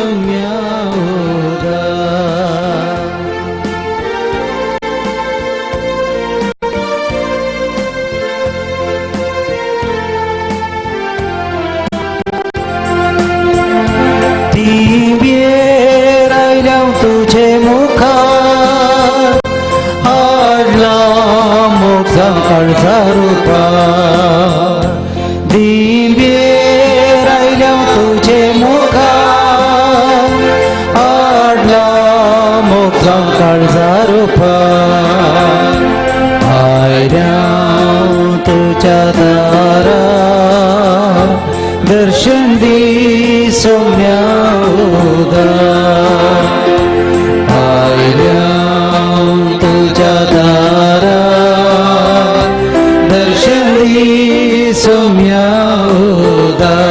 सौम्या उदार दिव्ये राहिल्या तुझे मुखार हाडला मोक्षा काळजा रूपा दिव्ये राहिल्या तुझे मुखार हाडला मोक्षा काळजा रूपा आयल्या तुझ्या दारा दर्शन दी सौम्या उदार आयल्या तुझ्या दारा दर्शन दी सौम्या उदार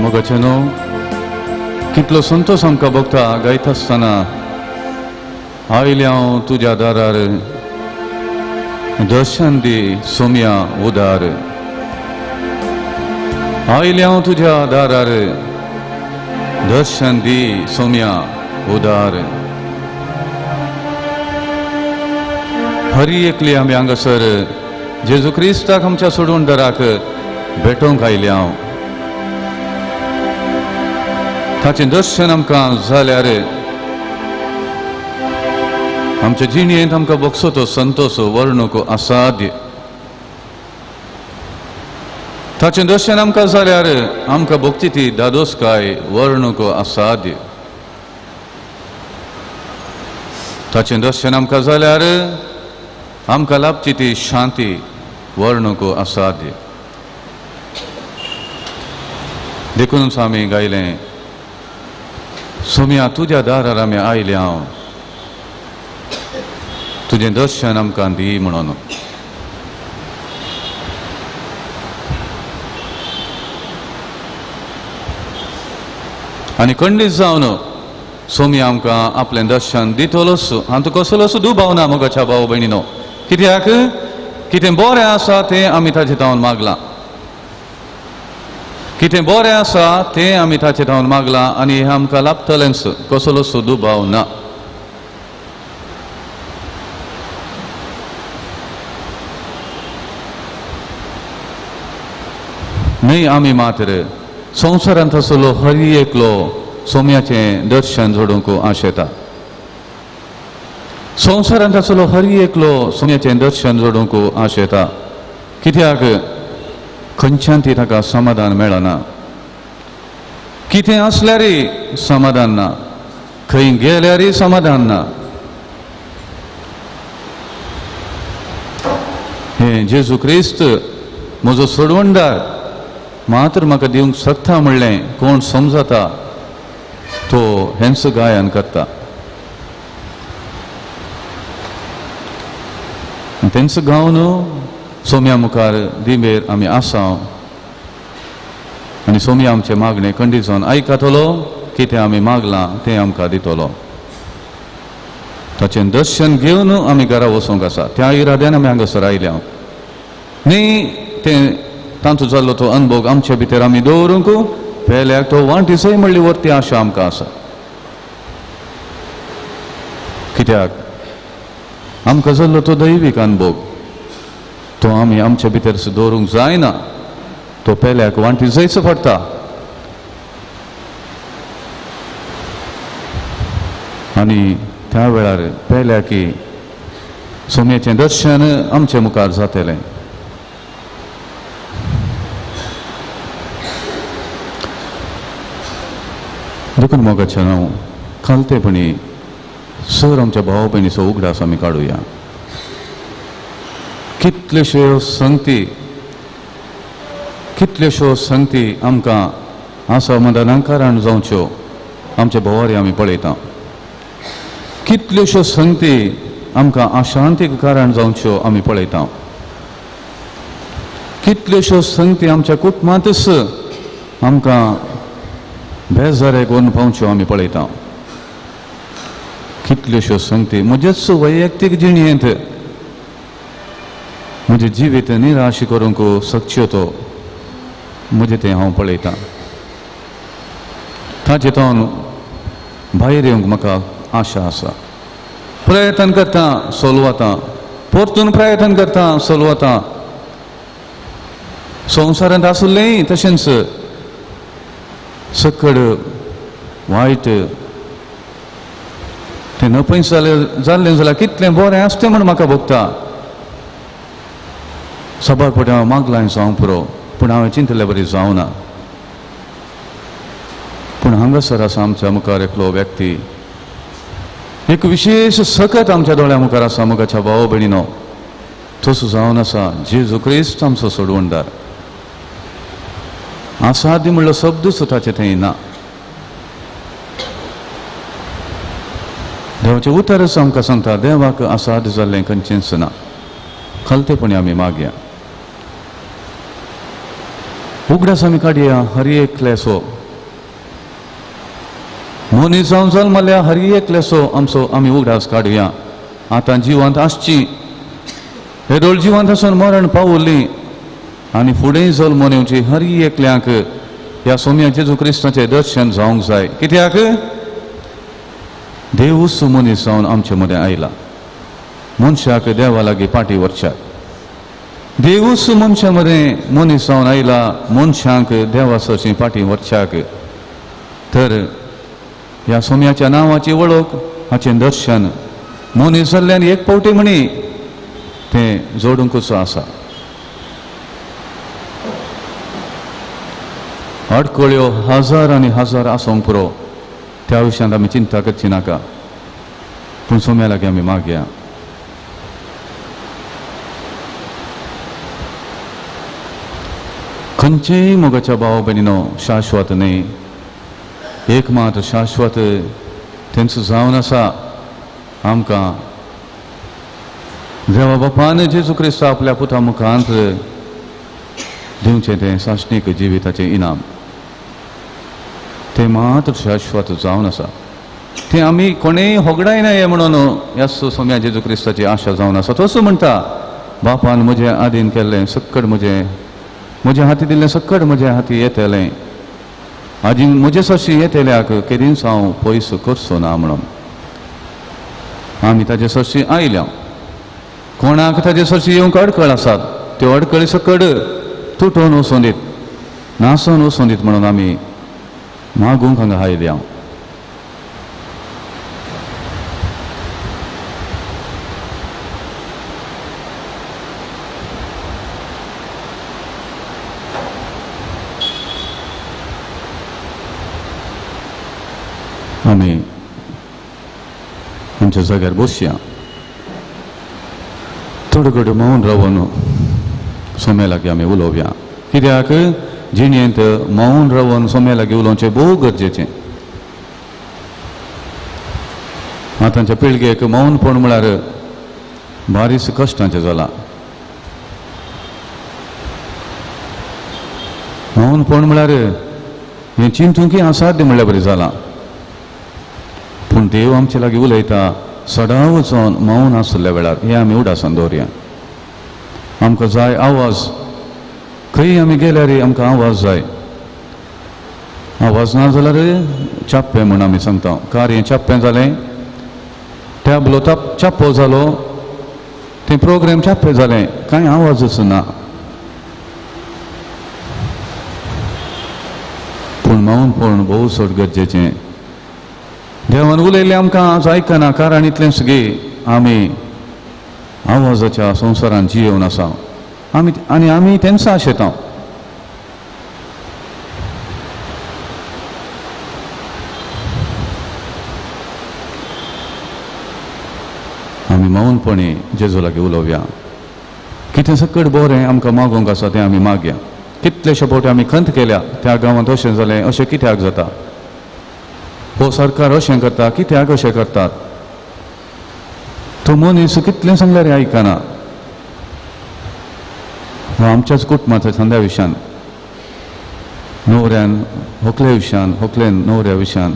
मोगाचेनो कितलो संतोष आमकां भोगता गायता आसतना आयल्या तुज्या दारार दर्शन दी सौम्या उदार आयल्या तुज्या दारार दर्शन दी सौम्या उदार हरी एकली आमी हांगासर जेजू क्रिस्ताक आमच्या सोडून दराक भेटोवंक आयल्या ताचें दर्शन आमकां जाल्यार आमच्या जिणेंत आमकां भोगसो तो संतोष वर्णूंक असाध्य ताचें दर्शन आमकां जाल्यार आमकां भोगची ती दादोसकाय वर्णूंक असाध्य ताचें दर्शन आमकां जाल्यार आमकां लाभची ती शांती वर्णूंक असाध्य देखूनच आमी गायलें सौम्या तुज्या दारार आमी आयल्या तुजें दर्शन आमकां दी म्हणून आनी खंडीत जावन सौम्या आमकां आपलें दर्शन दितलोच आनी तुका कसलोच दुबाव ना मोगाच्या भाव भयणीनो कित्याक कितें बरें आसा तें आमी ताचे तावन मागलां कितें बरें आसा तें आमी ताचे तावन मागलां आनी हें आमकां लाभतलेंच कसलोच दुबाव ना न्ही आमी मात्र संवसारांत आसलो हरी एकलो सौम्याचें दर्शन जोडूंक आशेता संवसारांत आसलो हरी एकलो सौम्याचें दर्शन जोडूंक आशेता कित्याक खंयच्यान ती ताका समाधान मेळना कितें असल्यारय समाधान ना खंय गेल्यारय समाधान ना हे जेजू क्रिस्त म्हजो सोडवणदार मात्र म्हाका दिवंक शकता म्हणलें कोण समजता तो हेंच गायन करता तेंचं गावन सोम्या मुखार दिमेर आमी आसाव आनी सोम्या आमचे मागणे खंडीत आयकतलो कितें आमी मागलां तें आमकां दितलो ताचें दर्शन घेवन आमी घरा वचूंक आसा त्या इराद्यान आमी हांगासर आयल्या न्ही तें तांचो जाल्लो तो अनुभव आमचे भितर आमी दवरूंक पयल्याक तो वांटीसय म्हणली व्हरती आशा आमकां आसा कित्याक आमकां जाल्लो तो दैवीक अनुभव तो आमी आमचे भितर दवरूंक जायना तो पयल्याक वांटी जायचो पडटा आनी त्या वेळार पयल्या की सोम्याचें दर्शन आमचे मुखार जातलें देखून मोगाचें हांव खालतेपणी सर आमच्या भाव भयणीचो उगडास आमी काडुया कितल्योश्यो संगती आमकां असमाधानाकारण जावच्यो आमच्या भोवारी आमी पळयता कितल्योश्यो संगती आमकां अशांतीक कारण जावच्यो आमी पळयता कितल्योश्यो संगती आमच्या कुटुंबांतच आमकां बेजारे करून पावच्यो आमी पळयता कितल्योश्यो संगती म्हजेच वैयक्तीक जिणेंत म्हजें जिवीत निराश करूंक शकच्यो तो म्हजें तें हांव पळयतां ताचेतावन भायर येवंक म्हाका आशा आसा प्रयत्न करता सोलवता परतून प्रयत्न करता सोलवता संवसारांत आसुल्लें तशेंच सकड वायट तें नपयस जाल्लें जाल्यार कितलें बरें आसता तें म्हण म्हाका भोगता सबार पटी हांव मागलां जावं पुरो पूण हांवें चिंतलें बरी जावना पूण हांगासर आसा आमच्या मुखार एकलो व्यक्ती एक विशेष सकत आमच्या दोळ्या मुखार आसा मोगाच्या भाव भयणीनो तसो जावन आसा जेजू क्रिस्त आमचो सोडवणदार असाध्य म्हणलो शब्दूच ताचे थंय ना देवाचें उतरच आमकां सांगता देवाक असाध्य जाल्लें खंयचेंच ना खलतेपणी आमी मागया उगडास आमी काडया हर एकल्याचो मनीस जावन जल्मल्या हर एकल्याचो आमचो आमी उगडास काडया आतां जिवंत आसची येदोळ जिवंत आसून मरण पावुल्लीं आनी फुडें जल्मोन येवची हर एकल्याक ह्या सोम्या जेजू क्रिस्ताचें दर्शन जावंक जाय कित्याक देवूच मनीस जावन आमचे मदें आयला मनशाक देवा लागीं पाटी व्हरच्यात देवूच मनशा मदें मनीस जावन आयला मनशांक देवा सरची पाटी व्हरच्याक तर ह्या सोम्याच्या नांवाची वळख हाचें दर्शन मनीस जाल्ल्यान एक पावटी म्हणी तें जोडूंकच आसा अडकळ्यो हजार आनी हजार आसूंक पुरो त्या विशयांत आमी चिंता करची नाका पूण सोम्या लागीं आमी मागया खंयचेय मोगाच्या भाव भयणीनो शाश्वत न्ही एक मात शाश्वत तेंचो जावन आसा आमकां देवा बापान जेजू क्रिस्त आपल्या पुता मुखांत दिवचें तें साश्णीक जिविताचें इनाम तें मात्र शाश्वत जावन आसा तें आमी कोणेय होगडाय नये म्हणून ह्या सोम्या जेजू क्रिस्ताची आशा जावन आसा तसो म्हणटा बापान म्हजें आदीन केल्लें सक्कड म्हजे हाती दिल्लें सक्कड म्हजे हाती येतलें आजी म्हजे सरशी येतल्याक केदींच हांव पयस करचो ना म्हणून आमी ताजे सरशी आयल्या कोणाक ताजे सरशी येवंक अडकळ आसात त्यो अडकळी सकड तुटोवन वचून दीत नासून वचून दीत म्हणून आमी मागूंक हांगा आयल्या आमी आमच्या जाग्यार बसया थोडो घडो मौन रावन सोम्या लागीं आमी उलोवया कित्याक जिणेंत मौन रावन सोम्या लागीं उलोवचें भोव गरजेचें आतांच्या पिळगेक मौनपण म्हळ्यार बारीस कश्टाचें जाला. मौनपण म्हळ्यार हें चिंतून की असाध्य म्हणल्यार बरें जालां. पूण देव आमचे लागीं उलयता सदां वचोन मौन आसल्या वेळार हें आमी उडासान दवरया. आमकां जाय आवाज, खंय आमी गेल्यार आमकां आवाज जाय. आवाज ना जाल्यार चाप्पें म्हूण आमी सांगता. कार हें चाप्पें जालें, टॅबलो चाप्पो जालो, तें प्रोग्राम चाप्पें जालें, कांय आवाजच ना. पूण मौनपण भोव चड गरजेचें. देवान उलयलें आमकां आज आयकना, कारण इतलें सगळी आमी आवाजाच्या संवसारांत जियोवन आसा. आमी तेंच आशेता. आमी मौनपणी जेजू लागीं उलोवया. कितें सकट बरें आमकां मागोवंक आसा तें आमी मागया. कितलेशे फावटी आमी खंत केल्या त्या गांवांत अशें जालें, अशें कित्याक जाता, हो सरकार अशें करता, कित्याक अशें करतात. तो मनीस कितलें सांगल्यार आयकना. आमच्याच कुटुंबाच्या थंड्या विशयान, न्हवऱ्यान व्हंकले विशयान, व्हंकलेन न्हवऱ्या विशयान,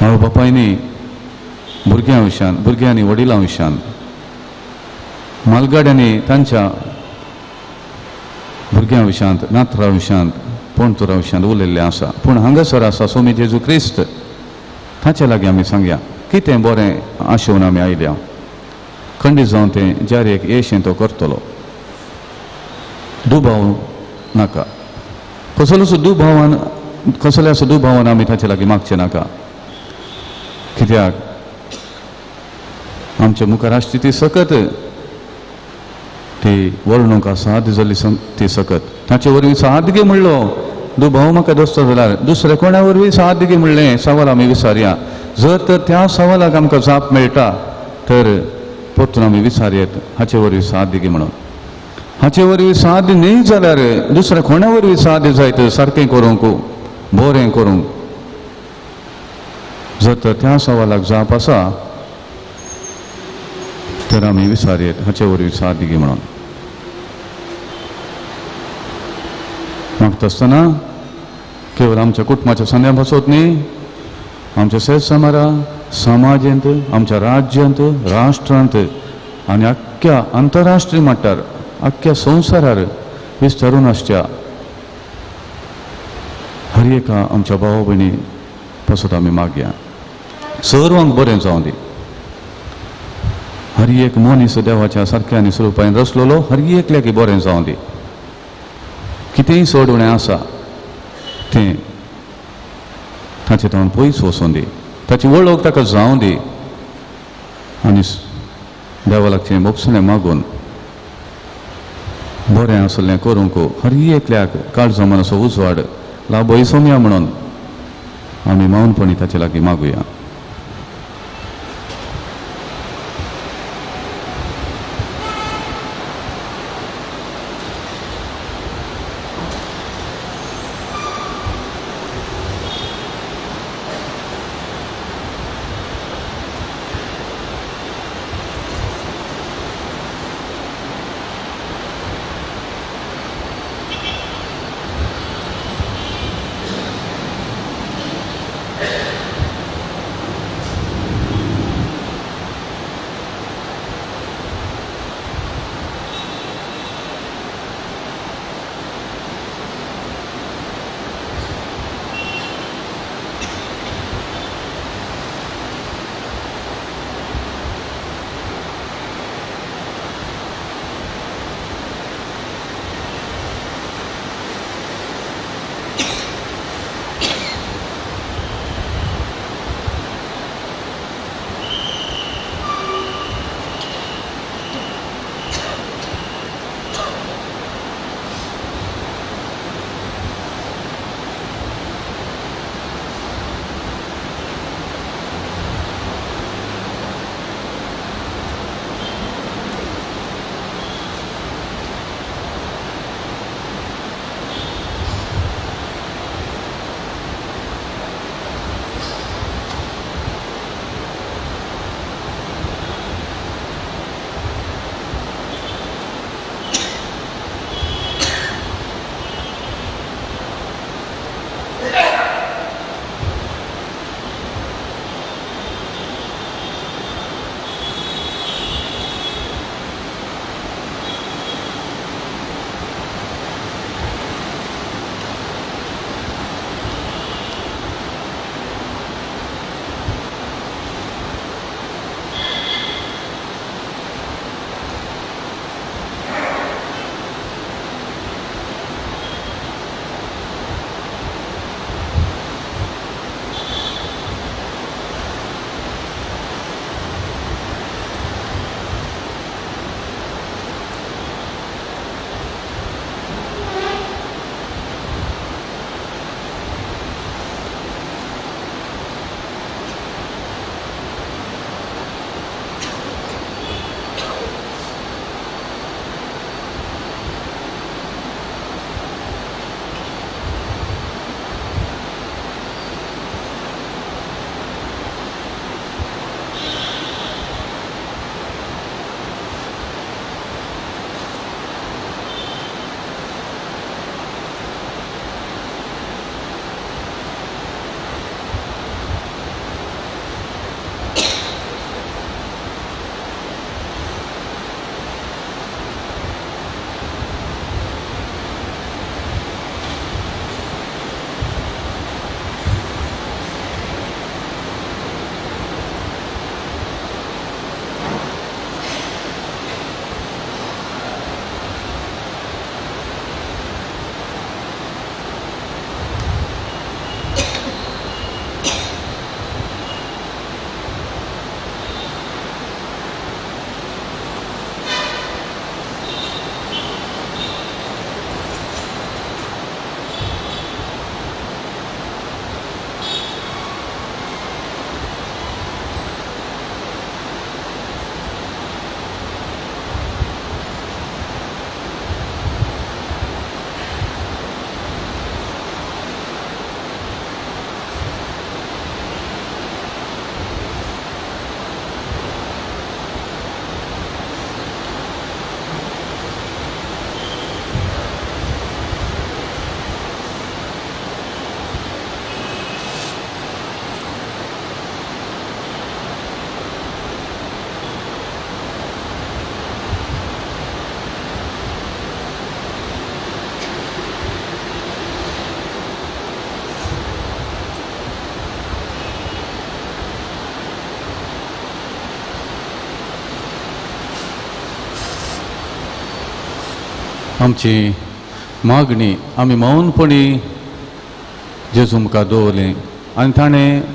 आवय बापायनी भुरग्यां विशयान, भुरग्यांनी वडिलां विशयान, मालगाड्यांनी तांच्या भुरग्यां विशयांत, नातरां विशयांत, पोंतुरा विशयांत उलयल्लें आसा. पूण हांगासर आसा स्वामी जेजू क्रिस्त, ताचे लागीं आमी सांगया कितें बरें आशेवन आमी आयल्या. खंडीत जावन तें जारेक येशें तो करतलो. दुबाव नाका. कसल्याच दुबावान आमी ताचे लागीं मागचें नाका. कित्याक आमच्या मुखार आसची ती सकत, ती वर्णूंक असाध्य जाली ती सकत. ताचे वरवीं साद्य म्हणलो, दुबाव म्हाका दोसता जाल्यार दुसऱ्या कोणा वरवीं साद्य म्हणलें सवाल आमी विचारया. जर तर त्या सवालाक आमकां जाप मेळटा तर परतून आमी विचारयेत हाचे वरवीं साद्य म्हणून. हाचे वरवीं साद्य न्ही जाल्यार दुसऱ्या कोणा वरवीं साद्य जायत सारकें करूंक, बरें करूंक. जर तर त्या सवालाक जाप आसा तर आमी विचारयेत हाचे वरवीं साद्य म्हणून. मागता आसतना केवळ आमच्या कुटुंबाच्या संद्या बसोत न्ही, आमच्या शेत समारा, समाजांत, आमच्या राज्यांत, राष्ट्रांत आनी अख्ख्या आंतरराष्ट्रीय मट्टार, अख्ख्या संवसारार विस्तारून आसच्या हर एका आमच्या भाव भयणी पासत आमी मागया. सर्वांक बरें जावं दी. हर एक मनीस देवाच्या सारक्या स्वरुपान रचलेलो हर एकल्याक बरें जावं दी. कितेंय सोडवणें आसा तें ताचे तोंड पयस वचून दी. ताची वळख ताका जावं दी. आनी देवालाचें मोक्षणें मागून बरें आसलें करूंक हर एकल्याक काळजा मनाचो उजवाड लाभय सोमया म्हणून आमी मौनपणी ताचे लागीं मागुया. आमची मागणी आमी मौनपणी जेजू मुखार दवरली आनी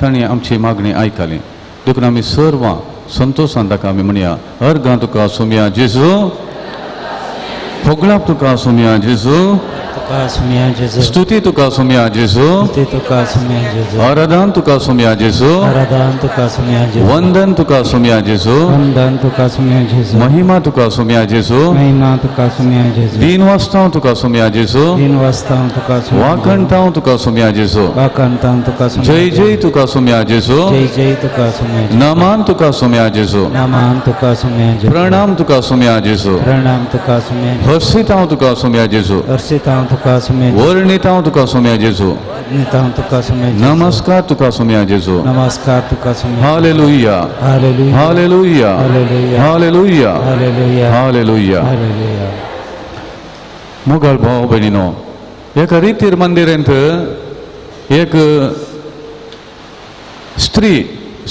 ताणें आमची मागणी आयकली. देखून आमी सर्वां संतोशान ताका आमी म्हणया, अर्गां तुका सोमया जेजू, फोगलाप तुका सोमया जेजू, तुका सुमिया जेजू, स्तुती तुका सोमया जेजू, स्तुती तुका सुमिया जेजू, आराधन तुका सोमया जेजू, आराधन तुका सुमिया जेजू, वंदन तुका सोमया जेजू, वंदन तुका सुमिया जेजू, महिमा तुका सोमया जेजू, महिमा तुका सुमिया जेजू, दीनवास्तांव तुका सोमया जेजू, दिनवास्तांव तुका सुमिया, वाकणतांव तुका सोमया जेजू, वाकणतांव तुका सुमिया, जय जय तुका सोमया जेजू, जय जय तुका सुमिया, नमान तुका सोमया जेजू, नमान तुका सुमिया जेजू, प्रणाम तुका सोमया जेजू, प्रणाम तुका सुमिया, हर्षितांव तुका सोमया जेजू, हर्षितांव तुका सुमिया, वर्णितांव तुका सोमया जेजू, नितांव तुका सुमिया, नमस्कार तुका सोमया जेजू. नमस्कार तुका सुमिया, hallelujah, hallelujah, hallelujah, hallelujah, hallelujah, hallelujah, hallelujah. Hallelujah. मोगाळ भाव भयणीनो, एका रितीर मंदिरांत एक स्त्री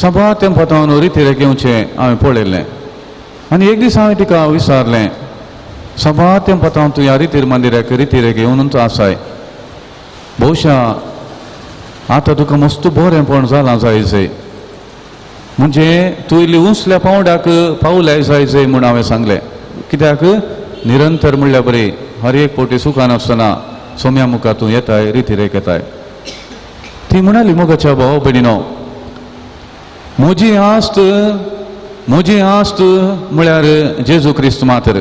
सभा तेंपातावन रितीर घेवचें हांवें पळयल्लें आनी एक दीस हांवें तिका विचारलें, सभा तेंपातावन तूं ह्या रितीर मंदिराक रितीर घेवनूच आसाय, भोवशा आतां तुका मस्त बरेंपण जालां जायचें, म्हणजे तूं इल्ली उंचल्या पावंड्याक पावल्याय जायचें म्हूण हांवें सांगलें. कित्याक निरंतर म्हणल्यार बरी हर एक पोटी सुखान आसतना सोम्या मुखार तूं येताय, रितीरेक येताय. ती म्हणाली, मोगाच्या भाव भयणीनो, म्हजी आस्त म्हळ्यार जेजू क्रिस्त मातर.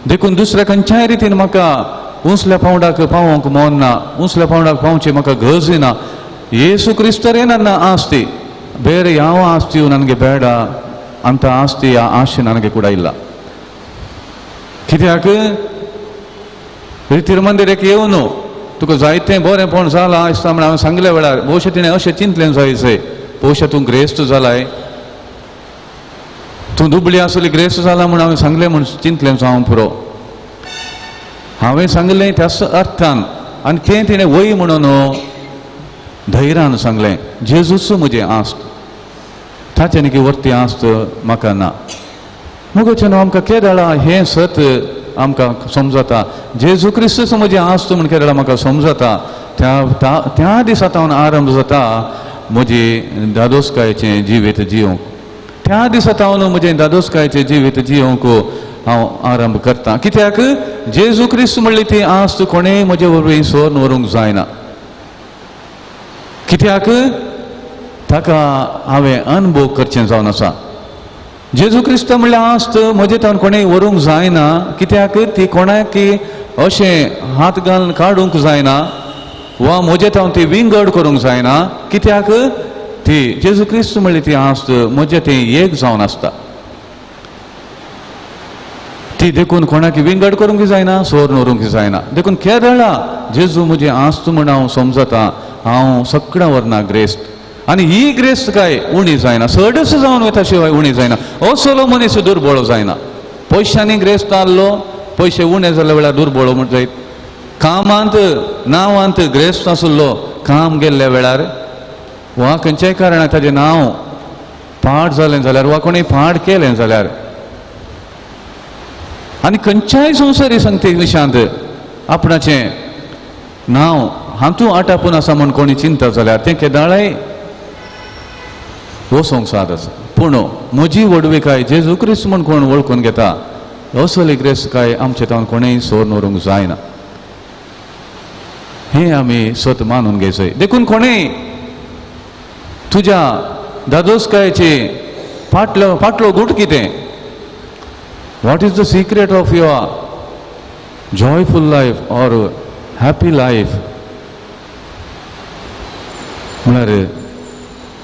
देखून दुसऱ्या खंयच्याय रितीन म्हाका उंचल्या पावंडाक पावोवंक मोन ना, उंचल्या पावंडाक पावचें म्हाका गरज ना. येसू क्रिस्तरे ನನ್ನ ಆಸ್ತಿ, ಬೇರೆ ಯಾವ ಆಸ್ತಿಯು ನನಗೆ ಬೇಡ, ಅಂತ ಆಸ್ತಿಯ ಆಶೆ ನನಗೆ ಕೂಡ ಇಲ್ಲ. कित्याक रितीर मंदिराक येवन तुका जायतें बरेंपण जालां आसता म्हण हांवें सांगल्या वेळार भोवशें तिणें अशें चिंतलें जायचें, भोवशें तूं ग्रेस्त जालाय, तूं दुबळी आसली ग्रेस्त जाला म्हूण हांवें सांगलें म्हूण चिंतलें जावं पुरो. हांवें सांगलें त्याच अर्थान आनी तें तिणें वय म्हणून धैर्यान सांगलें, जेजूच म्हजें आस्त, ताचे न्ही वर्ती आस्त म्हाका ना. मुगोचें आमकां केदाळा हें सत आमकां समजता, जेजू क्रिस्तूच म्हजें आस्त म्हूण केदाळा म्हाका समजता. त्या दिसांतावन आरंभ जाता म्हजी दादोसकायेचें जिवीत जियोंक. त्या दिसांतावन म्हजें दादोसकायेचें जिवीत जियोंक हांव आरंभ करतां. कित्याक जेजू क्रिस्त म्हणली ती आस्त कोणेंय म्हजे वरवीं सोरून व्हरूंक जायना. कित्याक ताका हांवें अनुभव करचें जावन आसा. जेजू क्रिस्त म्हणल्यार आस्त म्हजे तावन कोणेंय व्हरूंक जायना, कित्याक ती कोणाक अशें हात घालून काडूंक जायना वा म्हजे तावन ती विंगड करूंक जायना. कित्याक ती जेजू क्रिस्त म्हणली ती आस्त म्हजें तें एक जावन आसता. ती देखून कोणाक विंगड करूंक जायना, सोर व्हरूंक जायना. देखून केदळा जेजू म्हजें आस्त म्हूण हांव समजता, हांव सगळ्या वरना ग्रेस्त. आनी ही ग्रेस्त काय उणी जायना, सडस जावन वता शिवाय उणी जायना. असलो मनीस दुर्बळ जायना. पयशांनी ग्रेस्त आसलो, पयशे उणे जाल्या वेळार दुर्बळ म्हण जायत. कामांत नांवांत ग्रेस्त आसलो, काम गेल्ल्या वेळार वा खंयच्याय कारणान ताजें नांव पाड जालें जाल्यार वा कोणें पाड केलें जाल्यार आनी खंयच्याय संवसारी संगती विशांत आपणाचें नांव हातूं आटापून आसा म्हूण कोणी चिंता जाल्यार तें केदाळाय वचोंक साद आसा. पूण म्हजी वडविकाय जेजू क्रिस्त म्हूण कोण वळखून घेता, असली ग्रेस्तकाय आमचे तावन कोणेंय सोर व्हरूंक जायना. हें आमी सत मानून घेवचें. देखून कोणेंय तुज्या दादोसकायेची फाटलो गूट कितें? What is the secret of your joyful life or happy life? म्हळ्यार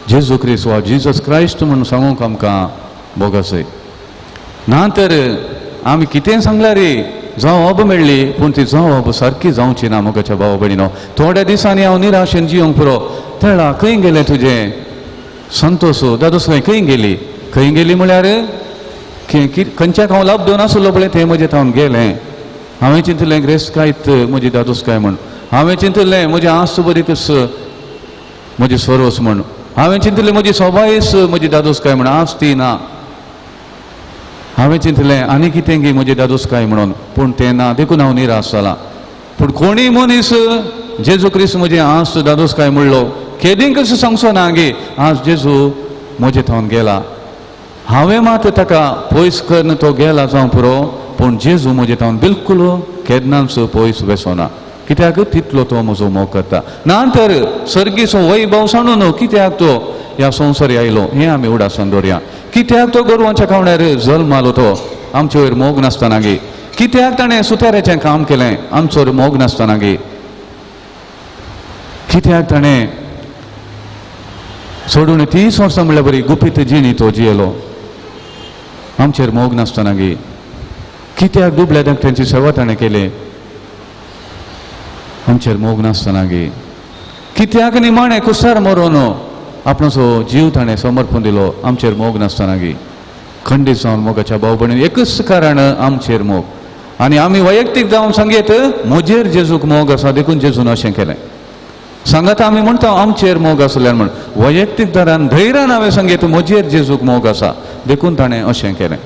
जेजू क्रिस्त वा जिजस क्रायस्ट म्हणून सांगूंक आमकां बोगसय ना. तर आमी कितें सांगल्यार जावप मेळ्ळी, पूण ती जावप सारकी जावची ना. मोगाच्या भाव भयणीनो, थोड्या दिसांनी हांव निराशेन जियोंक पुरो. तेळा खंय गेलें तुजें संतोश दादोसकाय खंय गेली? खंय गेली म्हळ्यार खंयच्याक हांव लाभ दोन आसलो पळय तें म्हजें थावन गेलें. हांवें चिंतलें ग्रेस्तकायत म्हजी दादोसकाय म्हूण. हांवें चिंतलें म्हजी आस्त बरीच म्हजी सोरोस म्हूण. हांवें चिंतलें म्हजी सोबायस म्हजी दादोसकाय म्हूण. आस्त ती ना. हांवें चिंतलें आनी कितें गी म्हजें दादोसकाय म्हणून, पूण तें ना, देखून हांव निराश जाला. पूण कोणीय मनीस जेजू क्रिस्त म्हजें आज दादोसकाय म्हणलो, केदीं कसो सांगचो ना गे आज जेजू म्हजे थंय गेला. हांवें मात ताका पयस करन तो गेला जावं पुरो, पूण जेजू म्हजे थंय बिलकुल केन्नाच पयस वेसोना. कित्याक तितलो तो म्हजो मोग करता. ना तर सर्गीचो वैभव सांडून कित्याक तो ह्या संवसारी आयलो हें आमी उडासन दवरया. कित्याक तो गोरवांच्या कावण्यार जल्म आलो तो आमचे वयर मोग नासतना गे. कित्याक ताणें सुताऱ्याचें काम केलें आमचो मोग नासतना गे. कित्याक ताणें सोडून 30 वर्सां म्हणल्यार बरी गुपीत जिणी तो जियेलो आमचेर मोग नासतना गे. कित्याक दुबळ्या धाकट्यांची सेवा ताणें केली आमचेर मोग नासतना गे. कित्याक निमाणें कुसार मरोन आपणाचो जीव ताणें समर्पण दिलो आमचेर मोग नासतना गे. खंडीत जावन मोगाच्या भाव भयणी एकच कारण आमचेर मोग. आनी आमी वैयक्तीक जावन सांगीत म्हजेर जेजूक मोग आसा देखून जेजून अशें केलें. सांगात आमी म्हणटा आमचेर मोग आसल्यार म्हण, वैयक्तीक दरान धैर्यान हांवें सांगीत म्हजेर जेजूक मोग आसा देखून ताणें अशें केलें.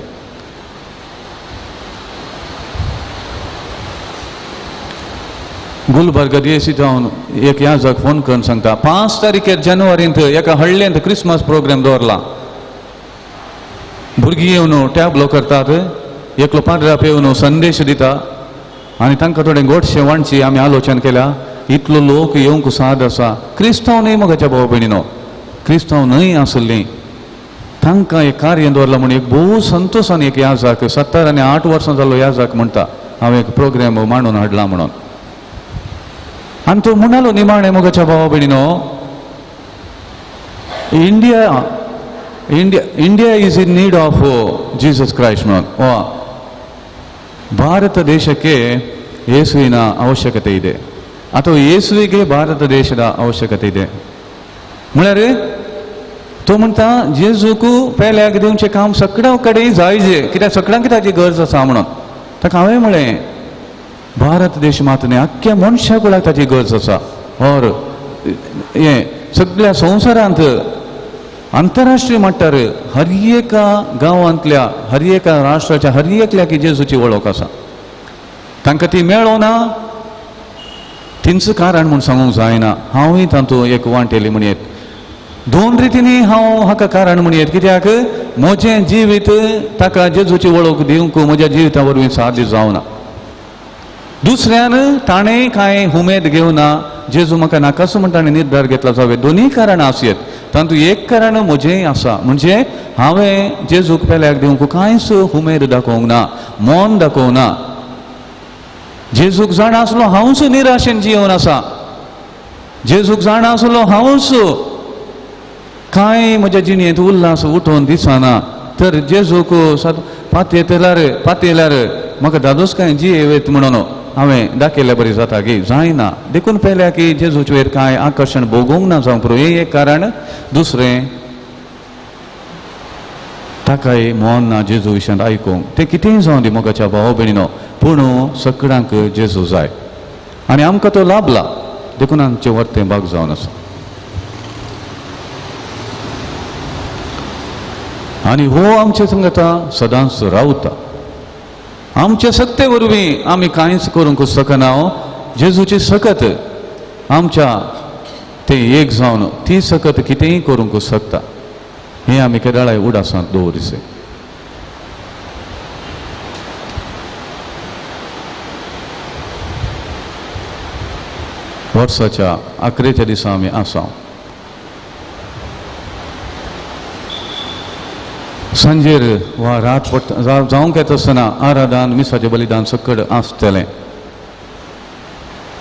गुलबर्ग देशी जावन एक याजक फोन करून सांगता 5 तारीखेर जानेवारींत एका हळ्ळेंत क्रिसमस प्रोग्राम दवरला. भुरगीं येवन टॅबलो करतात, एकलो पाद्राप येवन संदेश दिता आनी तांकां थोडें गोडशें वाणची आमी आलोचन केल्या. इतलो लोक येवंक साद आसा. क्रिस्तांव न्हय मोगाच्या भाव भयणीनो, क्रिस्तांव न्हय आसलीं तांकां एक कार्य दवरलां म्हूण एक भोव संतोशान एक याजक 70 आनी 8 वर्सां जालो याजक म्हणटा हांवें एक प्रोग्राम मांडून हाडला म्हणून. आनी तो म्हणालो निमाणे मोगाच्या भावा भयणीनो, India is in need of Jesus Christ म्हणून. ಭಾರತ ದೇಶಕ್ಕೆ ಯೇಸುವಿನ ಅವಶ್ಯಕತೆ ಇದೆ ಅಥವಾ ಯೇಸುವಿಗೆ ಭಾರತ ದೇಶದ ಅವಶ್ಯಕತೆ ಇದೆ. म्हळ्यार तो म्हणटा जेजूक पयल्याक दिवचें काम सगळ्या कडेन जायजें, कित्याक सगळ्यांक ताची गरज आसा म्हणून. ताका हांवें म्हळें भारत देश मात न्ही आख्ख्या मनशा कुळाक ताची गरज आसा. और हें सगळ्या संवसारांत आंतरराष्ट्रीय मट्टार हर एका गांवांतल्या हर एका राष्ट्राच्या हर एकल्याक जेजूची वळख आसा. तांकां ती मेळो ना तिंच कारण म्हूण सांगूंक जायना. हांवूय तातूंत एक वांटेली म्हणयत. 2 रितींनी हांव हाका कारण म्हणयत, कित्याक म्हजें जिवीत ताका जेजूची वळख दिवंक म्हज्या जिविता वरवीं साध्य जावना. दुसऱ्यान ताणें कांय उमेद घेवना, जेजू म्हाका नाकाच म्हूण ताणें निर्धार घेतला जावं. दोनूय कारणां आसयत. तातूंत एक कारण म्हजेंय आसा, म्हणजे हांवें जेजूक पेल्याक दिवंक कांयच उमेद दाखोवंक ना, मोन दाखोवंक ना. जेजूक जाण आसलो हांवूच निराशेन जियोन आसा. जेजूक जाण आसलो हांवूच कांय म्हज्या जिणेंत उल्हास उठोवन दिसना. तर जेजूक पातयल्यार म्हाका दादोसकाय जियेवेत म्हणून हांवें दाखयल्या बरी जाता गे, जायना. देखून पयल्या की जेजूचे वयर कांय आकर्शण भोगूंक ना जावं पुरो, हें एक कारण. दुसरें ताकाय मोन ना जेजू विशयान आयकूंक. तें कितेंय जावं दी मोगाच्या भाव भयणीनो, पूण सगळ्यांक जेजू जाय आनी आमकां तो लाभला. देखून आमचें वर्तें भाग जावन आसा. आनी हो आमचे संगता सदांच रावता. आमच्या सत्ते वरवीं आमी कांयच करूंक शकना. जेजूची सकत आमच्या ते एक जावन ती सकत कितेंय करूंक शकता. हें आमी केदाळाय उडासांत दवरिसे. वर्साच्या अखेरेच्या दिसा आमी आसा. सांजेर वा रात जावंक येता आसतना आराधन मिसाचें बलिदान सकड आसतलें.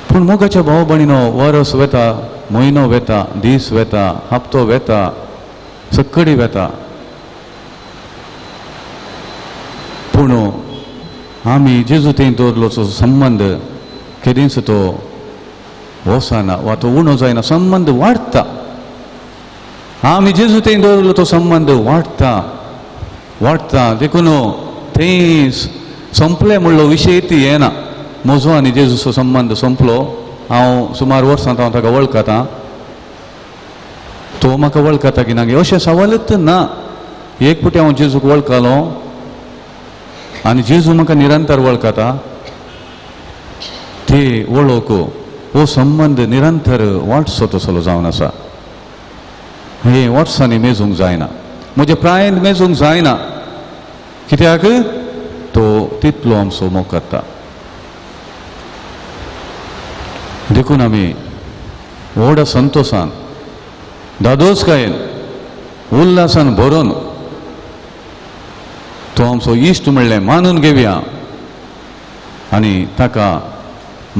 पूण मोगाच्या भाव भयणीनो, वर्स वेता, म्हयनो वेता, दीस वेता, हप्तो वेता, सकडी वेता, पूण आमी जेजू थंय दवरलो तो संबंद केदींच तो वसना वा तो उणो जायना. संबंद वाडटा. आमी जेजू थंय दवरलो तो संबंद वाडटा. देखून थंय संपलें म्हणलो विशय ती येना. म्हजो आनी जेजूचो संबंद संपलो. हांव सुमार वर्सांत हांव ताका वळखता, तो म्हाका वळखता की ना गे अशें सवालच ना. एक पुटी हांव जेजूक वळखलो आनी जेजू म्हाका निरंतर वळखता ते वळोवंक हो संबंध निरंतर वाडसो तसलो जावन आसा. हे वर्सांनी मेजूंक जायना, म्हजे प्रायेन मेजूंक जायना, कित्याक तो तितलो आमचो मोग करता. देखून आमी व्हड संतोशान दादोसकायेन उल्हासान भरून तो आमचो इश्ट म्हणलें मानून घेवया आनी ताका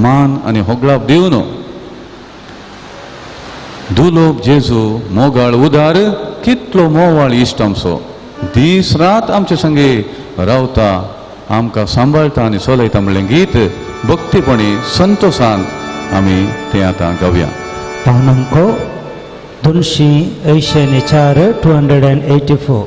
मान आनी होगळाप दिवन दुलोब जेजू मोगाळ उदार कितलो मोवाळ इश्ट आमचो दीस रात आमचे संगे रावता, आमकां सांबाळटा आनी चलयता म्हणलें गीत भक्तीपणी संतोशान आमी तें आतां गावया. पावनांको 284 284.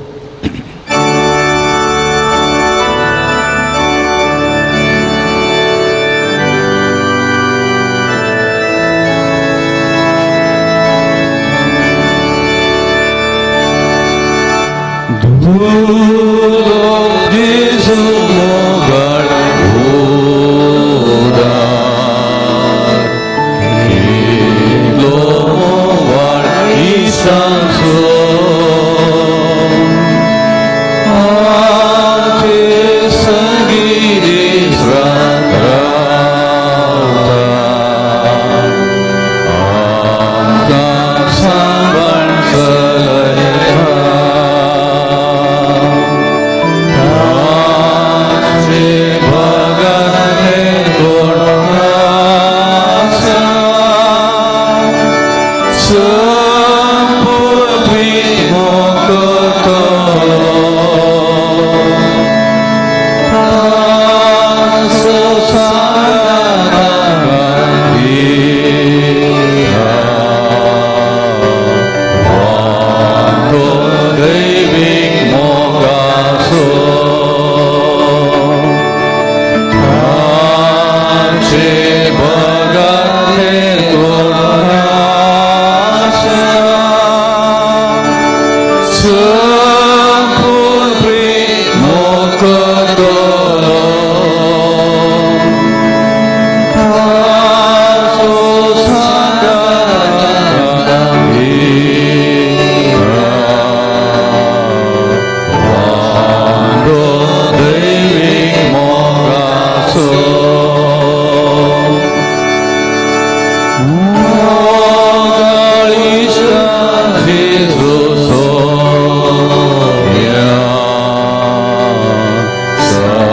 दुलोब जेजू मोगाळ उदार कितलो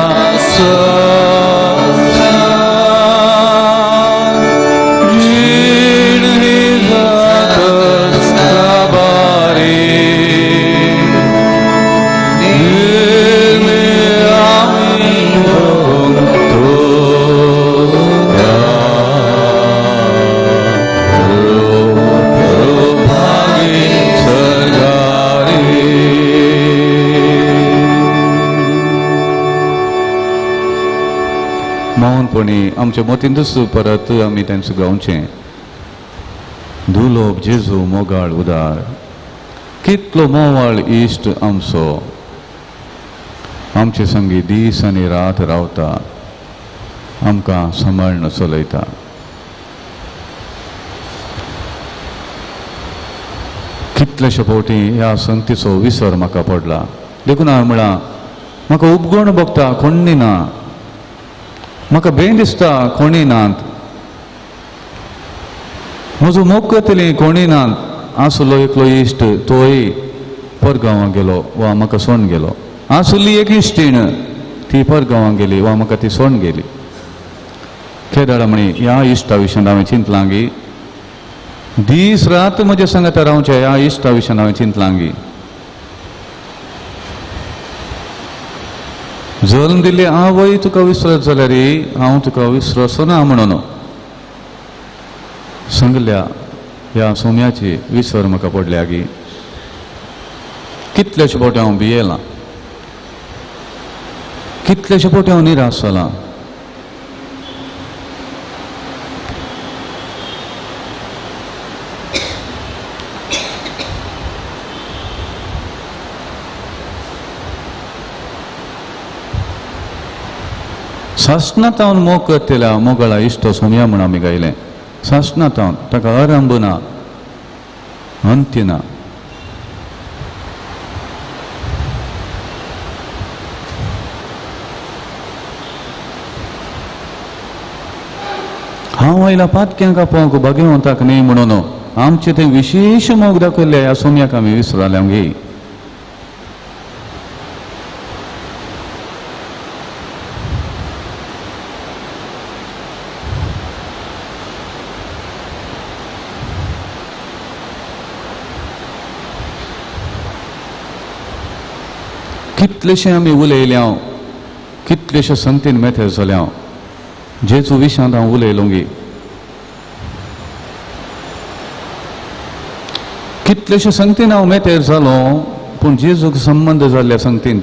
मोवाळ इश्ट आमचो आमचे संगी दीस रात रावता, आमकां सांबाळ चलयता. मौनपणी आमच्या मतींतच परत आमी तांचें गावचें. दुलोब जेजू मोगाळ उदार कितलो मोवाळ इश्ट आमचो आमचे संगी दीस आनी रात रावता, आमकां सांबाळून चलयता. कितलेशे फावटी ह्या संगतीचो विसर म्हाका पडला. देखून हांवें म्हळां म्हाका उपगण भोगता कोणी ना, म्हाका भंय दिसता कोणी नात, म्हजो मोग करतली कोणी नात, आसलो एकलो इश्ट तोय परगांवां गेलो वा म्हाका सोडून गेलो, आसली एक इश्टीण ती परगांवां गेली वा म्हाका ती सोडून गेली. केदाळ म्हणी ह्या इश्टा विशयान हांवें चिंतलांगी, दीस रात म्हजे सांगाता रावचे ह्या इश्टा विशयान हांवें चिंतलांगी. जल्म दिल्ले आवय तुका विसरत जाल्यार हांव तुका विसरचो ना म्हणून सांगल्या ह्या सोम्याची विसर म्हाका पडल्या गी. कितलेशे फावटी हांव भियेलां, कितलेशे फावटी हांव निराश जालां. सासणात हांव मोग करतल्या मोगळा इश्ट सोम्या म्हूण आमी गायलें. सासणात हांव ताका आरंभ ना, अंत्य ना. हांव आयला पातक्यांक आपोवंक भाग्यवंताक न्ही म्हणून आमचे ते विशेष मोग दाखयले ह्या सोम्याक आमी विसरल्यांक गे. कितलेशे आमी उलयल्या, कितलेशे संतीन मेथेर जाल्या, जेजू विशयांत हांव उलयलो गे. कितलेशे संगतीन हांव मेथेर जालो, पूण जेजूक संबंध जाल्ल्या संगतींत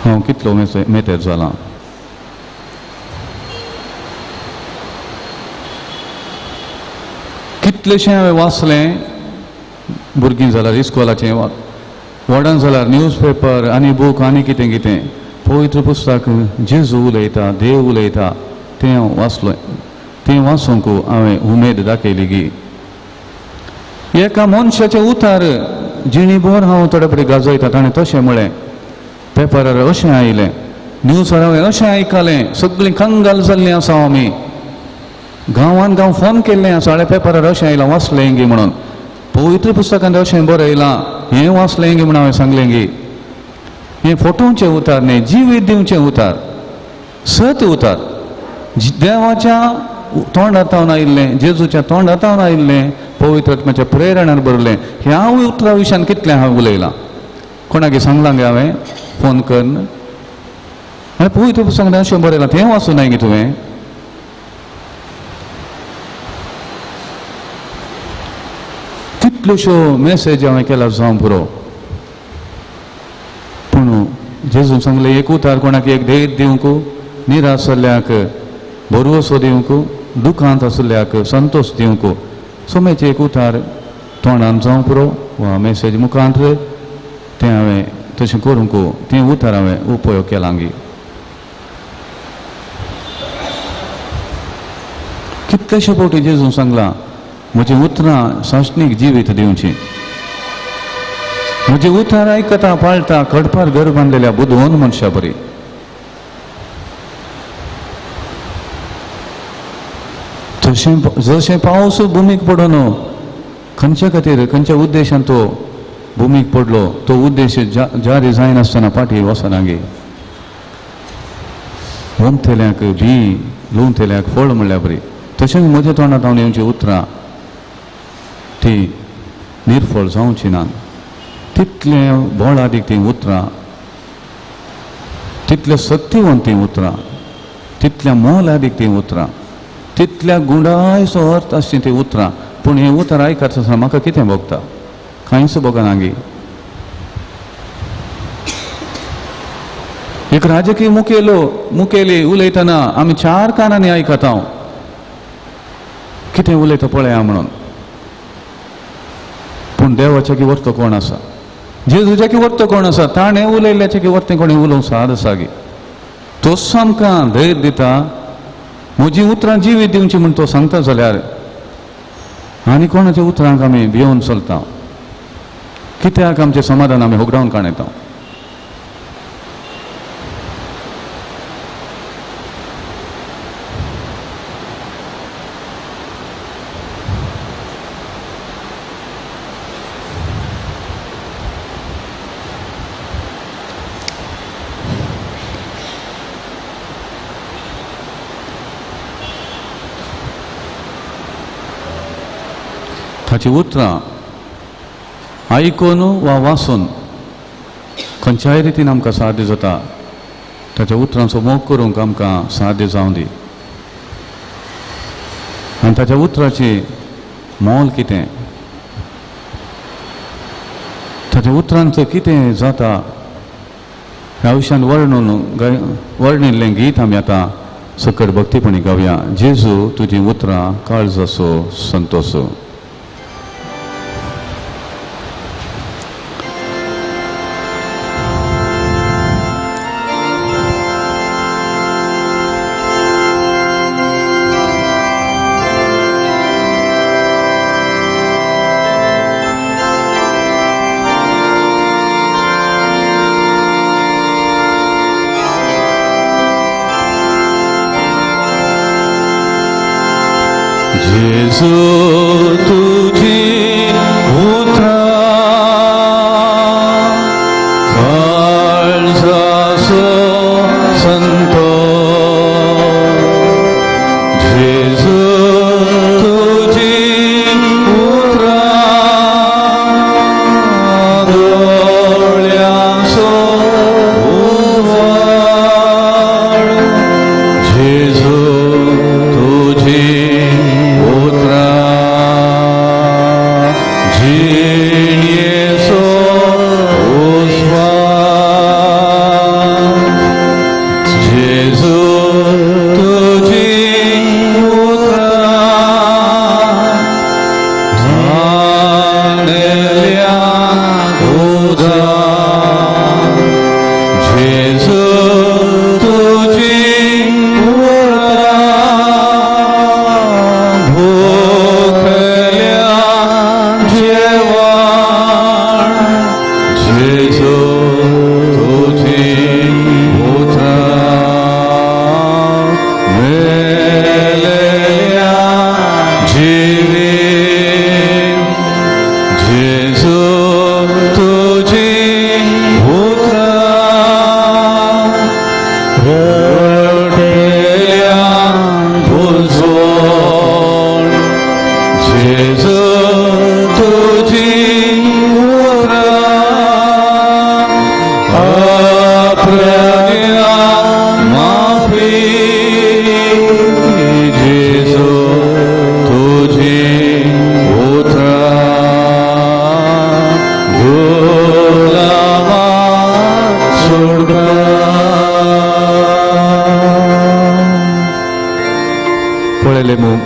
हांव कितलो मेथेर जालां. कितलेशे हांवें वाचलें, भुरगीं जाल्यार इस्कॉलाचें, व्हडान जाल्यार न्यूज पेपर आनी बूक आनी कितें कितें पवित्र पुस्तक जेजू उलयता, देव उलयता, तें हांव वाचलों. तें वाचूंक हांवें उमेद दाखयली गी. एका मनशाचे उतार जिणीभर हांव थोडे फुडें गाजयता, ताणें तशें म्हळें. पेपरार अशें आयलें, न्यूजार हांवें अशें आयकलें, सगळीं कंगाल जाल्लीं आसा आमी, गांवांत गांव फोन केल्लें आसा, पेपरार अशें आयलां, वाचलें गी म्हणून. पवित्र पुस्तकांत अशें बरयलां, हें वाचलें गी म्हणून हांवें सांगलें गी. हें फोटोवचें उतार न्ही, जिवीत दिवचें उतार, सत उतार, देवाच्या तोंडांतावन आयिल्लें, जेजूच्या तोंडांतावन आयिल्लें, पवित्र आत्म्याच्या प्रेरणान बरयलें. ह्या उतरा विशयान कितलें हांवें उलयलां, कोणाक सांगलां गे हांवें फोन करून. आनी पवित्र पुस्तकांत अशें बरयलां, तें वाचूं नाय गे तुवें. कितल्योश्यो मेसेज हांवें केला जावं पुरो, पूण जेजून सांगलें एक उतार कोणाक एक धैर्य दिवंक, निराश जाल्ल्याक भरवसो दिवंक, दुखांत आसल्याक संतोश दिवंक, सोमेचें एक उतार तोंडान जावं पुरो वा मेसेज मुखांत तें हांवें तशें करूंक तें उतार हांवें उपयोग केला गी. कितलेशे फावटी जेजून सांगलां म्हजी उतरां साश्णीक जिवीत दिवचीं. म्हजी उतार आयकता पाळटा कडपार घर बांदलेल्या बुदवंत मनशा बरी. जशें पावस भुमीक पडून खंयच्या खातीर खंयच्या उद्देशान तो भुमीक पडलो, तो उद्देश जारी जायनासतना फाटी वचना गे. ओमथेल्यांक बी, लुंथेल्यांक फळ म्हणल्यार बरी. तशें म्हज्या तोंडांत हांव येवचीं उतरां ती निर्फळ जावची नात. तितलें बोळादीक तीं उतरां, तितलें सत्यवंत तीं उतरां, तितल्या मोलादीक तीं उतरां, तितल्या गुणायचो अर्थ आसची तीं उतरां. पूण हें उतर आयकता आसतना म्हाका कितें भोगता, कांयच भोगना गे. एक राजकीय मुखेली उलयतना आमी 4 कानांनी आयकता कितें उलयता पळया म्हणून. पूण देवाच्या की वर्त कोण आसा, जेजूच्या की वर्त कोण आसा, ताणें उलयल्ल्याचें की वर्तें कोणें उलोवंक साद आसा गे. तोच आमकां धैर्य दिता. म्हजीं उतरां जिवीत दिवचीं म्हूण तो सांगता जाल्यार आनी कोणाच्या उतरांक आमी भियोन चलता. कित्याक आमचें समाधान आमी होगडावन काणयता. ताची उतरां आयकून वा वाचून खंयच्याय रितीन आमकां साध्य जाता ताच्या उतरांचो मोग करूंक आमकां साध्य जावं दी. आनी ताच्या उतराची मोल कितें, ताच्या उतरांत कितें जाता ह्या विशयान वर्णिल्लें गीत आमी आतां सकट भक्तीपणी गावया. जेजू तुजी उतरां काळज असो संतोश. जेजू तुझी उतरां काळज असो संतोष. जेजू तुझी उतरां दोळ्यांचो उजवाड. जेजू तुझी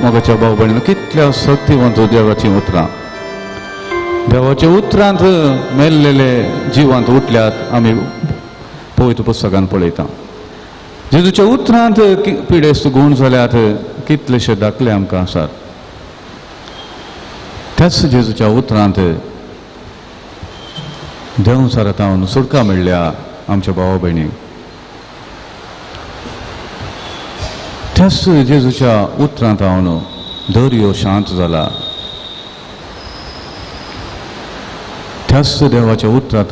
मोगाच्या भाव भयणीनो, कितल्या शक्तिवंत देवाची उतरां. देवाच्या उतरांत मेल्लेले जिवांत उठल्यात आमी पवित्र पुस्तकान पळयता. जेजूच्या उतरांत पिडेस्त गुण जाल्यात कितलेशे दाखले आमकां आसात. त्याच जेजूच्या उतरांत देंवचारांत सुटका मेळ्ळ्या आमच्या भावा भयणीक. त्याच जेजूच्या उतरांत दर्यो शांत जाला. त्याच देवाच्या उतरांत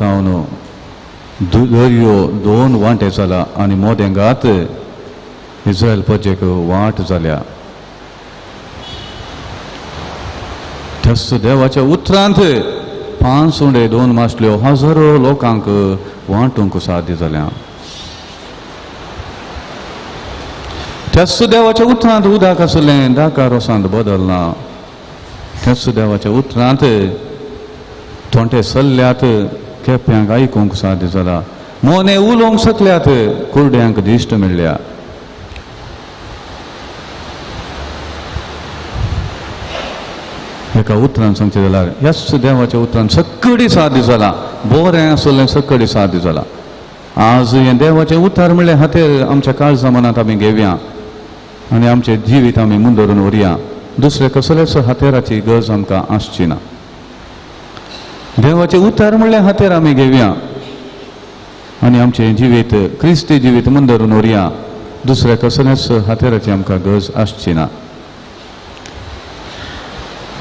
दर्यो 2 वांटे जाला आनी मोदेंगात इस्रायल प्रजेक वाट जाल्या. त्याच देवाच्या उतरांत 5 सुणे 2 मासल्यो हजारो लोकांक वांटूंक साध्य जाल्या. त्याच देवाच्या उतरांत उदक आसलें दाका रोसांत बदलना. त्याच देवाच्या उतरांत थोंटे सल्ल्यात केप्यांक आयकूंक साध्य जाला. मोने उलोवंक शकल्यात कुर्ड्यांक दिश्ट मेळ्ळ्या. एका उतरान सांगचे जाल्यार ह्याच देवाच्या उतरान सकडी साध्य जाला. बोरें आसलें सकडी साध्य जाला. आज हें देवाचें उतार म्हणलें हातेर आमच्या काळजा मनांत आमी घेवया आनी आमचें जिवीत आमी मुंदरून व्हरया. दुसरे कसलेच हातेराची गरज आमकां आसची ना. देवाचे उतार म्हणल्यार हातेर आमी घेवया आनी आमचें जिवीत क्रिस्ती जिवीत मुंदरून व्हरया. दुसऱ्या कसल्याच हातेराची आमकां गरज आसची ना,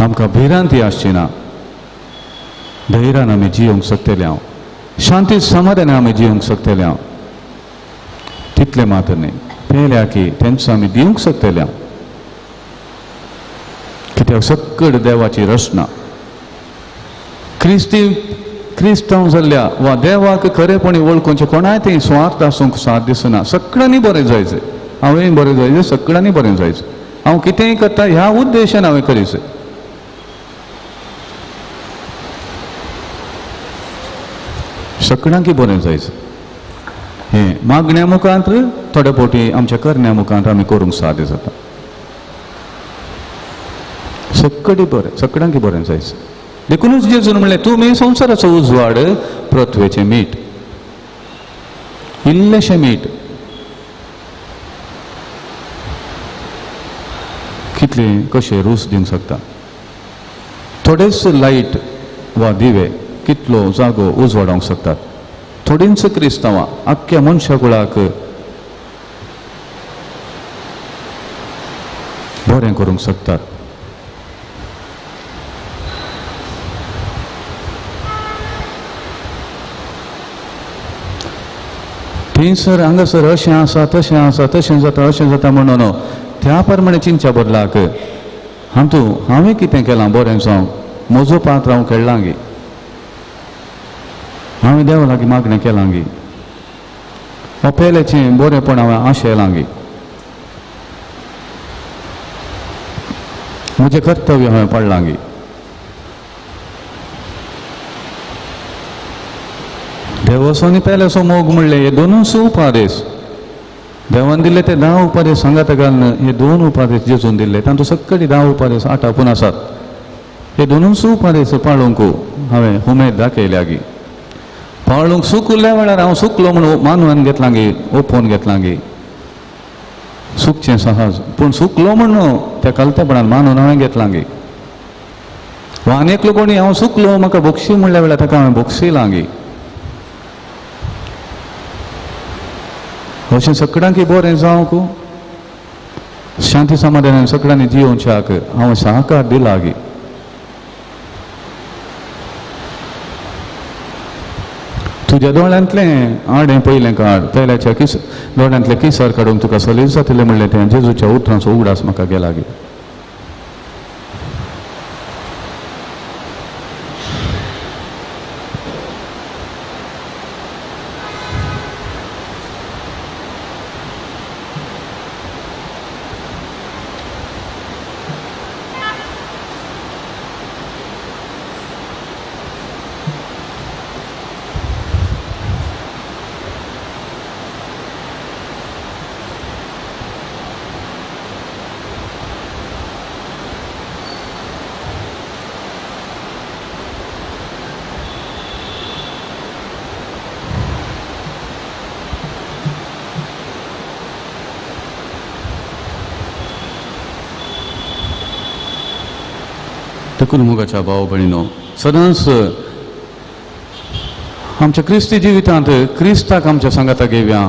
आमकां भिरांती आसची ना. धैर्यान आमी जियोंक शकतले हांव, शांती समाधानान आमी जियोंक शकतले हांव. तितले मात्र न्ही, पयल्या की तेंच आमी दिवंक शकतले हांव. कित्याक सक्कड देवाची रचना क्रिस्तांव जाल्ल्या वा देवाक खरेपणी वळखूंचे कोणाय थंय स्वार्थ आसूंक साथ दिसना. सगळ्यांनी बरें जायचें, हांवें बरें जायचें, सगळ्यांनी बरें जायचें. हांव कितेंय करता ह्या उद्देशान हांवें करीचें. सगळ्यांक बरें जायचें हें मागण्या मुखांत थोड्या फावटी आमच्या करण्या मुखांत आमी करूंक साध्य जाता. सगळ्यांक बरें जायचें. देखूनच जेजून म्हणलें तुमी संवसाराचो उजवाड, पृथ्वेचें मीठ. इल्लेशें मीठ कितलें कशें रूच दिवंक शकता. थोडेच लायट वा दिवे कितलो जागो उजवाडोंक शकतात. थोडींच क्रिस्तांवां आख्ख्या मनशाकुळाक बरें करूंक शकतात. थंयसर हांगासर अशें आसा, तशें आसा, तशें जाता म्हणून त्या प्रमाणे चिंतच्या बदलाक हांवें कितें केलां बरें जावंक, म्हजो पात्र हांव खेळ्ळां गे, हांवें देवा लागीं मागणें केलां गे, हो पयलेचें बरेंपण हांवें आशेलां गे, म्हजें कर्तव्य हांवें पडलां गे. देवासोनी पयलेसो मोग म्हणलें हे दोनूच उपादेश देवान दिले ते 10 उपादेश सांगात घालून हे 2 उपादेश जेजून दिले. तातूंत सक्कडी 10 उपादेश 8 पूण आसात. हे दोनूच उपादेश पाळूंक हांवें उमेद दाखयल्या गी. पाळूंक सुकल्या वेळार हांव सुकलो म्हणून मानवान घेतलां गे, ओपोवन घेतलां गे. सुकचें सहज, पूण सुकलो म्हणून त्या कलतेपणान मानून हांवें घेतलां गे. वा आनीक कोणी हांव सुकलो म्हाका बक्षी म्हणल्या वेळार ताका हांवें बक्षिलां गे. अशें सगळ्यांक बरें जावंक शांती समाधानान सगळ्यांनी जियोवच्याक हांव सहकार दिला गे. तुज्या दोळ्यांतलें आडें पयलें काड, पयल्याच्या दोळ्यांतलें किसर काडूंक तुका सलीस जातलें म्हणलें तें जेजूच्या उतरांचो उगडास म्हाका गेला गे. देखून मुगाच्या भाव भयणीनो, सदांच आमच्या क्रिस्ती जिवितांत क्रिस्ताक आमच्या सांगाता घेवया.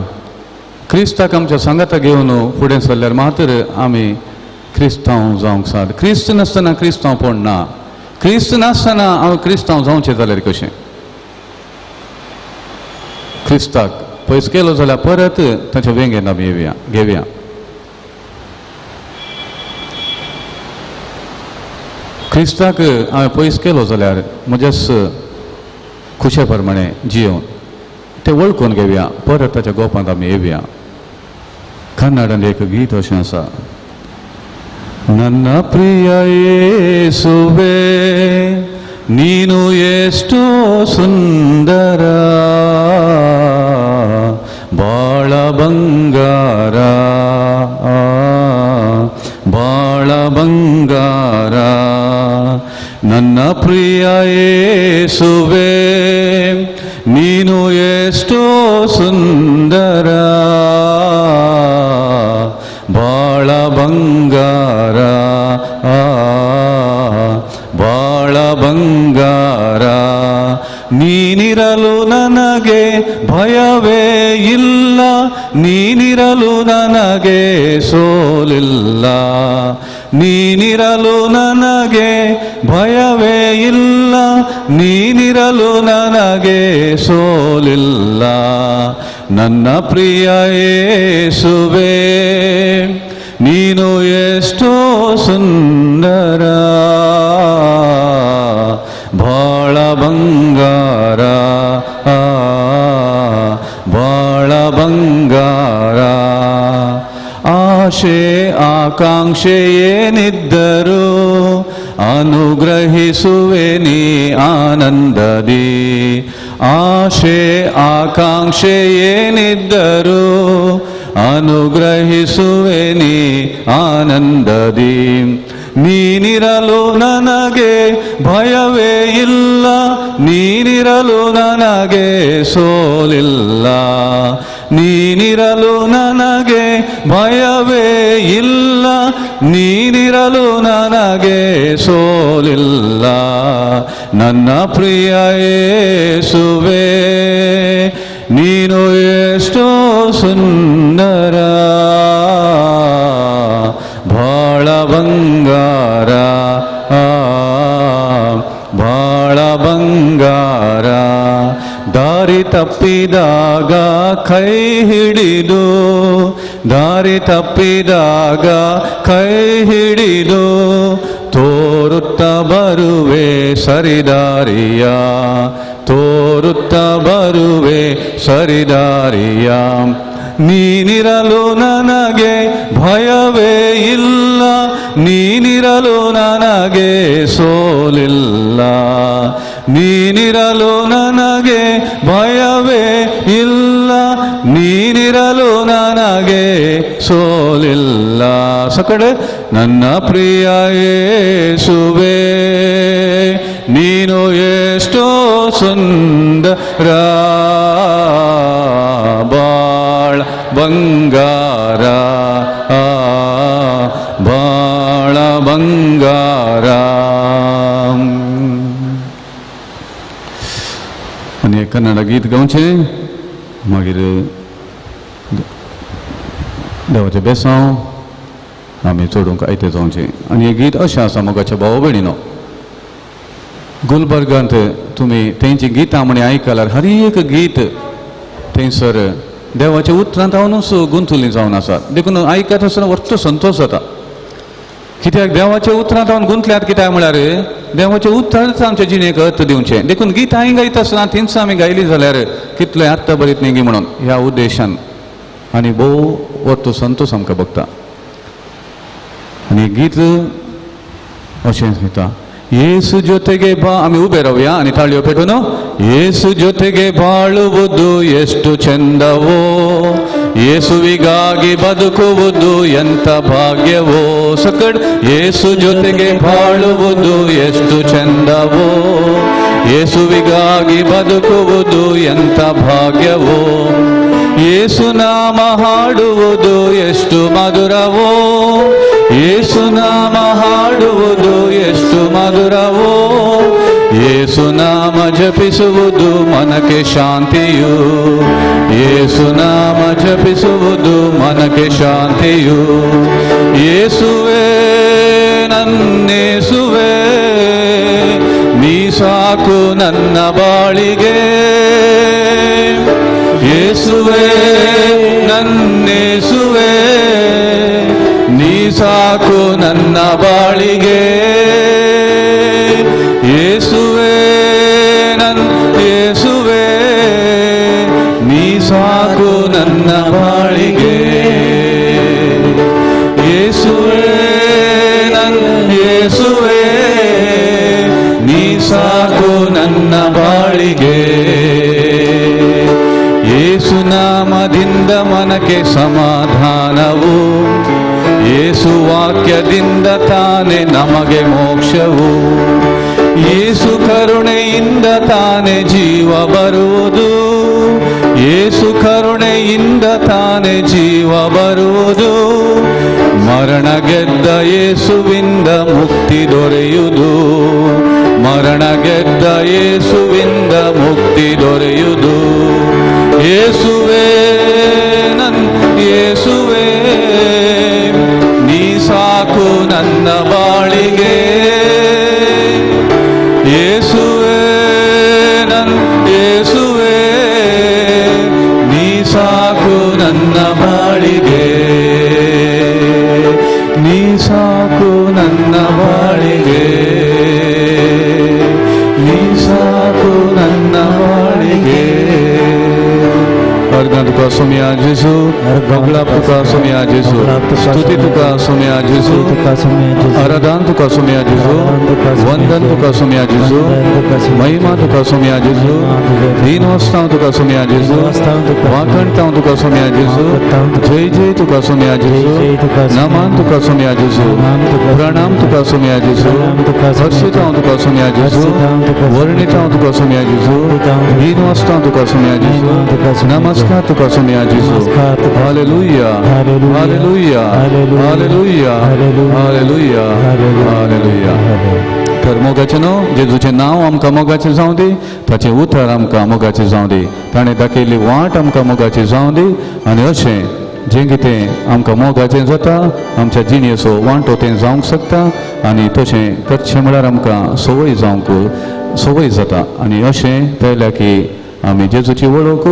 क्रिस्ताक आमच्या सांगाता घेवन फुडें सरल्यार मात्र आमी क्रिस्तांव जावंक साद. क्रिस्त नासतना क्रिस्तांवपण ना. क्रिस्त नासतना हांव क्रिस्तांव जावचें जाल्यार कशें? क्रिस्ताक पयस केलो जाल्यार परत ताच्या वेंगेन आमी घेवया. क्रिस्ताक हांवें पयस केलो जाल्यार म्हज्याच खुशे प्रमाणे जियोवन ते वळखून घेवया, परत ताच्या गोपांत आमी येवया. कन्नडांत एक गीत अशें आसा, ನನ್ನ ಪ್ರಿಯ ಯೇಸುವೆ ನೀನು ಎಷ್ಟು ಸುಂದರ ಬಾಳ ಬಂಗಾರ ಬಾಳ ಬಂಗಾರ ನನ್ನ ಪ್ರಿಯ ಯೇಸುವೆ ನೀನು ಎಷ್ಟು ಸುಂದರ ಬಾಳ ಬಂಗಾರ ಬಾಳ ಬಂಗಾರ ನೀನಿರಲು ನನಗೆ ಭಯವೇ ಇಲ್ಲ, ನೀನಿರಲು ನನಗೆ ಸೋಲಿಲ್ಲ. ನೀನಿರಲು ನನಗೆ ಭಯವೇ ಇಲ್ಲ, ನೀನಿರಲು ನನಗೆ ಸೋಲಿಲ್ಲ. ನನ್ನ ಪ್ರಿಯ ಯೇಸುವೇ, ನೀನು ಎಷ್ಟೋ ಸುಂದರ, ಬಾಳ ಬಂಗಾರ, ಬಾಳ ಬಂಗಾರ. ಆಶೆ ಆಕಾಂಕ್ಷೆ ಏನಿದ್ದರೂ ಅನುಗ್ರಹಿಸುವೆ ನೀ ಆನಂದದಿ. ಆಶೆ ಆಕಾಂಕ್ಷೆ ಏನಿದ್ದರೂ ಅನುಗ್ರಹಿಸುವೆ ನೀ ಆನಂದದಿ. ನೀನಿರಲು ನನಗೆ ಭಯವೇ ಇಲ್ಲ, ನೀನಿರಲು ನನಗೆ ಸೋಲಿಲ್ಲ. ನೀನಿರಲು ನನಗೆ ಭಯವೇ ಇಲ್ಲ, ನೀನಿರಲು ನನಗೆ ಸೋಲಿಲ್ಲ. ನನ್ನ ಪ್ರಿಯ ಯೇಸುವೇ, ನೀನು ಎಷ್ಟೋ ಸುಂದರ, ಬಾಳ ಬಂಗಾರ, ಬಾಳ ಬಂಗಾರ. ದಾರಿ ತಪ್ಪಿದಾಗ ಕೈ ಹಿಡಿದು, ದಾರಿ ತಪ್ಪಿದಾಗ ಕೈ ಹಿಡಿದು ತೋರುತ್ತ ಬರುವೆ ಸರಿದಾರಿಯ, ತೋರುತ್ತ ಬರುವೆ ಸರಿದಾರಿಯ. ನೀನಿರಲು ನನಗೆ ಭಯವೇ ಇಲ್ಲ, ನೀನಿರಲು ನನಗೆ ಸೋಲಿಲ್ಲ. ನೀನಿರಲು ನನಗೆ ಭಯವೇ ಇಲ್ಲ, ನೀನಿರಲು ನನಗೆ ಸೋಲಿಲ್ಲ. ಸಕಡೆ ನನ್ನ ಪ್ರಿಯ ಯೇಸುವೇ, ನೀನು ಎಷ್ಟೋ ಸುಂದರ, ಬಾಳ ಬಂಗಾರ, ಬಾಳ ಬಂಗಾರ. आणि एक कन्नड गीत गावचे, मागीर देवाचें बेसांव आमी चोडूंक आयते जावचें. आनी हें गीत अशें आसा मोगाच्या भाव भयणीनो, गुलबर्गांत तुमी तेंची गितां म्हणे आयकल्यार हर एक गीत थंयसर देवाच्या उतरांत हांवूच गुंतुलीं जावन आसात. देखून आयकत आसतना वर्त संतोश जाता. कित्याक देवाच्या उतरांत हांव गुंतल्यात कित्याक म्हळ्यार देवाच्या उतरांच आमच्या जिणेक अर्थ दिवचें. देखून गीत हांवें गायता आसतना थिंच आमी गायली जाल्यार कितलें अर्थ बरीत न्ही म्हणून ह्या उद्देशान आनी भोव वर्त संतोश आमकां भोगता. आनी गीत अशें गीता, ಯೇಸು ಜೊತೆಗೆ ಆಮಿ ಉಬೆ ರವ್ಯಾ ಅನಿ ತಾಳಿಯೋ ಪೆಟ್ಟುನು. ಯೇಸು ಜೊತೆಗೆ ಬಾಳುವುದು ಎಷ್ಟು ಚಂದವೋ, ಯೇಸುವಿಗಾಗಿ ಬದುಕುವುದು ಎಂಥ ಭಾಗ್ಯವೋ. ಸಕಡ್ ಯೇಸು ಜೊತೆಗೆ ಬಾಳುವುದು ಎಷ್ಟು ಚಂದವೋ, ಯೇಸುವಿಗಾಗಿ ಬದುಕುವುದು ಎಂಥ ಭಾಗ್ಯವೋ. ಯೇಸು ನಾಮ ಹಾಡುವುದು ಎಷ್ಟು ಮಧುರವೋ, ಯೇಸು ನಾಮ ಹಾಡುವುದು ಎಷ್ಟು ಮಧುರವೋ. ಯೇಸು ನಾಮ ಜಪಿಸುವುದು ಮನಕ್ಕೆ ಶಾಂತಿಯು, ಯೇಸು ನಾಮ ಜಪಿಸುವುದು ಮನಕ್ಕೆ ಶಾಂತಿಯು. ಯೇಸುವೇ ನನ್ನೇಸುವೇ, ನೀ ಸಾಕು ನನ್ನ ಬಾಳಿಗೆ. ಯೇಸುವೇ ನನ್ನೇಸುವೇ, ನೀ ಸಾಕು ನನ್ನ ಬಾಳಿಗೆ. ಯೇಸುವೇ ನನ್ನ ಯೇಸುವೇ, ನೀ ಸಾಕು ನನ್ನ ಬಾಳಿಗೆ. ಯೇಸುವೇ ನನ್ನ ಯೇಸುವೇ, ನೀ ಸಾಕು ನನ್ನ ಬಾಳಿಗೆ. ಯೇಸು ನಾಮದಿಂದ ಮನಕ್ಕೆ ಸಮಾಧಾನವು, ಯೇಸು ವಾಕ್ಯದಿಂದ ತಾನೇ ನಮಗೆ ಮೋಕ್ಷವು. ಯೇಸು ಕರುಣೆಯಿಂದ ತಾನೇ ಜೀವ ಬರುವುದು, ಯೇಸು ಕರುಣೆಯಿಂದ ತಾನೇ ಜೀವ ಬರುವುದು. ಮರಣ ಗೆದ್ದ ಯೇಸುವಿಂದ ಮುಕ್ತಿ ದೊರೆಯುವುದು, ಮರಣ ಗೆದ್ದ ಯೇಸುವಿಂದ ಮುಕ್ತಿ ದೊರೆಯುವುದು. ಯೇಸುವೇ ನನ್ ಯೇಸುವೇ ನೀ ಸಾಕು ನನ್ನ ಬಾಳಿಗೆ. ಯೇಸುವೇ ನನ್ ಯೇಸುವೇ ನೀ ಸಾಕು ನನ್ನ ಬಾಳಿಗೆ. ನೀ ಸಾಕು ನನ್ನ ಬಾಳಿಗೆ. ನೀ ಸಾಕು ನನ್ನ ಬಾಳಿಗೆ. अर्घ तुका सोम्या जेजू, बगलाप तुका सोम्या जेजू, स्तुती तुका सोम्या जेजू, आराधन तुका सोम्या जेजू, वंदन तुका सोम्या जेजू, महिमा तुका सोम्या जेजू, दीनवस्थां तुका सोम्या जेजू, वाखणटां तुका सोम्या जेजू, जय जय तुका सोम्या जेजू, नमन तुका सोम्या जेजू, प्रणाम तुका सोम्या जेजू, हर्षितां तुका सोम्या जेजू, वर्णितां तुका सोम्या जेजू, दीनवस्थां तुका सोम्या जेजू, नमस्कार तुका सोम्या जेजू. Hallelujah hallelujah hallelujah hallelujah hallelujah. तर मोगाचें न्हू, जेजूचें नांव आमकां मोगाचें जावं दी, ताचें उतर आमकां मोगाचें जावं दी, ताणें दाखयल्ली वाट आमकां मोगाची जावं दी. आनी अशें जें कितें आमकां मोगाचें जाता आमच्या जिणेचो वांटो तें जावंक शकता. आनी तशें करचें म्हळ्यार आमकां संवय जावंक संवय जाता. आनी अशें पयल्या की आमी जेजूची वळख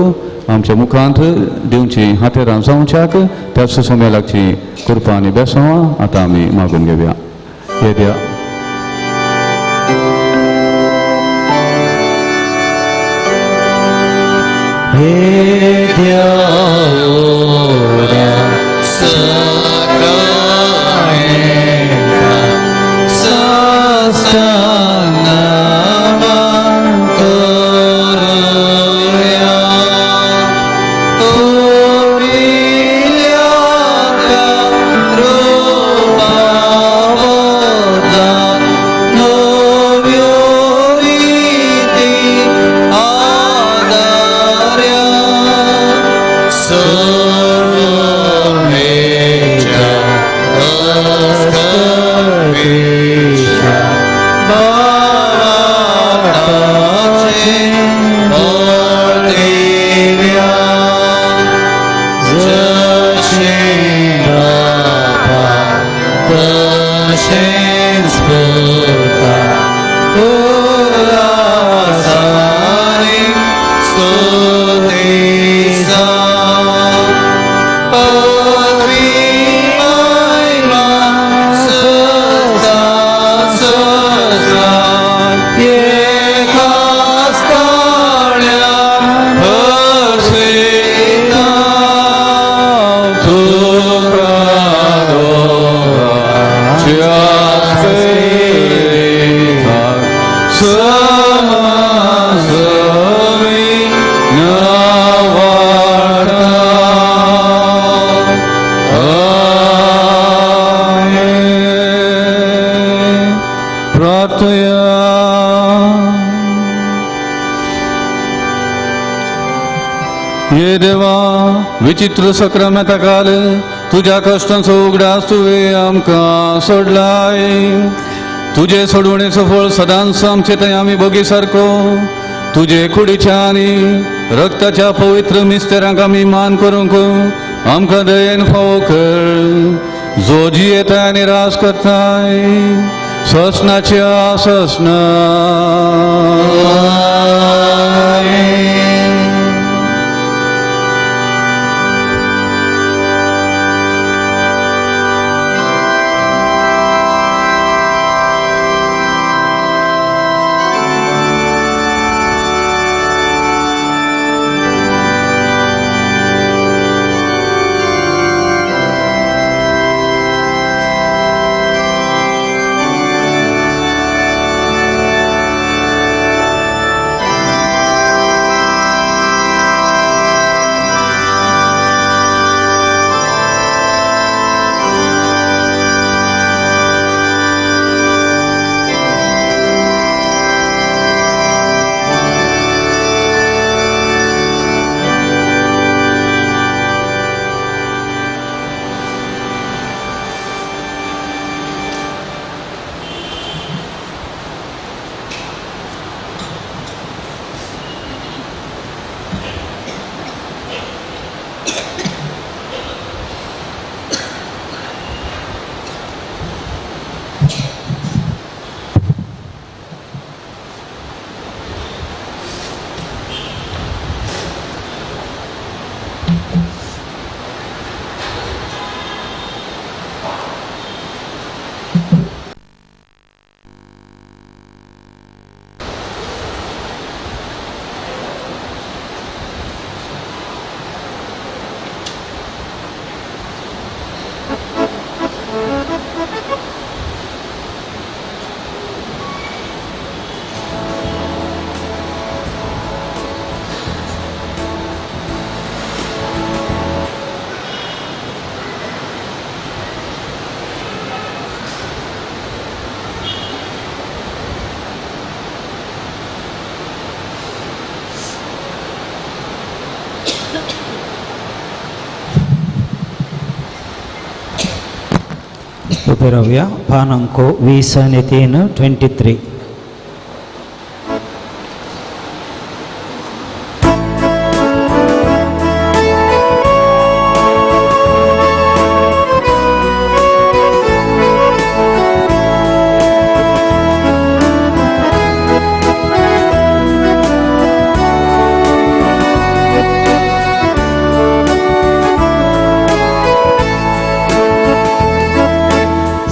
आमच्या मुखांत दिवची हातेरां जावच्याक त्या सुसमेलाची कृपा आनी बेसांवां आतां आमी मागून घेवया. येद्या ये देवा विचित्र सक्रमता काल तुझ्या कष्टांचो उगडास तुवें आमकां सोडलाय. तुजे सोडवणेचो फळ सदांच आमचे थंय आमी बगी सारको तुजे कुडीच्या आनी रक्ताच्या पवित्र मिस्तेरांक आमी मान करूंक आमकां दयेन फावो कर. जो जियेताय आनी रास करताय ससनाच्या ससना. उभे राहूया. पानांक 20 आणि 3 23.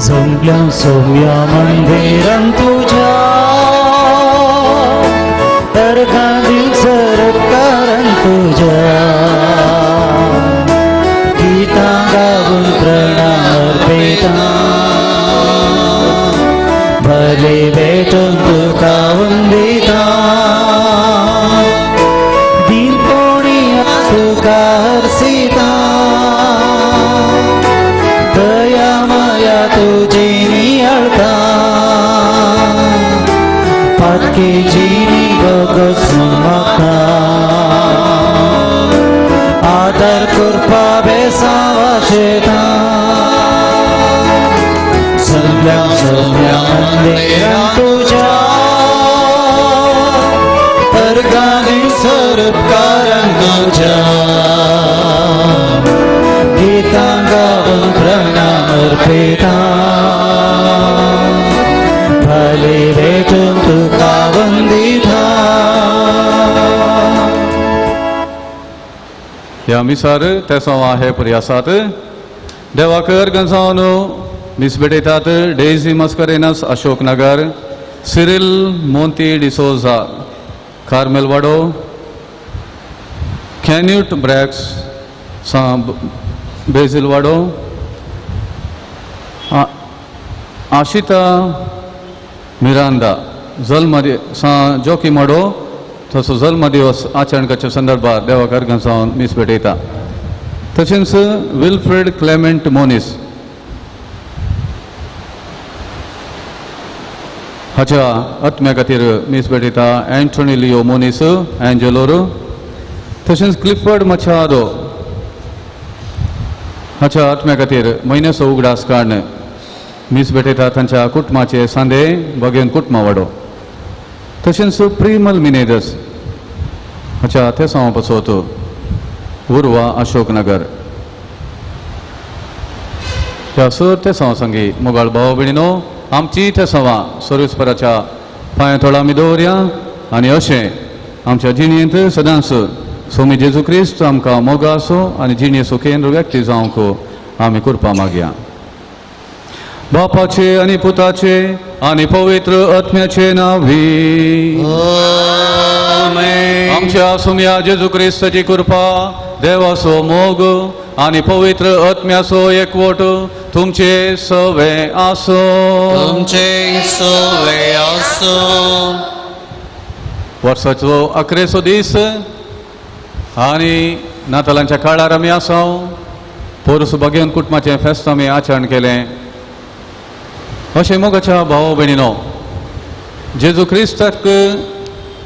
जमल्या सौम्या मंदिरं तुझ्या तरगातील सरकारं तुझ्या गीता गाऊन प्रणाम अर्पिता भले भेटून तुका वंदिता दिन कोणी तुका हर्षिता दयामया तुझी नियळता पाटकेची निगगस मागता आदर कृपा बेसावा शेता सगळ्या सगळ्या मंदिरां तुझ्या वर्गाने सरकारां तुझ्या गीता गाऊन प्रणाम अर्पिता भले भेटून तुका वंदिता. ह्या मिसार तेसांव आहे पर्यासात देवाकर गंजावनो miss बेडेतात Daisy Mascarenhas Ashok Nagar Cyril Monti D'Souza Carmel वाडो कॅन्यूट ब्रॅक्स बेझिल वाडो आशिता मिरांदा जल्म जोकी माडो तसो जल्म दिवस आचरणकाच्या संदर्भात देवाकार गंजावन मीस भेटयता. तशेंच विल्फ्रेड क्लेमेंट मोनिस हाच्या आत्म्या खातीर मीस भेटयता. एंटोनी लिओ मोनिस एंजेलोर तशेंच क्लिफर्ड मचादो हाच्या आत्म्या खातीर म्हयन्याचो उगडास काडन मीस भेटयता. तांच्या कुटुंबाचे सांदे भगेन कुटुंबा वाडो. तशेंच प्रिमल मिनेदस हाच्या तेसांव पसोत उर्वा अशोक नगर. ह्या सर तेसांव संगी मोगाळ भाव भयणीनो आमची तेसांवां सर्वेस्पराच्या पांया आमी दवरया आनी अशें आमच्या जिणेंत सदांच स्वामी जेजू क्रिस्त आमकां मोगा आसो आनी जिणेचो केंद्र व्यक्ती जावंक आमी करपा मागया. बापाचे आणि पुताचे आणि पवित्र आत्म्याचे नावी आमच्या सुम्या जेजू ख्रिस्ताची कृपा देवाचो मोग आणि पवित्र आत्म्याचो एकवट तुमचे सवे आसो. वर्साचो 11सो दीस आणि नातालांच्या काळार आमी आसाव. पोरस भगेन कुटुंबाचें फेस्त आमी आचरण केलें. अशें मोगाच्या भाव भयणीनो जेजू क्रिस्ताक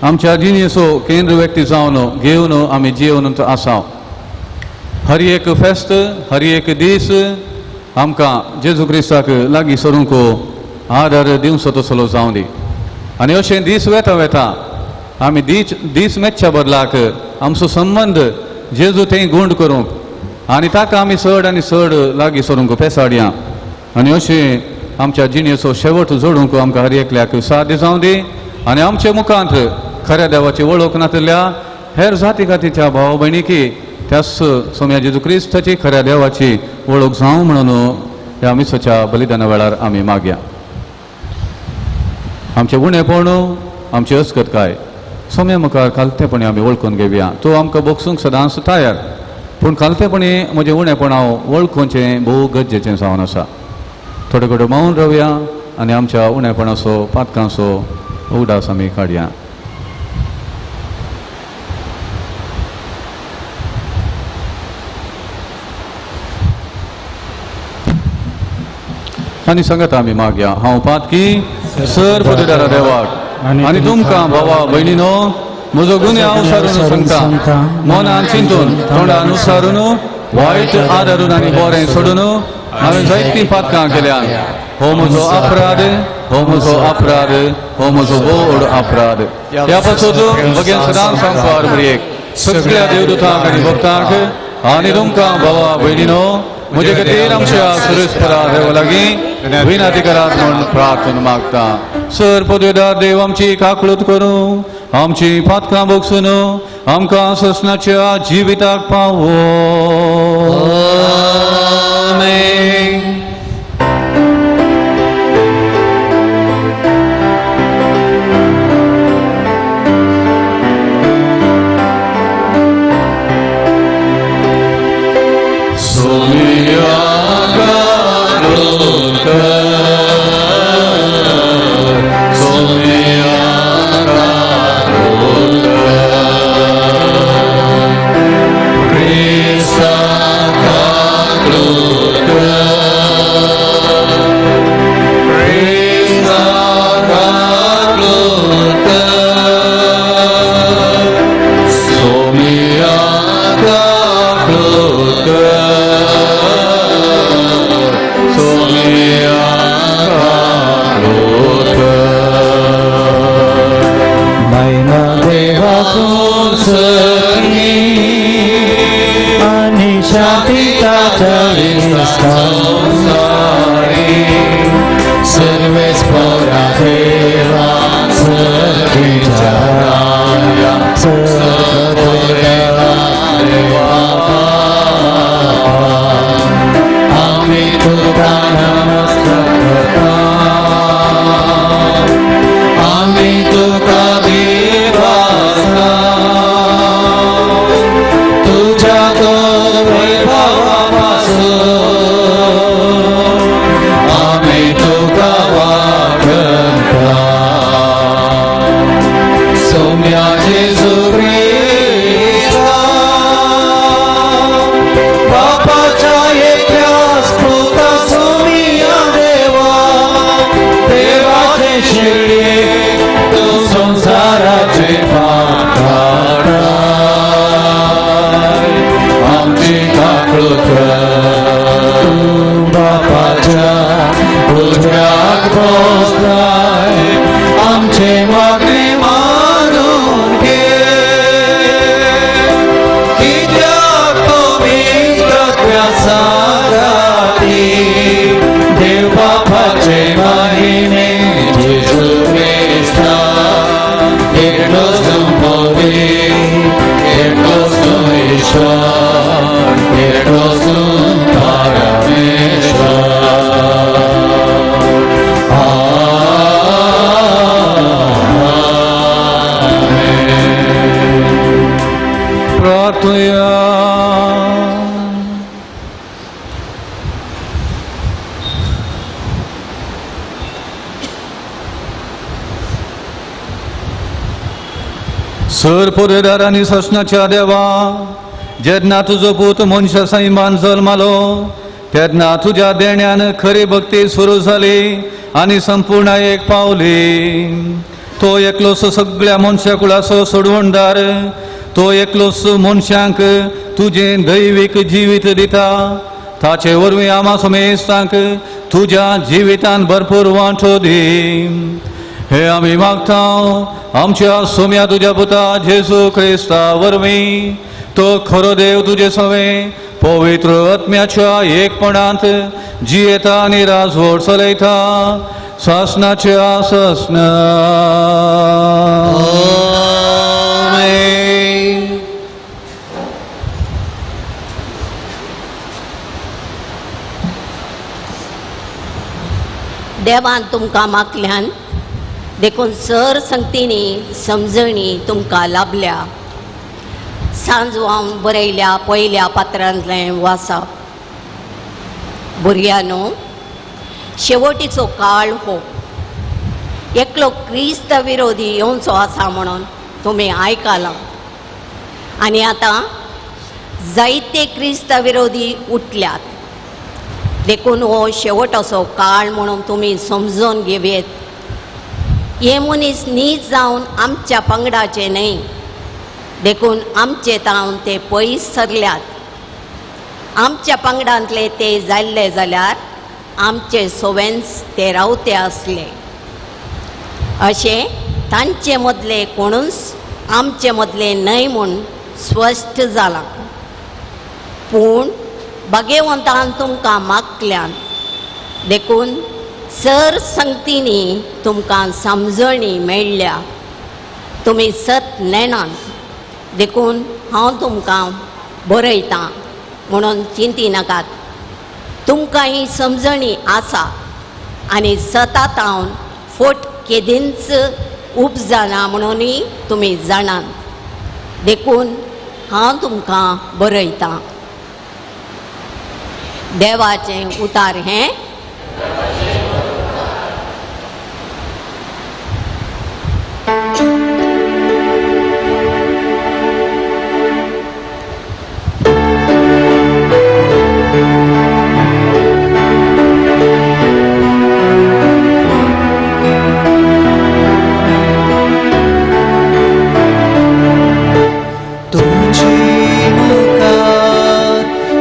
आमच्या जिणेचो केंद्र व्यक्ती जावन घेवन आमी जिवन आसाव. हर एक फेस्त हर एक दीस आमकां जेजू क्रिस्ताक लागीं सरूंक आदार दिवचो तसलो जावं दी. आनी अशें दीस वेता वेता आमी दीस मेच्च्या बदलाक आमचो संबंद जेजू थंय गुंड करूंक आनी ताका आमी चड आनी चड लागीं सरूंक पेसाडया. आनी अशें आमच्या जिणेचो शेवट जोडूंक आमकां हर एकल्याक साथ जावं दी. आनी आमचे मुखांत खऱ्या देवाची वळख नातल्या हेर जाती खातीच्या भाव भयणीकी त्याच सोम्या जेजू क्रिस्ताची खऱ्या देवाची वळख जावं म्हणून ह्या मिसाच्या बलिदाना वेळार आमी मागया. आमचें उणेपण आमची अस्कतकाय सोम्या मुखार खालतेपणी आमी वळखून घेवया. तो आमकां बोगसूंक सदांच तयार पूण खालतेपणी म्हजें उणेपण हांव वळखूचें भोव गरजेचें जावन आसा. थोडे घडो मावून रावया आनी आमच्या उणेपणाचो पातकांचो उगडास आमी काडया. आनी सांगात आमी मागया. हांव पातकी सर पदवीदारा देवाक आनी तुमकां भावा भयणीनो म्हजो गुन्हे हांव सारून सांगता. मनान चिंतून तोंडान उसारून वायट आदारून आनी बरें सोडून हांवें जायतीं पातकां केल्यात. हो म्हजो अपराध, हो म्हजो अपराध, हो म्हजो व्हड अपराध. ह्या पासून बगेन सदांच सांगपार बरयेक सगळ्या देवदूतांक आनी भक्तांक आनी तुमकां भावा भयणीनो म्हजे खातीर आमच्या सुरेस्परा देवा लागीं विनंती करात म्हूण प्रार्थना मागता. सर पदवेदार देव आमची काकळूत करूं, आमची पातकां बगसून आमकां ससनाच्या जिविताक पावो. आमेन. सर पदवेदारांनी ससनाच्या देवा, जेन्ना तुजो पूत मनशा सैमान जल्मालो तेन्ना तुज्या देण्यान खरी भक्ती सुरू जाली आनी संपूर्णायेक पावली. तो एकलोस सगळ्या मनशा कुळाचो सोडवणदार, तो एकलोस मनशांक तुजें दैवीक जिवीत दिता. ताचे वरवीं आमा समेस्तांक तुज्या जिवितान भरपूर वांटो दी. हे आमी मागता आमच्या सोम्या तुज्या पुता जेजू क्रिस्ता वरवीं. तो खरो देव तुजे सवे पवित्र आत्म्याच्या एकपणांत जियेता आनी राजवट चलयता सासनाच्या ससना. देवान तुमकां मागल्यान देखून सर संगतींनी समजणी तुमकां लाभल्या. सांजवान बरयल्या पयल्या पात्रांतलें वाचप. भुरग्यानो, शेवटीचो काळ हो. एकलो क्रिस्त विरोधी येवचो आसा म्हणून तुमी आयकलां. आनी आतां जायते क्रिस्त विरोधी उठल्यात. देखून हो शेवटचो काळ म्हणून तुमी समजून घेवेत. हे मनीस नीज जावन आमच्या पंगडाचे न्हय, देखून आमचे तावन ते पयस सरल्यात. आमच्या पंगडांतले ते जाल्ले जाल्यार आमचे सोवेन्स ते रावते आसले अशें तांचे मदले कोणूच आमचे मदले न्हय म्हूण स्पश्ट जालां. पूण भगवंतान तुमकां मागल्यान देखून सर संगतींनी तुमकां समजणी मेळ्ळ्या. तुमी सत नेणात देखून हांव तुमकां बरयतां म्हणून चिंती नाकात. तुमकां ही समजणी आसा आनी सतात हांव फोट केदींच उपजना म्हणूनय तुमी जाणात देखून हांव तुमकां बरयतां. देवाचें उतार हें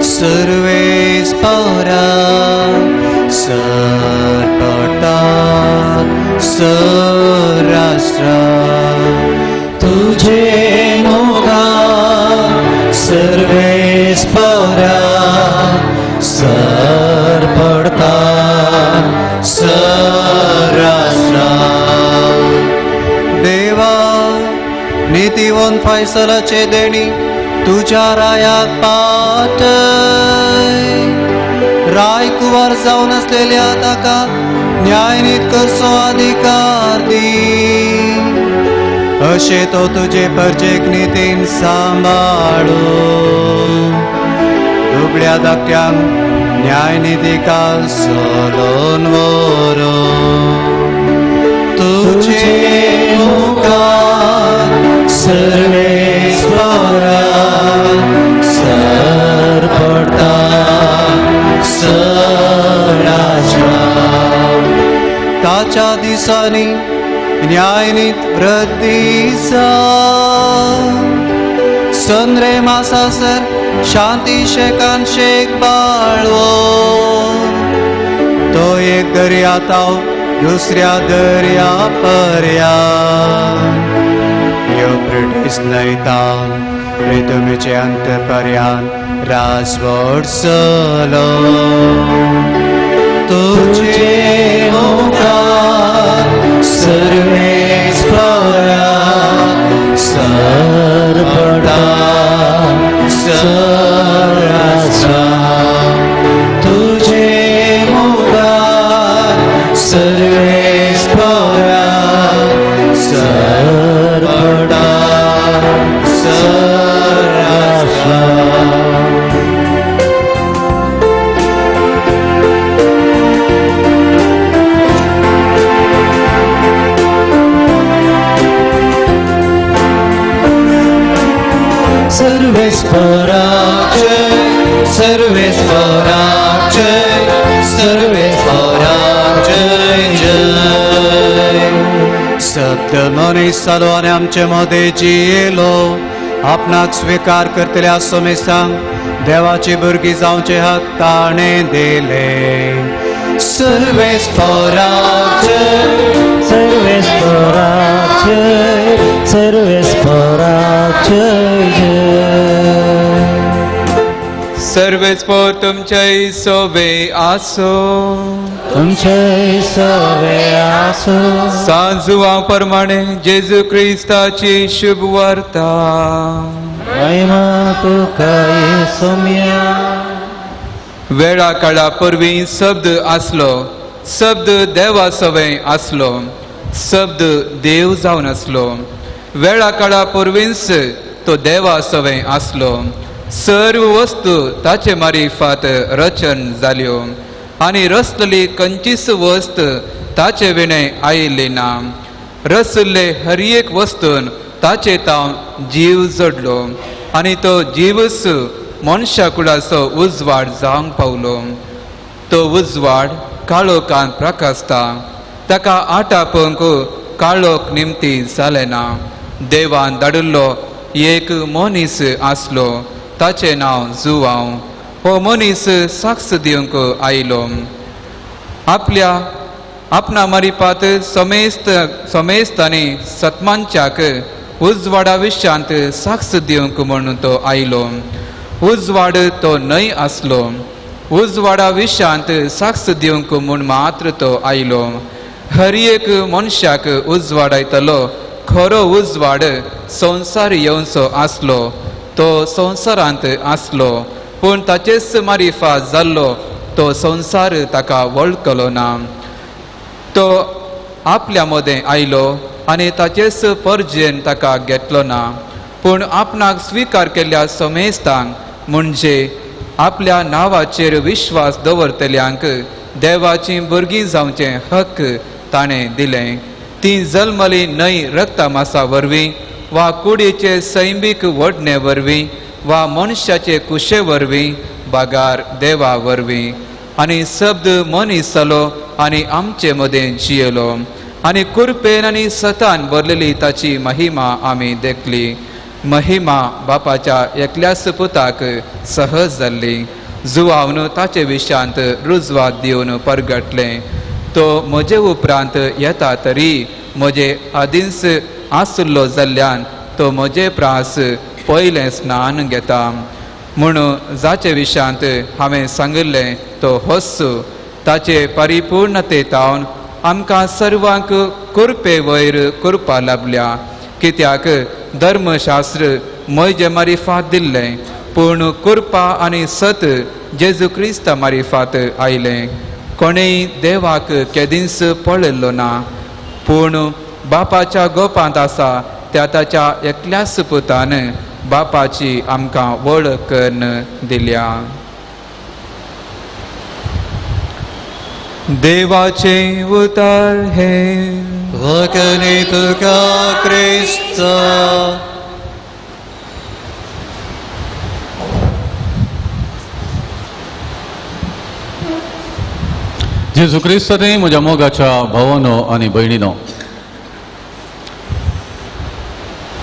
सर्वेस परा सरपटा सराष्ट्रा तुझे मुखार सर्वेस परा सरपडता सराष्ट्रा. देवा नीतिवंत फैसलाचे देणी तुझ्या रायाक पाठय. राय कुवार जावन असलेल्या ताका न्यायनीत करचो अधिकार दी. अशें तो तुजे परजेक नितीन सांबाळू. दुबळ्या धाकट्यांक न्यायनिधिकाल सोलोन व्हरो. तुझे मुखार सर्वेस परा सरपडता सराष्ट्रा. ताच्या दिसांनी न्यायनीत रद्दीसा संद्रे मासासर शांती शेकान शेक बाळवो. तो एक दर्या ताव दुसऱ्या दर्या पर्यान युफ्रेटीस न्हयतान रितुमेचे अंतपर्यान राजवट चलो. तुझे मुखार सर्वेस परा सरपडा सराष्ट्रा. तुझे मुखार सर्वेस परा सरपडा सराष्ट्रा. सर्वेस पराग जय सर्वेस पराग जय सर्वेस पराग जय जय. सप्त मनीस जालो आनी आमचे मदें जियेलो. आपणाक स्वीकार करतल्या सोमेसांक देवाची भुरगीं जावचे हक ताणें दिले. सर्वेस पराग जय सर्वेस पराग जय सर्वेस पराग जय जय. सर्वेस पर तुमचे सोवे आसो तुमचे सवे आसो. सांजुवा प्रमाणे जेजू क्रिस्ताची शुभ वार्ता. महिमा तुका येसुम्या. वेळा काळा पूर्वी शब्द आसलो. शब्द देवा सवे आसलो. शब्द देव जावन आसलो. वेळा काळा पूर्वीच तो देवा सवे आसलो. सर्व वस्तू ताचे मारिफात रचन जाल्यो आनी रचलेली खंयचीच वस्त ताचे विणे आयिल्ली ना. रचल्ले हर एक वस्तून ताचे ताव जीव जोडलो आनी तो जीवच मनशा कुळाचो उजवाड जावंक पावलो. तो उजवाड काळोखांत प्रकाशता. ताका आटापंक काळोख निमती जाले ना. देवान धाडिल्लो एक मनीस आसलो. ताचें नांव जुवांव. हो मनीस साक्ष दिवंक आयलो. आपणा मारिपात समेस्त आनी सत्मांच्याक उजवाडा विशांत साक्ष दिवंक म्हणून तो आयलो. उजवाड तो न्हय आसलो. उजवाडा विशांत साक्ष दिवंक म्हूण मात्र तो आयलो. हर एक मनशाक उजवाडायतलो खरो उजवाड संवसार येवचो आसलो. तो संवसारांत आसलो पूण ताचेच मारिफा जाल्लो तो संवसार ताका वळखलो ना. तो आपल्या मदें आयलो आनी ताचेच परजेन ताका घेतलो ना. पूण आपणाक स्विकार केल्ल्या समेस्तांक म्हणजे आपल्या नांवाचेर विश्वास दवरतल्यांक देवाची भुरगीं जावचें हक ताणें दिलें. ती जल्मली न्हय रक्तमासा वरवीं वा कुडीचे सैमीक वडणे वरवीं वा मनशाचे कुशे वरवीं बागार देवा वरवीं. आनी शब्द मनीस जालो आनी आमचे मदें जियेलो आनी कुरपेन आनी सतान भरलेली ताची महिमा आमी देखली. महिमा बापाच्या एकल्याच पुताक सहज जाल्ली. जुवावन ताचे विशांत रुजवात दिवन परगटलें. तो म्हजे उपरांत येता तरी म्हजे आदींच आसुल्लो जाल्ल्यान तो म्हजे प्रास पयलें स्नान घेता. म्हणून जाचे विशांत हांवें सांगिल्लें तो होस्सू ताचे परिपूर्णतेतावन आमकां सर्वांक कुरपे वयर कुरपा लाभल्या. कित्याक धर्मशास्त्र म्हजे मारिफात दिल्लें पूण कुरपा आनी सत जेजू क्रिस्त मारिफात आयलें. कोणेय देवाक केदींच पळयल्लो ना पूण बापाच्या गोपांत आसा त्या ताच्या एकल्याच पुतान बापाची आमकां वळख करून दिल्या. देवाचे उतार हे वकने तुका क्रिस्त. जेजू क्रिस्तांनी म्हज्या मोगाच्या भावानो आनी भयणीनो,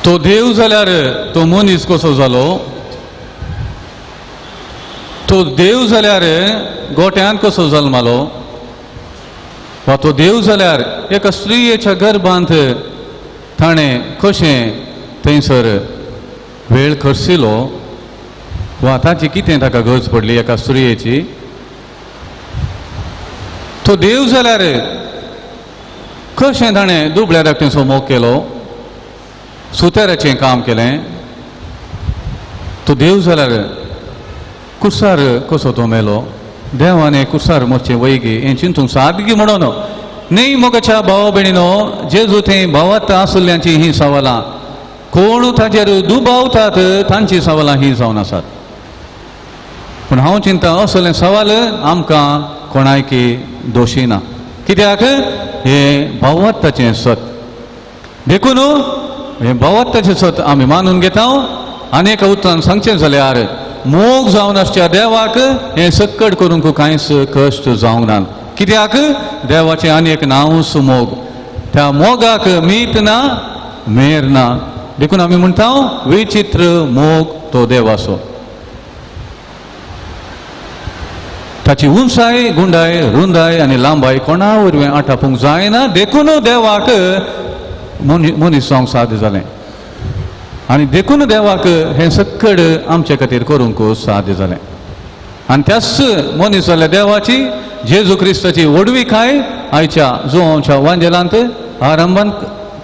तो देव जाल्यार तो मनीस कसो जालो? तो देव जाल्यार गोट्यान कसो जल्मालो? वा तो देव जाल्यार एका स्त्रियेच्या गर्भांत ताणें कशें थंयसर वेळ खर्चिलो? वा ताची कितें ताका गरज पडली एका स्त्रियेची? तो देव जाल्यार कशें ताणें दुबळ्या धाकटेचो मोग केलो? सुताराचें काम केलें. तो देव जाल्यार कुसार कसो तो मेलो? देवाने कुसार मरचे वैगी हें चिंतूंक सादगी म्हणून न्ही मोगाच्या भावा भयणीनो, जेजू थंय भावात आसुल्ल्यांची ही सवालां कोण ताचेर दुबावतात तांची सवालां ही जावन आसात. पूण हांव चिंता असले सवाल आमकां कोणायकी दोशी ना. कित्याक हे भावत्ताचें सत देखून हे भावत्ताचें सत आमी मानून घेता. आनीक उतरान सांगचें जाल्यार मोग जावन आसच्या देवाक हें सक्कड करूंक कांयच कश्ट जावंक ना. कित्याक देवाचें आनीक नांवच मोग. त्या मोगाक मीठ ना मेर ना. देखून आमी म्हणटा विचित्र मोग तो देवाचो. ताची उंचाय गुंडाय रुंदाय आनी लांबाय कोणा वरवीं आटापूंक जायना. देखून देवाक मनीस जावंक साद जालें आनी देखून देवाक हें सक्कड आमचे खातीर करूंक साध्य जालें. आनी त्याच मनीस जाल्ल्या देवाची जेजू क्रिस्ताची व्हडविकाय आयच्या जुवांच्या वांजेलांत आरंभांत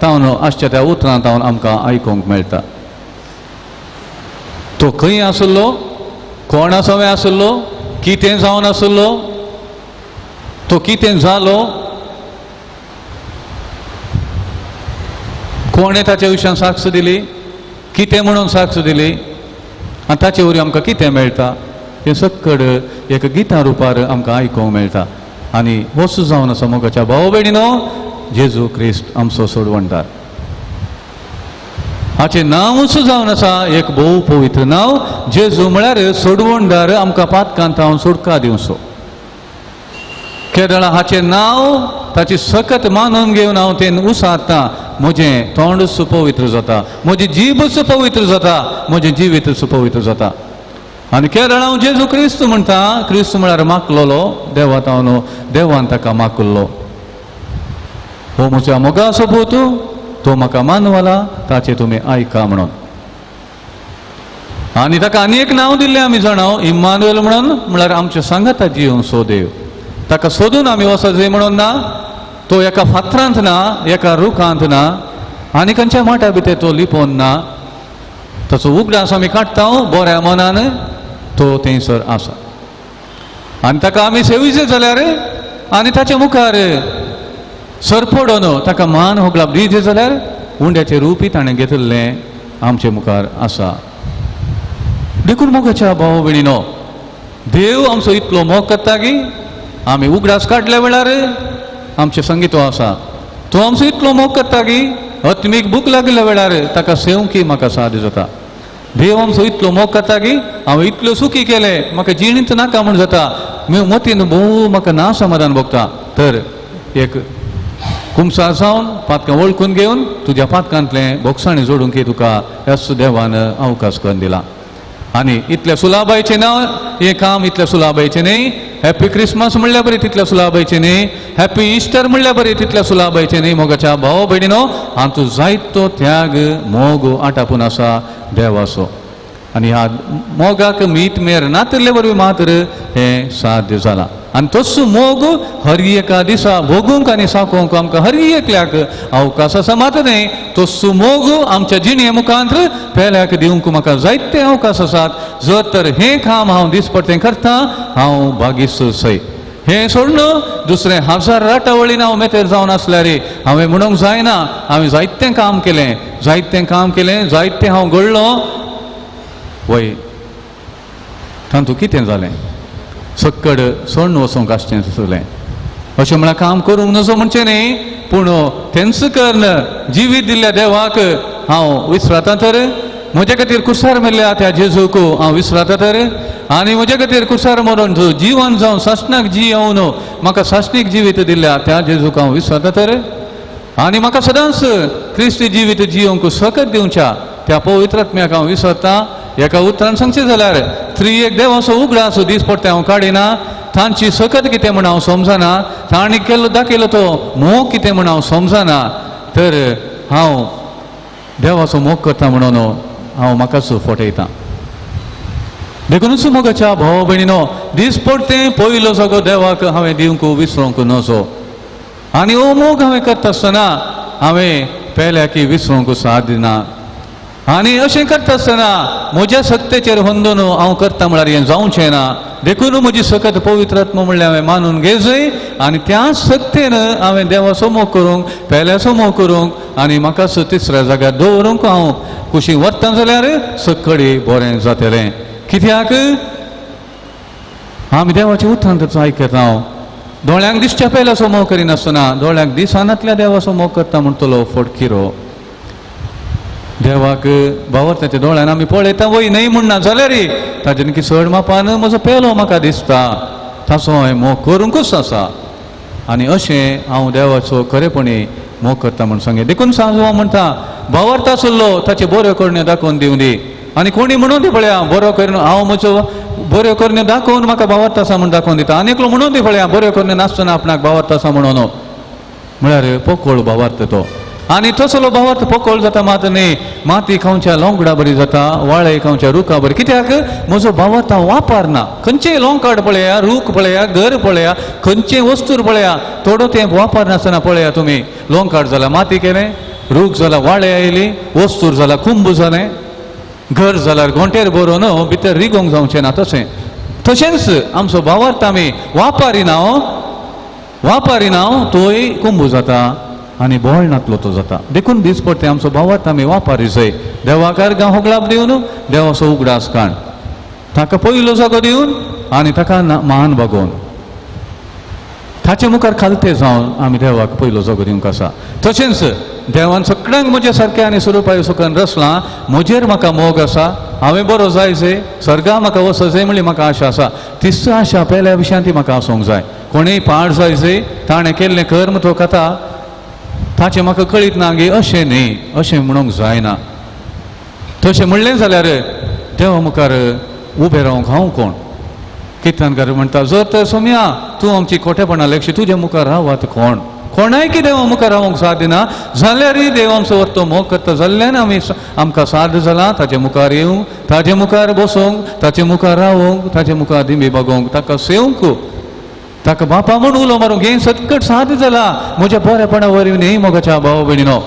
तावन आसच्या त्या उतरांत तावन आमकां आयकूंक मेळटा. तो खंय आसलो? कोणा सवे आसलो? कितें जावन आसलो? तो कितें जालो? कोणें ताच्या विशयान साक्ष दिली? कितें म्हणून साक्ष दिली? आनी ताचे वरवीं आमकां कितें मेळटा हें सक्कड एक गिता रुपार आमकां आयकूंक मेळटा. आनी होच जावन आसा मोगाच्या भाव भयणीनो जेजू क्रिस्त आमचो सोडवणदार. हाचें नांवच जावन आसा एक भोव पवित्र नांव. जेजू म्हळ्यार सोडवणदार आमकां पातकांतावन सुटका दिवचो. केदळा हाचें नांव ताची सकत मानून घेवन हांव तें उसारतां. म्हजें तोंडच पवित्र जाता, म्हजी जीबच पवित्र जाता, म्हजें जिवीतच पवित्र जाता. आनी केरळ हांव जेजू क्रिस्त म्हणटा. क्रिस्त म्हळ्यार मागलोलो, देवा तावन देवान ताका मागलो. हो म्हज्या मोगा सोबूत, तो म्हाका मानवाला, ताचे तुमी आयका म्हणून. आनी ताका आनी एक नांव दिल्लें आमी जाणाव, इम्मानुएल म्हणून, म्हळ्यार आमच्या सांगाता जिवन सो देव. ताका सोदून आमी वचत जाय म्हणून ना. तो एका फातरांत ना, एका रुखांत ना, आनी खंयच्या माठ्या भितर तो लिपोवन ना. ताचो उगडास आमी काडटा बऱ्या मनान, तो थंयसर आसा. आनी ताका आमी सेविचे जाल्यार आनी ताच्या मुखार सरपडोन ताका मान होगलाप दिते जाल्यार उंड्याचें रूपी ताणें घेतिल्लें आमचे मुखार आसा. देखून मोगाच्या भाव भयणीनो, देव आमचो इतलो मोग करता की आमी उगडास काडल्या वेळार आमचे संगीत आसा. तो आमचो इतलो मोग करता की आत्मीक भूक लागल्या वेळार ताका सेवंकी म्हाका साद जाता. देव आमचो इतलो मोग करता की हांवें इतलो सुखी केलें, म्हाका जिणीत नाका म्हूण जाता, मतीन भोव म्हाका ना समाधान भोगता. तर एक कुमसार जावन पातकां वळखून घेवन तुज्या पातकांतलें बोक्साणी जोडूंक तुका ह्याच देवान अवकाश करून दिला. आनी इतल्या सुलाबायचें ना हें काम, इतल्या सुलाबायचें न्ही. हॅप्पी क्रिसमस म्हणल्यार बरें तितल्या सुलाबायचें न्ही. हॅप्पी इस्टर म्हणल्यार बरें तितल्या सुलाबायचें न्ही. मोगाच्या भाव भयणीनो, हातूंत जायतो त्याग मोग आटापून आसा देवाचो. आनी ह्या मोगाक मीठ मेर नातिल्ले वरवीं मात्र हें साध्य जालां. आनी तसो मोग हर एका दिसा भोगूंक आनी साकोवंक आमकां हर एकल्याक अवकाश आसा. मात न्ही तसो मोग आमच्या जिणे मुखांत पेल्याक दिवंक म्हाका जायते अवकाश आसात. जर तर हें काम हांव दिसपट्टें करता, हांव भागीस सय. हें सोडून दुसरें 1000 राटावळीन हांव मेतेर जावन आसल्यार हांवें म्हणूंक जायना हांवें जायतें काम केलें, जायतें हांव घडलो. वय तातूंत कितें जालें? सक्कड सोडून वचूंक आसचें जालें. अशें म्हळ्यार काम करूंक नजो म्हणचें न्ही, पूण तेंच कर्ण जिवीत दिल्ल्या देवाक हांव विसरता. तर म्हजे खातीर कुसार मेल्ल्या त्या जेजूक हांव विसरता. तर आनी म्हजे खातीर कुसार मरून जिवन जावन सासणाक जियेवन म्हाका सासणीक जिवीत दिल्ल्या त्या जेजूक हांव विसरता. तर आनी म्हाका सदांच क्रिस्ती जिवीत जियोंक सकत दिवच्या त्या पवित्र आत्म्याक हांव विसरता. एका उतरान सांगचें जाल्यार त्रियेक देवाचो उगडास दीस पडटे हांव काडिना. तांची सकत कितें म्हूण हांव समजना. तांणी दाखयलो तो मोग कितें म्हूण हांव समजना. तर हांव देवाचो मोग करता म्हणून हांव म्हाकाच फटयतां. देखूनच मोगाच्या भाव भयणीनो, दीस पडटे पयलो सगळो देवाक हांवें दिवंक विसरूंक नजो. आनी हो मोग हांवें करता आसतना हांवें पेल्या की विसरूंक साद दिना. आनी अशें करता आसतना म्हज्या सत्तेचेर हुंदून हांव करता म्हळ्यार हें जावचें ना. देखून म्हजी सकत पवित्र आत्मा म्हणल्यार हांवें मानून घेवचें. आनी त्या सत्तेन हांवें देवाचो मोग करूंक, पेल्याचो मोग करूंक आनी म्हाकाच तिसऱ्या जाग्यार दवरूंक हांव कुशी वरता जाल्यार सक्कडी बरें जातलें. कित्याक आमी देवाचें उठांत आयकता. हांव दोळ्यांक दिसच्या पेल्याचो मोग करिनासतना दोळ्यांक दिसानांतल्या देवाचो मोग करता म्हणटलो फटकिरो. देवाक भावार्थाच्या दोळ्यान आमी पळयता वय न्हय म्हणना जाल्यार ताजेन की चड मापान म्हजो पेलो म्हाका दिसता, ताचो हांवें मोग करूंकूच आसा. आनी अशें हांव देवाचो खरेपणी मोग करता म्हूण सांगें. देखून सांजो म्हणटा भावार्थ आसलो ताचे बऱ्यो करण्यो दाखोवन दिवं दी. आनी कोणी म्हणून दी पळया बरो करून हांव म्हजो बऱ्यो करण्यो दाखोवन म्हाका भावार्थ आसा म्हूण दाखोवन दिता. आनी एकलो म्हणून दी पळया बऱ्यो करण्यो नासतना आपणाक भावार्थ आसा म्हणून, म्हळ्यार पोकळ भावार्थ तो. आनी तसलो भावार्थ पोकळ जाता मात न्ही. माती खावच्या लोंगडा बरी जाता, वाळे खावच्या रुखा बरी. कित्याक म्हजो भावार्थ हांव वापरना. खंयचेय लोंकाड पळया, रूख पळया, घर पळया, खंयचेय वस्तूर पळया, थोडो तेंप वापरनासतना पळया तुमी. लोंकाड जाल्यार माती केलें, रूख जाल्यार वाळे आयली, वस्तूर जाल्यार कुंभ जालें, घर जाल्यार घोंटेर बरोवन भितर रिगोंक जावचें ना. तशेंच आमचो भावार्थ आमी वापरिना तोय कुंभ जाता आनी बोळनातलो तो जाता. देखून दीस पडटे आमचो भावार्थ आमी वापरी जाय. देवाक अर्गां होगलाप दिवन देवाचो उगडास काण, ताका पयलो जागो दिवन आनी ताका मान बागोवन ताचे मुखार खालते जावन आमी देवाक पयलो जागो दिवंक आसा. तशेंच देवान सगळ्यांक म्हज्या सारकें आनी स्वरुपाय सुखान रचलां. म्हजेर म्हाका मोग आसा, हांवें बरो जायचें, सर्गा म्हाका वचचें म्हणली म्हाका आशा आसा. तीच आशा पेल्या विशयां ती म्हाका आसूंक जाय. कोणेय पाड जायचें, ताणें केल्लें कर्म तो खाता, ताचें म्हाका कळीत ना गे अशें न्ही, अशें म्हणूंक जायना. तशें म्हणलें जाल्यार देवा मुखार उबे रावंक हांव कोण किर्तनकार म्हणटा जर तर सोम्या तूं आमची खोटेपणां लेखशी तुजे मुखार रावात कोण कोणाय की देवा मुखार रावंक साथ दिना जाल्यारय देव आमचो वर्तो मोग करता जाल्ल्यान आमकां साथ जाला ताचे मुखार येवंक ताचे मुखार बसोंक ताचे मुखार रावंक ताचे मुखार दिमी बगोवंक ताका सेवंक ताका बापा म्हूण उलो मारूंक हें सतकट साथ जाला म्हज्या बरेपणा वरवीं न्ही मोगाच्या भाव भयणीनो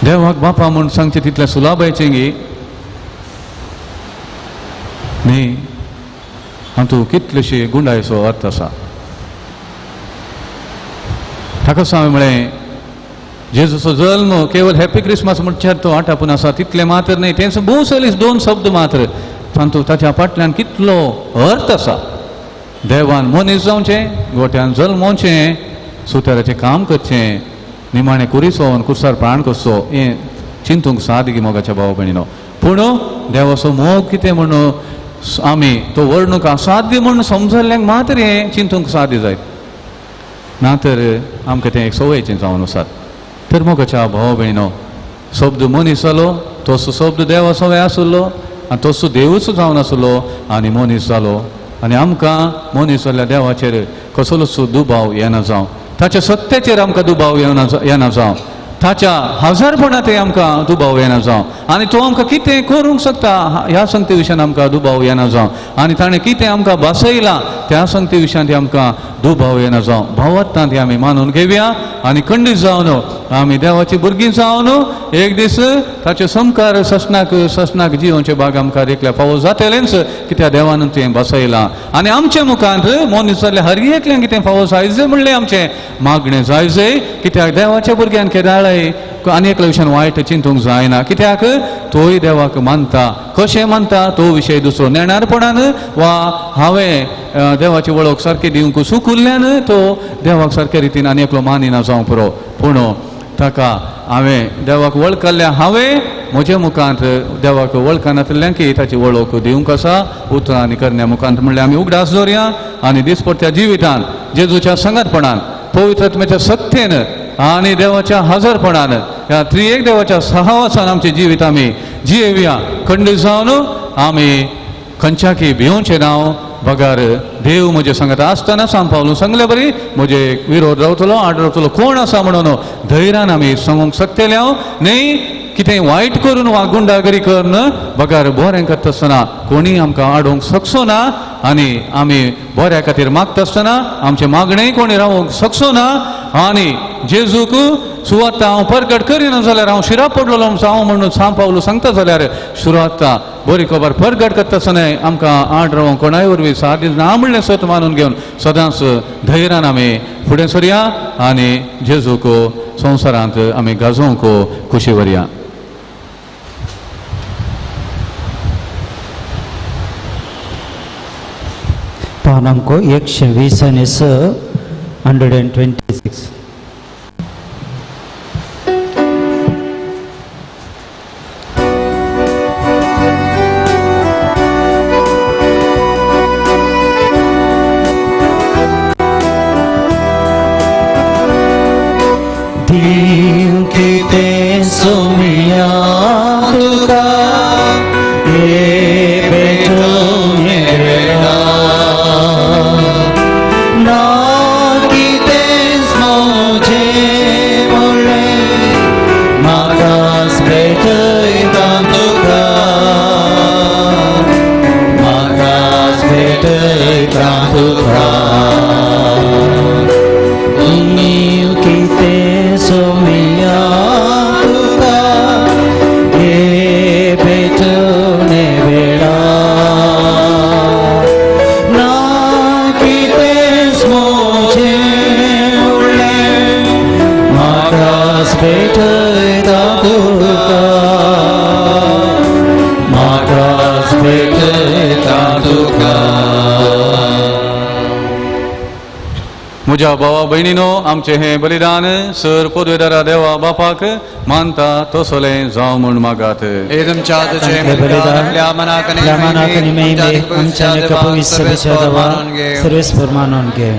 देवाक बापा म्हूण सांगचें तितलें सुलाभायचें गी न्ही हातूंत कितलेशे गुंडायचो अर्थ आसा ताका सांग म्हळें जेजूचो जल्म केवळ हॅपी क्रिसमस म्हणच्यार तो आटापून आसा तितलें मात्र न्ही तेंच भोव सलीस 2 शब्द मात्र तातूंत ताच्या फाटल्यान कितलो अर्थ आसा देवान मनीस जावचें गोट्यान जल्मोवचें सुताराचें काम करचें निमाणें कुरीसोन कुर्सार प्राण करचो हें चिंतूंक सादगी मोगाच्या भाव भयणीनो पूण देवाचो मोग कितें म्हूण आमी तो वर्णूक असाध्य म्हणून समजल्ल्यांक मात्र हें चिंतूंक साध्य जायत ना तर आमकां तें एक सवयीचें जावन आसात तर मोगाच्या भाव भयणीनो शब्द मनीस जालो तोच शब्द देवा सवय आसलो आनी तोच देवूच जावन आसलो आनी मनीस जालो आनी आमकां मनीस जाल्ल्या देवाचेर कसलोच दुबाव येना जावं ताच्या सत्याचेर आमकां दुबाव येना जावं ताच्या हजारपणांत आमकां दुबाव येना जावं आनी तो आमकां कितें करूंक शकता ह्या संगती विशयान आमकां दुबाव येना जावं आनी ताणें कितें आमकां बसयलां त्या संगती विशयान आमकां दुबाव येना जावं भावार्थान ती आमी मानून घेवया आनी खंडीत जावन आमी देवाची भुरगीं जावन एक दीस ताचे संस्कार ससनाक जिवोवचे भाग आमकां एकल्या फावो जातलेंच कित्याक देवान तें बसयलां आनी आमच्या मुखार मनीस जाल्ल्या हर एकल्याक कितें फावो जायजें म्हणलें आमचें मागणें जायजें कित्याक देवाच्या भुरग्यांक केदाळय आनी एकल्या विशयान वायट चिंतूंक जायना कित्याक तोय देवाक मानता कशें मानता तो विशय दुसरो नेणारपणान वा हांवें देवाची वळख सारकी दिवंक सुकुल्ल्यान तो देवाक सारके रितीन आनी एकलो मानिना जावं पुरो पूण ताका हांवें देवाक वळखल्ल्या हांवें म्हज्या मुखांत देवाक वळखनातल्यांक ताची वळख दिवंक आसा उतरां आनी करण्या मुखांत म्हणल्यार आमी उगडास दवरया आनी दिसपट्ट्या जिवितान जेजूच्या संगतपणान पवित्र आत्म्याच्या सत्तेन आनी देवाच्या हजरपणान ह्या त्रिएक देवाच्या सहवासान आमचें जिवीत आमी जियेवया खंडीत जावन आमी खंयच्याकी भिवचें नांव बगार देव म्हजे सांगता आसतना सांपावलून सांगले बरी म्हजे विरोध रावतलो आड रावतलो कोण आसा म्हणून धैर्यान आमी सांगूंक शकतले हांव न्ही कितें वायट करून वा गुंडागरी करून बगार बरें करता आसतना कोणी आमकां आडोवंक शकचो ना आनी आमी बऱ्या खातीर मागता आसतना आमचें मागणें कोणी रावोवंक शकचो ना आनी जेजूक सुवात हांव परगट करिना जाल्यार हांव शिरा पडलोलो हांव म्हणून सांपावलो सांगता जाल्यार सुरवात बरी खबर परगट करता आसतना आमकां आड रावंक कोणाय वरवीं साथ ना म्हणलें सत मानून घेवन सदांच धैर्यान आमी फुडें सरया आनी जेजूक संवसारांत आमी गाजोवंक खुशी व्हरया. पानांक 126 126 Dio che penso mia tuca e betone vera na chi tens moje mole magas betoi tantuca magas betoi tantuca Dio che penso mia tuca e betone vera na chi tens moje mole magas betoi tantuca magas betoi tantuca म्हज्या भावा भयणीनो आमचें हें बलिदान sir पदवेदारा देवा बापाक मानता तसलें जावं म्हूण मागात. एदम चादचे बलिदान आपल्या मनाकने मनाकनी मेहमे आमच्या कपवित्र दवा सर्वेस्पर मानून घे.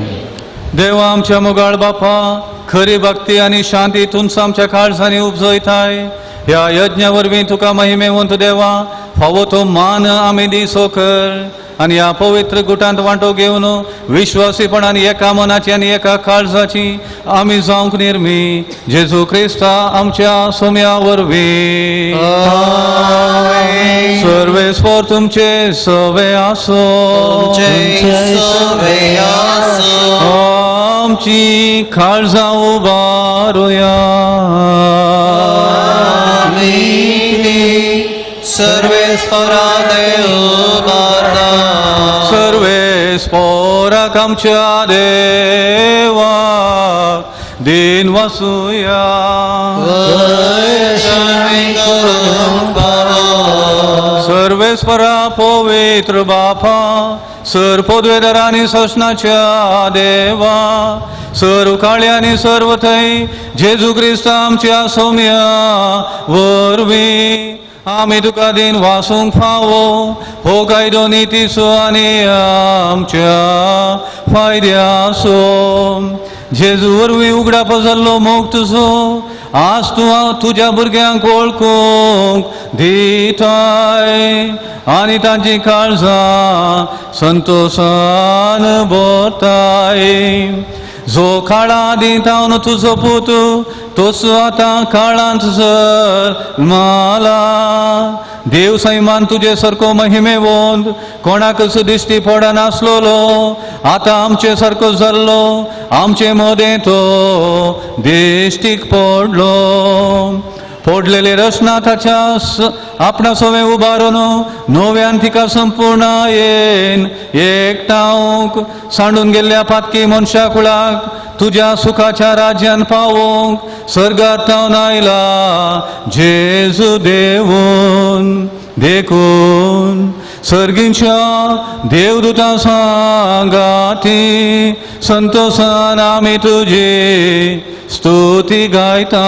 देवा आमच्या मोगाळ बापा खरी भक्ती आनी शांती तुमचं आमच्या काळजांनी उपजयताय ह्या यज्ञा वरवीं तुका महिमेवंत देवा फावो तो मान आमी दिसो कर आणि ह्या पवित्र गुटांत वांटो घेवन विश्वासीपणान एका मनाची आणि एका काळजाची आमी जावंक निर्मी जेजू क्रिस्ता आमच्या सोम्या वरवीं सर्वेस्वर तुमचे सवे आसो आमची काळजां उबारुया सर्वेस्पराक आमच्या देवा दिन वसूया सर्वेस्परा पवित्र बापा सर पदवेदार आणि ससनाच्या देवा सर उकाळे आणि सर्व थंय जेजू क्रिस्त आमच्या सौम्या वरवीं आमी तुका दिन वासूंक फावो हो कायदो नितीचो आनी आमच्या फायद्याचो जेजू वरवीं उगडाप जाल्लो मोग तुजो आज तूं तुज्या भुरग्यांक वळखूंक दिताय आनी तांची काळजां संतोषान भरताय जो काळा आदी तावन तुजो पूत तोच आतां काळांत जर माला देव सैमान तुजे सारको महिमेवंत कोणाकच दिश्टी पडनासलोलो आतां आमचे सारको जाल्लो आमचे मदें तो दिश्टीक पडलो पडलेले रचनाथाच्या आपणा सोवे उबारून नव्यान तिका संपूर्णायेन एकठांवक सांडून गेल्ल्या पातकी मनशा कुळाक तुज्या सुखाच्या राज्यान पावोंक सर्गात तावन आयला जेजू देवून देखून सर्गींच्या देवदूतां सांगाती संतोषान आमी तुजी स्तुती गायता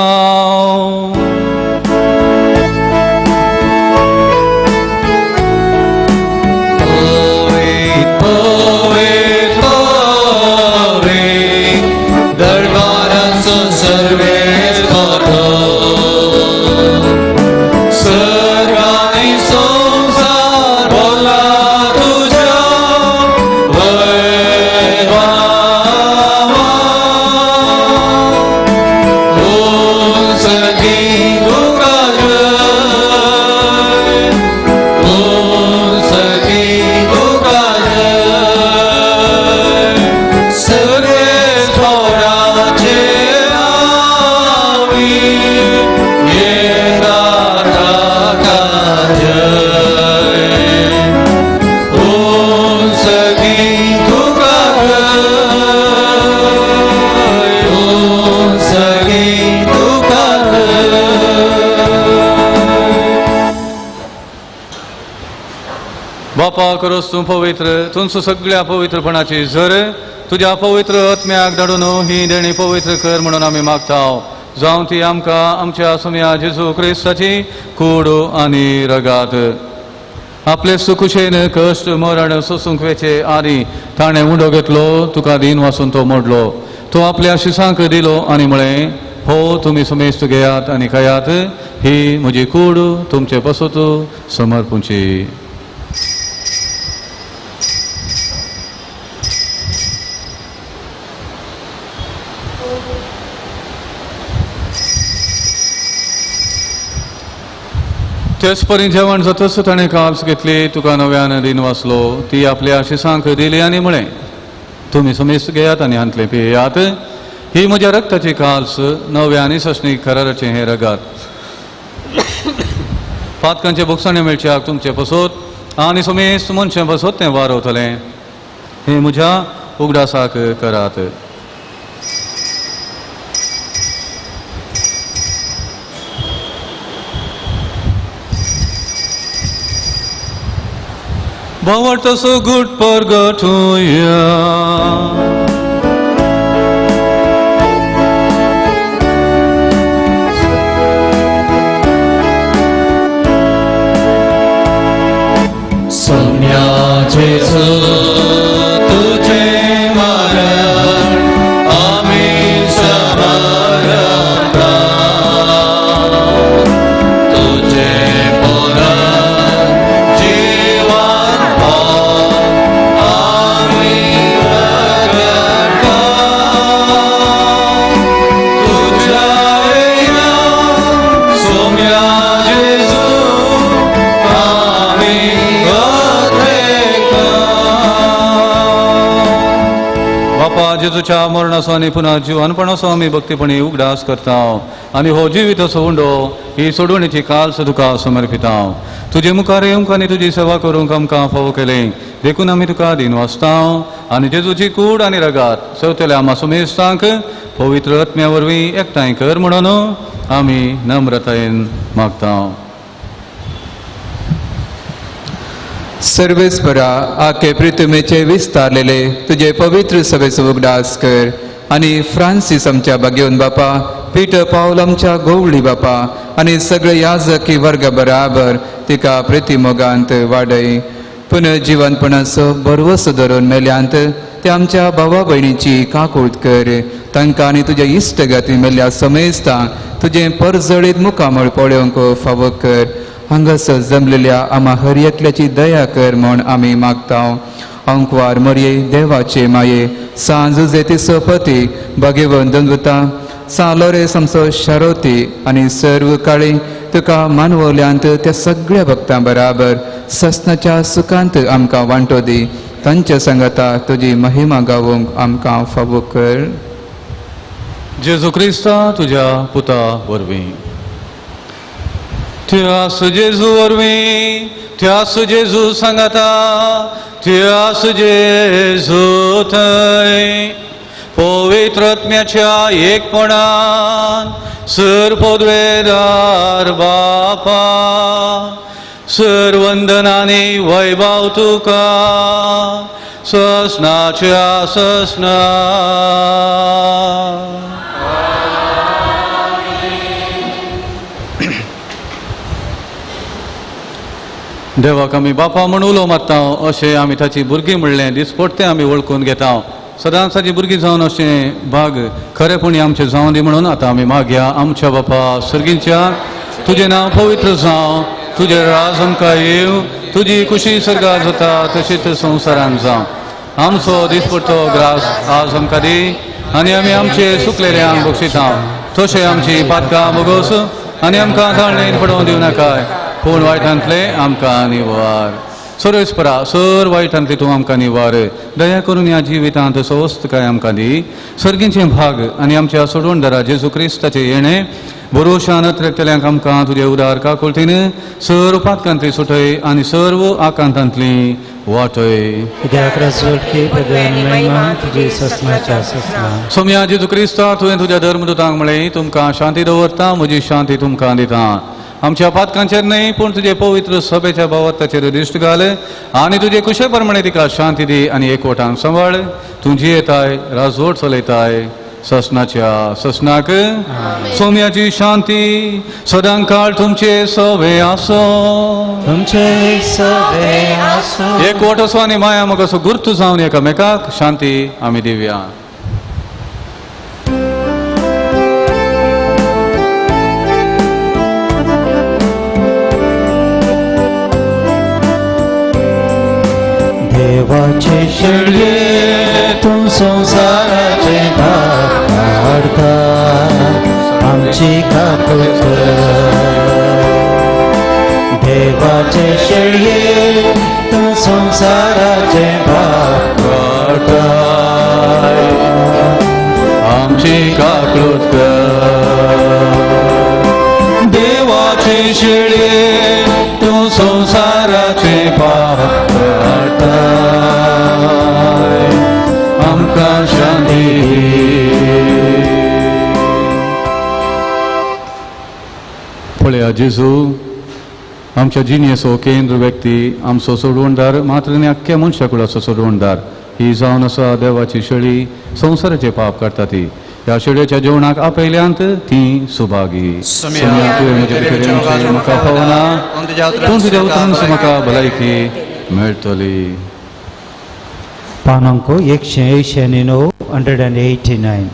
बापा करोस तूं पवित्र तुमचो सगळ्या पवित्रपणाची झर तुज्या पवित्र आत्म्याक धाडून ही देणी पवित्र कर म्हणून आमी मागताव जावं ती आमकां आमच्या सोम्या जेजू क्रिस्ताची कूड आनी रगात आपले सुखुशेन कश्ट मरण सोसूंक वेचे आनी ताणें उंडो घेतलो तुका दिन वाचून तो मोडलो तो आपल्या शिसांक दिलो आनी म्हळें हो तुमी समेस्त घेयात आनी खायात ही म्हजी कूड तुमचे पसत समर्पूंची तेच परी जेवण जातच ताणें काप्स घेतली तुका नव्यान दिन वाचलो ती आपल्या शिसांक दिली आनी म्हळें तुमी समेस्त घेयात आनी हांतले पियेयात ही म्हज्या रक्ताची काल्स नव्या आनी सशणीक कराराचें हें रगात पातकांचे बोगसाणे मेळच्याक तुमचे पसत आनी समेस्त मनशां पसत तें वारवतलें हे म्हज्या उगडासाक करात Bawarta so good purgatoria. Soumya Jesu tujhe maran ami samarata बापा जेजूच्या मरणाचो आनी पुन्हा जिवनपणाचो आमी भक्तीपणी उगडास करता आनी हो जिविताचो उंडो ही सोडवणेची काल तुका समर्पिता. तुजे मुखार येवंक आनी तुजी सेवा करूंक आमकां फावो केलें देखून आमी तुका दिन वाचता आनी जेजूची कूड आनी रगात सवतेल्या आमा सुमेस्तांक पवित्र आत्म्या वरवीं एकठांय कर म्हणून आमी नम्रतायेन मागता. सर्वेस्परा आखे प्रितमेचे विस्तारलेले तुझे पवित्र सभेचो उगडास कर आनी फ्रांसीस आमच्या भाग्यवन बापा, पीटर पावल आमच्या गवळी बापा आनी सगळे याजकी वर्ग बराबर तिका प्रतिमोगांत वाडय. पुनर्जीवनपणाचो बरवस धरून मेल्यांत ते आमच्या भावा भयणीची काकूळट कर. तांकां आनी तुज्या इश्टगाती मेल्ल्या समेस्तां तुजें परजळीत मुखामळ पळोवंक फावो कर. हांगासर जमलेल्या आमा हर एकल्याची दया कर म्हूण आमी मागता. अंकवार मरये देवाचे माये, सांज जेती सपती भगवन दंगुता, सालोरे समसो शारोती आनी सर्व काळी तुका मानवल्यांत त्या सगळ्या भक्तां बराबर ससनाच्या सुखांत आमकां वांटो दी. तांच्या संगता तुजी महिमा गावूंक आमकां फावो कर. जेजू क्रिस्ता तुज्या पुता वरवीं त्यास जेजू वरवीं त्यास जेजू सांगाता त्यास जेजू थंय पवित्र आत्म्याच्या एकपणान सर पदवेदार बापा सर वंदनानी वैभव तुका ससनाच्या ससना. देवाक आमी बापा म्हूण उलो मारता अशें आमी ताची भुरगीं म्हणलें दिसपट्टें आमी वळखून घेता. सदांच ताची भुरगीं जावन अशें भाग खरेपणी आमचें जावं दी म्हणून आतां आमी मागया. आमच्या बापा सर्गींच्या तुजें नांव पवित्र जावं, तुजें राज आमकां येवं, तुजी खुशी सर्गार जाता तशीच संवसारांत जावं. आमचो दिसपट्टो ग्रास आज आमकां दी आनी आमी आमचे सुकलेल्यांक बक्षिता तशें आमची पातकां मोगोस आनी आमकां धाडणेन पडोवंक दिवं नाकाय पूण वायटांतले आमकां निवार. सर्वेस्परा सर वायटांतली तूं आमकां निवार. दया करून ह्या जिवितांत स्वस्थकाय आमकां दी. सर्गींचे भाग आनी आमच्या सोडवणदारा जेजू क्रिस्ताचे येणे भरोशान त्रेकतेल्यांक आमकां तुजे उदार काकुळटीन सर्व पातकांतली सुटय आनी सर्व आकांतांतली वाटय. कित्याक राजवटकी पदवी महिमा तुजी ससनाच्या ससना. सोम्या जेजू क्रिस्ता तुवें तुज्या धर्मदूतांक म्हळें तुमकां शांती दवरता, म्हजी शांती तुमकां दिता. आमच्या पातकांचेर न्हय पूण तुजे पवित्र सभेच्या भावार्थाचेर दिश्ट घाल आनी तुजे कुशे प्रमाणे तिका शांती दी आनी एकवटान सांबाळ. तूं जियेताय राजवट चलयताय ससनाच्या ससनाक. सोम्याची शांती सदां काळ तुमचे सवे आसो. तुमचे सवे आसो. एकवट असो आनी माया मोग असो गुर्तू जावन एकामेकाक शांती आमी दिवया. देवाचे शेळये तूं संसाराचे भाग काढता आमची काकूळट. देवाचे शेळये तूं संसाराचे भाग काढता आमची काकूळट. देवाचे शेळये तूं संसाराचे भाग आमकां शांती. पळया जेजू आमच्या जिणेचो केंद्र व्यक्ती आमचो सोडवणदार मात्र न्ही आख्ख्या मनशाकुळाचो सोडवणदार ही जावन आसा देवाची शेळी संवसाराचे पाप काडटा ती. ह्या शेळयेच्या जेवणाक आपयल्यांत ती सुभागी. म्हाका पावना पूण तुज्या उतरांत म्हाका भलायकी मेळटली. पानांको 189 189.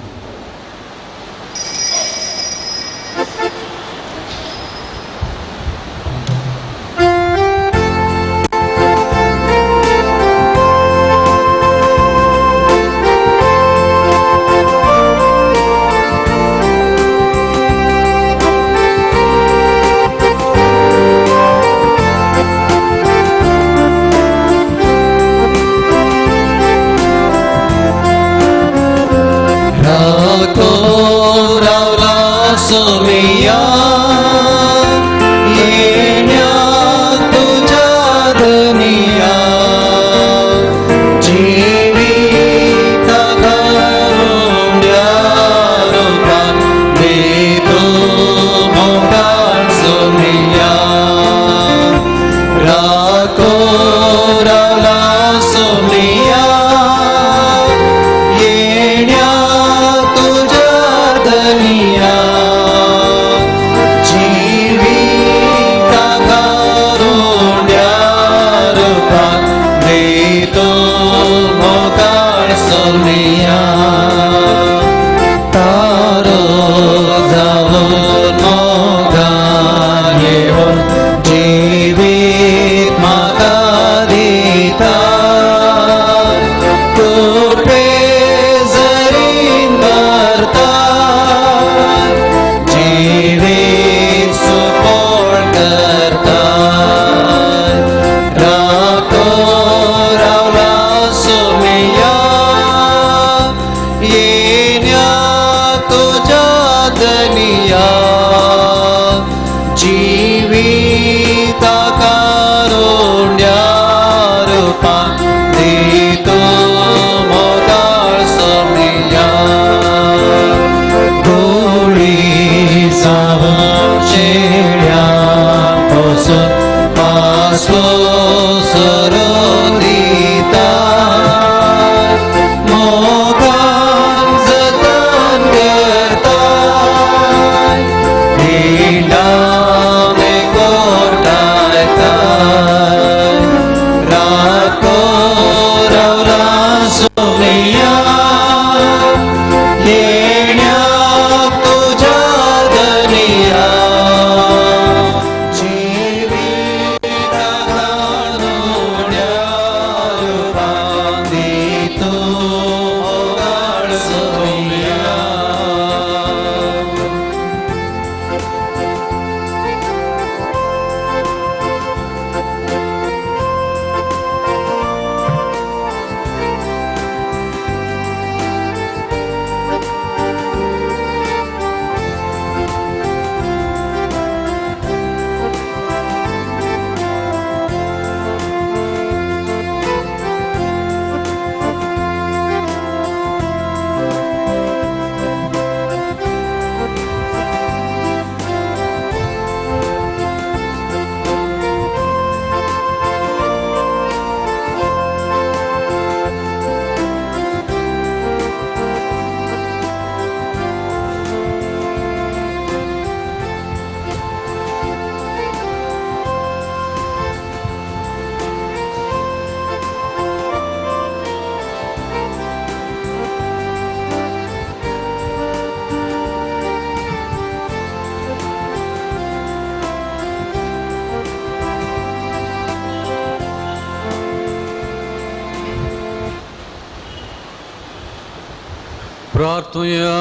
प्रार्थूया.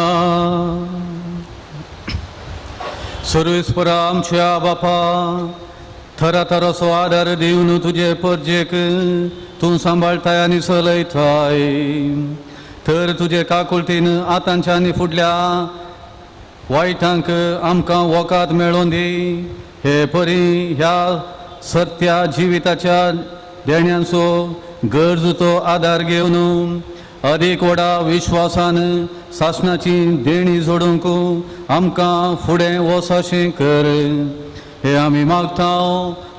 सर्वेस्परा आमच्या बापा, थराथराचो आदार दिवन तुजे परजेक तूं सांबाळताय आनी चलयताय, तर तुजे काकुळटीन आतांच्या आनी फुडल्या वायटांक आमकां वोकात मेळोवन दी. हे परी ह्या सत्या जिविताच्या देण्यांचो गरजूचो आदार घेवन अदीक व्हडा विश्वासान सासणाची देणी जोडूंक आमकां फुडें वचोशें कर. हे आमी मागता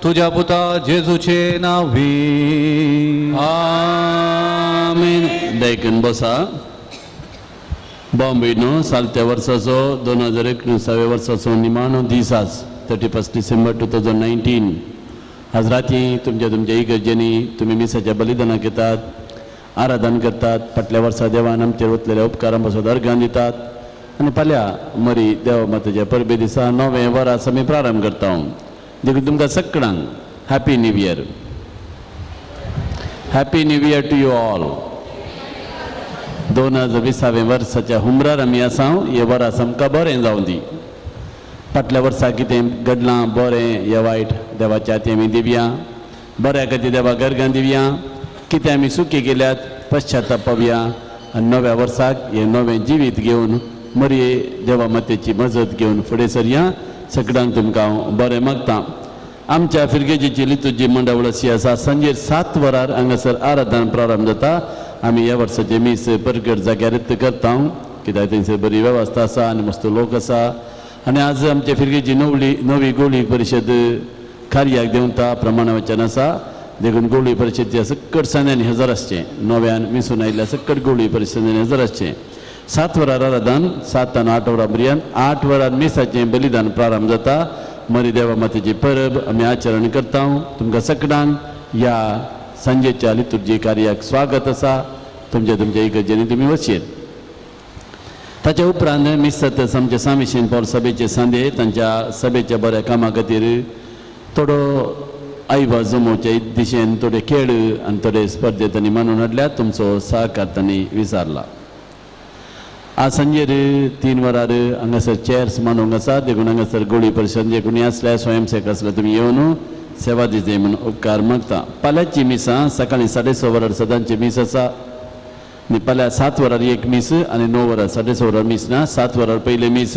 तुज्या पुता जेजूचे नांवी. आमीन. देखून बसा. बॉम्बेनो सालत्या वर्साचो 2019 वर्साचो निमाणो दीस आज 31 डिसेंबर 2019. आज राती तुमच्या इगर्जेनी तुमी मिसाच्या बलिदानाक येतात, आराधन करतात. फाटल्या वर्सा देवान आमचेर वतलेल्या उपकारां पासून अर्घां दितात आनी फाल्यां मरी देवा मातेच्या परबे दिसा 9वें वरास आमी प्रारंभ करता. देखून तुमकां सगळ्यांक happy new year. Happy new year to you all. 2020 वर्साच्या हुमरार आमी आसा. हे वरास आमकां बरें जावं दी. फाटल्या वर्सा कितें घडलां बरें या वायट देवाच्या हाती आमी दिवया. बऱ्या खातीर देवाक अर्घां दिवया. कितें आमी सुखी केल्यात पश्चाताप पावया आनी नव्या वर्साक हें नवें जिवीत घेवन मरये देवा मातेची मजत घेवन फुडें सरया. सगळ्यांक तुमकां हांव बरें मागतां. आमच्या फिरगेजीची लितूची मंडळ अशी आसा. सांजेर 7 वरार हांगासर आराधन प्रारंभ जाता. आमी ह्या वर्साचे मीस परगट जाग्यार रद्द करता, कित्याक थंयसर बरी वेवस्था आसा आनी मस्त लोक आसा. आनी आज आमचे फिरगेची नवी गोळी परिशद कार्याक देंवता प्रमाण वचन आसा. देखून गोळी परिशदेच्या सकट सान्यांनी हजर आसचें. नव्यान मिसून आयिल्ल्या सकट गोळी परिशदेनी हजर आसचें. 7 वरार आराधन, 7 आनी 8 वरां पर्यंत. 8 वरार मिसाचें बलिदान प्रारंभ जाता. मरी देवा मातेची परब आमी आचरण करता. तुमकां सगळ्यांक ह्या सांजेच्या लितुर्जी कार्याक स्वागत आसा. तुमच्या इगर्जेनी तुमी वचेर. ताच्या उपरांत मिसत आमचे स्वामी सेंट पॉल सभेचे सांदे तांच्या सभेच्या बऱ्या कामा खातीर थोडो आयवा जमोवच्या दिशेन थोडे खेळ आनी थोडे स्पर्धे तांणी मानून हाडल्यात. तुमचो सहकार तांणी विचारला. आज सांजेर 3 वरार हांगासर चेअर्स मांडूंक आसा. देखून हांगासर गोळी परिशद जे कोणी आसल्या स्वयंसेवक आसल्या तुमी येवन सेवा दिते म्हणून उपकार मागता. फाल्यांची मिसां सकाळीं 6:30 वरार सदांची मीस आसा. आनी फाल्यां 7 वरार एक मीस आनी 9 वरार 6:30 वरार मीस ना. 7 वरार पयले मीस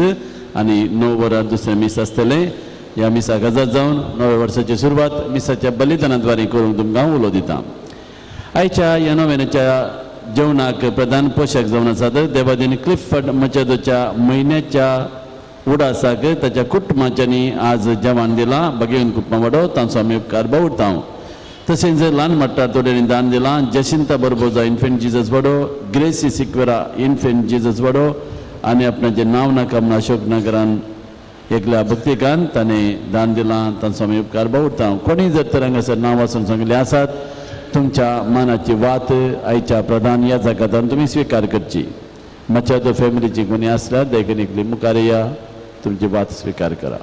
आनी 9 वरार दुसरें मीस आसतलें. ह्या मिसाक हजर जावन नव्या वर्साची सुरवात मिसाच्या बलिदानाद्वारे करूंक तुमकां उलो दिता. आयच्या ह्या नोवेनाच्या जेवणाक प्रधान पोशाख जावन आसात. देवादिनी क्लिफर्ड मचेदोच्या म्हयन्याच्या उडासाक ताच्या कुटुंबाच्यांनी आज जेवण दिलां. भगिवन कुटुंबा तांचो आमी उपकार बावडटा. तशेंच ल्हान मट्टार थोड्यांनी दान दिलां. जसिंता बरबोजा इन्फेंट जिजस वडो, ग्रेसी सिक्वेरा इन्फेंट जिजस वडो आनी आपणाचें नांव नाका म्हूण अशोक नगरान एकल्या भक्तिकान ताणें दान दिलां. तांचो आमी उपकार बावडटा. कोणी जर तर हांगासर नांव वाचून सांगलें आसात तुमच्या मनाची वात आयच्या प्रधान ह्या जागांतल्यान तुमी स्विकार करची. मचादो फॅमिलीची कोणी आसल्यार देखून एकली मुखार या, तुमची वात स्विकार करा.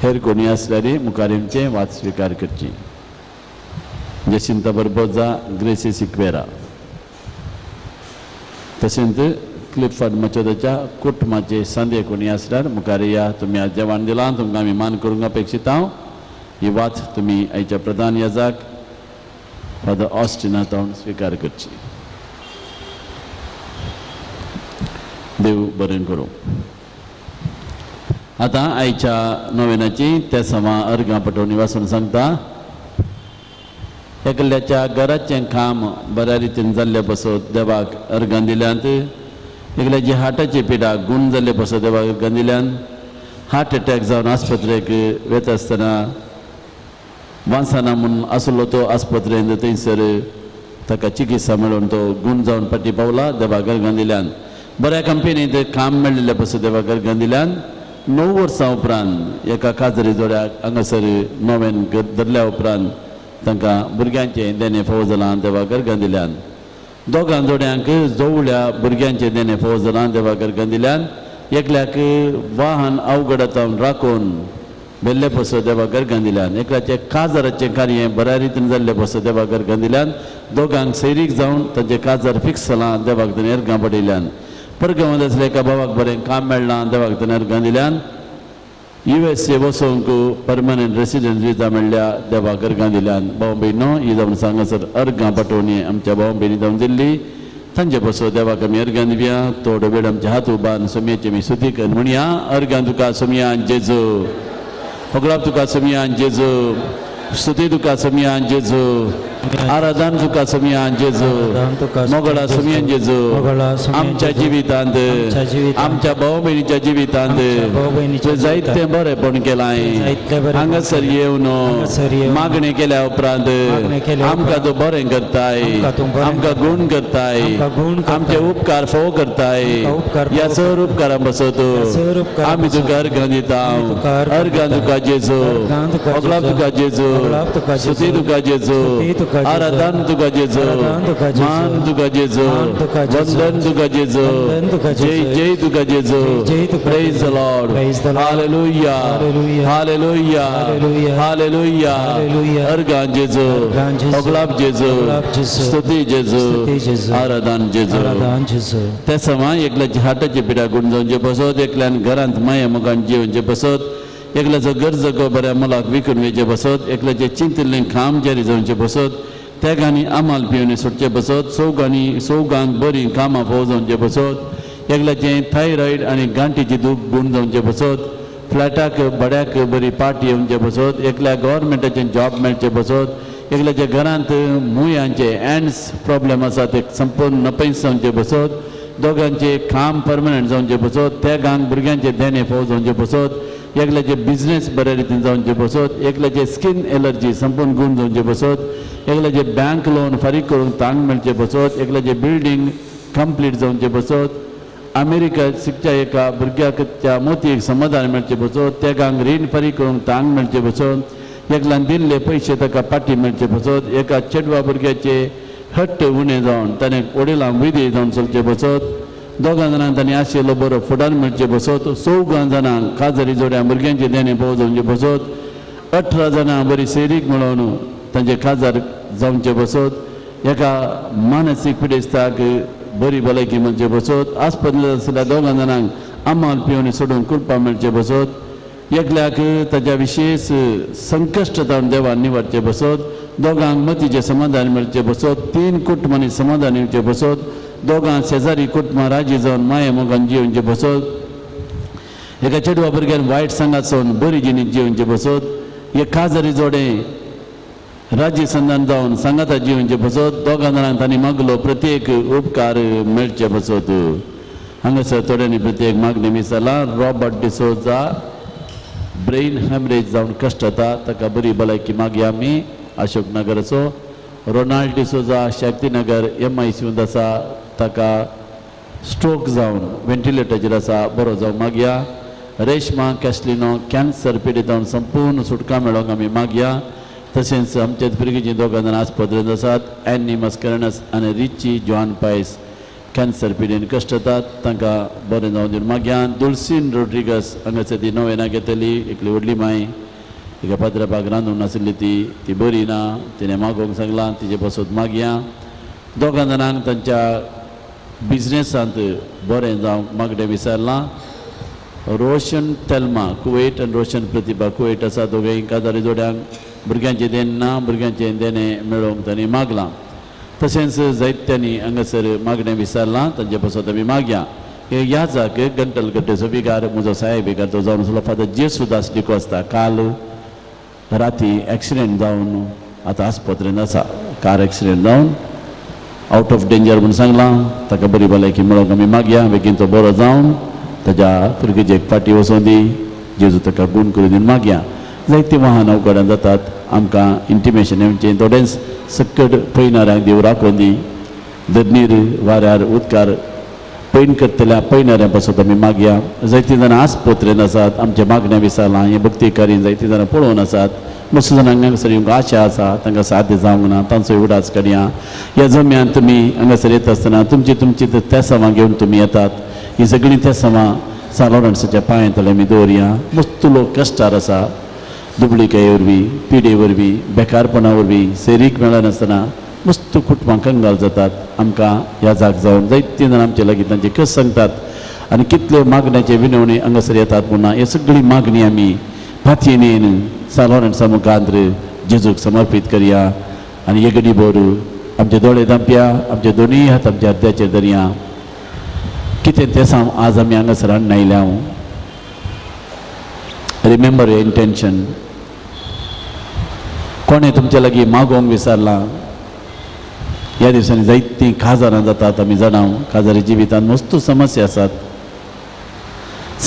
हेर कोणी आसल्यार मुखारींचे वात स्विकार करची. जसिंता बरबोजा, ग्रेसी सिक्वेरा. तशेंच क्लिफर्ड मचोदाच्या कुटुंबाचे सांदे कोणी आसल्यार मुखार या. तुमी आज जेवण दिलां तुमकां आमी मान करूंक अपेक्षीत आहांव. ही वात तुमी आयच्या प्रधान याजाक फादर ऑस्टिना तावन स्विकार करची. देव बरें करूं. आतां आयच्या नोवेनाची ते सवा अर्घां पटोवणी वाचून सांगता. एकल्याच्या घराचें काम बऱ्या रितीन जाल्ले पासत देवाक अर्घां दिल्यांत. एकल्याची हार्टाची पिडा गूण जाल्ले पासत देवाक अर्घां दिल्यांत. हार्ट अटॅक जावन आस्पत्रेक वता आसतना वांसाना म्हणून आसलो तो आस्पत्रेंत थंयसर ताका चिकित्सा मेळून तो गूण जावन फाटीं पावला. देवाक अर्घां दिल्यांत. बऱ्या कंपनींत काम मेळिल्ले पासत देवाक अर्घां दिल्यांत. 9 वर्सां उपरांत एका काजरी जोड्याक हांगासर नोवेन धरल्या उपरांत तांकां भुरग्यांचें देणें फावो जालां. देवाक अर्घां दिल्यांत. दोगां जोड्यांक जवळ्या भुरग्यांचें देणें फावो जालां. देवाक अर्घां दिल्यांत. एकल्याक वाहन अवघडातावन राखून बेल्ले पासत देवाक अर्घां दिल्यांत. एकल्याचें काजराचें कार्य बऱ्या रितीन जाल्ले पासत देवाक अर्घां दिल्यांत. दोगांक सैरीक जावन तांचे काजार फिक्स जालां देवाक ताणें अर्गां पडयल्यान परगांवांत आसल्या एका भावाक बरें काम मेळ्ळां देवाक ताणें अर्गां दिल्यान USA वचोंक परमनंट रेसिडेंस विजा मेळ्ळ्या देवाक अर्गां दिल्यान भाव भयणो ही जावन हांगासर अर्गां पाठोवणी आमच्या भाव भयणी जावन दिल्ली तांचे बसो देवाक आमी अर्गां दिवया थोडो वेळ आमचे हात उबान सोमयाची आमी स्तुती कर म्हणया अर्गां तुका सोमयान जेजू होगलाप तुका सोमयान जेजू स्तुती तुका सोमयान जेजू आराधन तुका सोमयान जेजू मोगळा सोमयान जेजू आमच्या जिवितांत आमच्या भाव भयणीच्या जिवितांत तुवें जायतें बरेंपण केलां हांगासर येवन मागणी केल्या उपरांत आमकां तूं बरें करताय आमकां गूण करताय आमचे उपकार फोव करताय ह्या सर उपकारां बसो तूं आमी तुका अर्गां दिता अर्गां तुका जेजू होगलाप तुका जेजू स्तुती तुका जेजू आराधन तुका जेजू मान तुका जेजू वंदन तुका जेजू जय जय तुका जेजू praise the lord hallelujah hallelujah hallelujah अर्गां जेजू होगलाप जेजू स्तुती जेजू आराधन जेजू त्या समा एकल्याची हाताची पिडा गुंजोवचे बसत एकल्यान घरांत माया मोगान जेवचे बसत एकल्याचो गरज गो बऱ्या मोलाक विकून वेचे बसत एकल्याचे चिंतिल्लें खाम जारी जावचे बसत त्या गांनी आमाल पिवणी सुटचे बसत सौगांक बरी कामां फोव जावचे बसत एकल्याचें थायरॉयड आनी गांठीची दूख गुण जावचे बसत फ्लॅटाक बड्याक बरी पार्टी येवचे बसत एकल्या गव्हर्मेंटाचें जॉब मेळचे बसत एकल्याच्या घरांत मुयांचे एंड्स प्रॉब्लेम आसा ते संपूर्ण नपयस जावचे बसत दोगांचे काम परमनंट जावचे बसत त्या गांक भुरग्यांचे देणे फोव जावचे बसत एकल्याचे बिझनेस बऱ्या रितीन जावचे बसत एकल्याचे स्किन एलर्जी संपूर्ण गुण जावचे बसत एकल्याचे बँक लोन फारीक करूंक तांग मेळचे बसत एकल्याचे बिल्डींग कंप्लीट जावचे बसत अमेरिका शिकच्या एका भुरग्याक त्या मोतीक समाधान मेळचे बसत त्या गांक रीण फारीक करूंक तांग मेळचे बसत एकल्यान दिल्ले पयशे ताका पाटी मेळचे बसत एका चेडवा भुरग्याचे हट्ट उणें जावन ताणें वडिलांक विधी जावन चलचे बसत दोगां जाणांक तांणी आशिल्लो बरो फुडार मेळचे बसत चौगां जाणांक काजरी जोड्या भुरग्यांचे देणे फोव जावचे बसत 18 जाणां बरी सेरीक मेळोवन तांचे काजार जावचे बसत एका मानसीक पिडेस्ताक बरी भलायकी मेळचे बसत आस्पत्रेंत आशिल्ल्या दोगां जाणांक आमाल पिवणी सोडून कुडपा मेळचे बसत एकल्याक ताच्या विशेष संकश्ट जावन देवान निवाडचे बसत दोगांक मतीचें समाधान मेळचे बसत 3 कुटुंबांनी समाधान येवचे बसत दोगां शेजारी कुटुंबां राजी जावन माये मोगान जियोवचे बसत एका चेडवा भुरग्यान वायट सांगातसून बरी जिणीत जियोवचे बसत एक काजरी जोडें राजी संधान जावन सांगाता जियोवचे बसत दोगां जाणांक तांणी मागलो प्रत्येक उपकार मेळचे बसत हांगासर थोड्यांनी प्रत्येक मागणी विचारला रॉबर्ट डिसोजा ब्रेन हॅमरेज जावन कश्ट जाता ताका बरी भलायकी मागया आमी अशोकनगराचो रोनाल्ड डिसोजा शाक्तीनगर MICUंत आसा ताका स्ट्रोक जावन वेंटिलेटराचेर आसा बरो जावं मागया रेशमा कॅस्लिनो कॅन्सर पिडीत जावन संपूर्ण सुटका मेळोवंक आमी मागया तशेंच आमचेच भुरगींची दोगां जाणां आस्पत्रेंत आसात एनी मस्करनस आनी रिची जॉन पायस कॅन्सर पिडेन कश्ट जातात तांकां बरें जावन दिवन मागया दुल्सीन रोड्रिगस हांगासर ती नोवेना घेतली एकली व्हडली माय एका पात्रापाक रांदून नाशिल्ली ती बरी ना तिणें मागोवंक सांगलां तिचे बसत मागया दोगां जाणांक तांच्या बिझनेसांत बरें जावंक मागणें विचारलां रोशन तेल्मा कुवेट आनी रोशन प्रतिभा कुवेट आसा दोगांय काजारी जोड्यांक भुरग्यांचें देण ना भुरग्यांचें देणें मेळोवंक तांणी मागलां तशेंच जायत्यांनी हांगासर मागणें विचारलां तांचे बसत आमी मागया ह्या जाग गंटल गड्डेचो बिगार म्हजो साहेब बिगार तो जावन आसलो फादर जेसूदास डिकोस्ता काल राती एक्सिडेंट जावन आतां आस्पत्रेंत आसा कार एक्सिडेंट जावन आउट ऑफ डेंजर म्हूण सांगलां ताका बरी भलायकी मेळोवंक आमी मागया बेगीन तो बरो जावन ताच्या भुरगेची एक फाटी वचोन दी जेजू ताका गूण करून दिवन मागया जायतीं वाहन अवघडान जातात आमकां इंटिमेशन येवचें थोडेंच सकट पयणाऱ्यांक देव राखून दी धरणीर वाऱ्यार उदकार पैन करतल्या पैणाऱ्या पासत आमी मागया जायतीं जाणां आस्पत्रेंत आसात आमच्या मागण्या विचारलां हे भक्तीकारीन जायतीं जाणां पळोवन आसात मस्त जाणांक हांगासर येवंक आशा आसा तांकां साध्य जावंक ना तांचोय उडास काडया ह्या जम्यान तुमी हांगासर येता आसतना तुमची त्या सवां घेवन तुमी येतात ही सगळीं त्या सवां सान लॉरन्साच्या पांया तळे आमी दवरया मस्त लोक कश्टार आसा दुबळिकाये वरवीं पिडे वरवीं बेकारपणा वरवीं सेरीक मेळनासतना मस्त कुटुंबां कंगाल जातात. आमकां ह्या जाग जावन जायते जाण आमचे लागीं तांचे कस सांगतात आनी कितल्यो मागण्याचे विनवणी हांगासर येतात पुन्हा हे सगळी मागणी आमी फातयेन सालोरांसा मुखांतर जेजूक समर्पीत करया आनी एक भर आमचे दोळे धांपया, आमचे दोनूय हात आमच्या हृदयाचेर धरया. कितें तें सांग आज आमी हांगासर हाडून आयल्या. Remember your intention. कोणें तुमच्या लागीं मागोवंक विचारलां. ह्या दिसांनी जायतीं काजारां जातात आमी जाणा. काजारी जिवितांत मस्त समस्या आसात.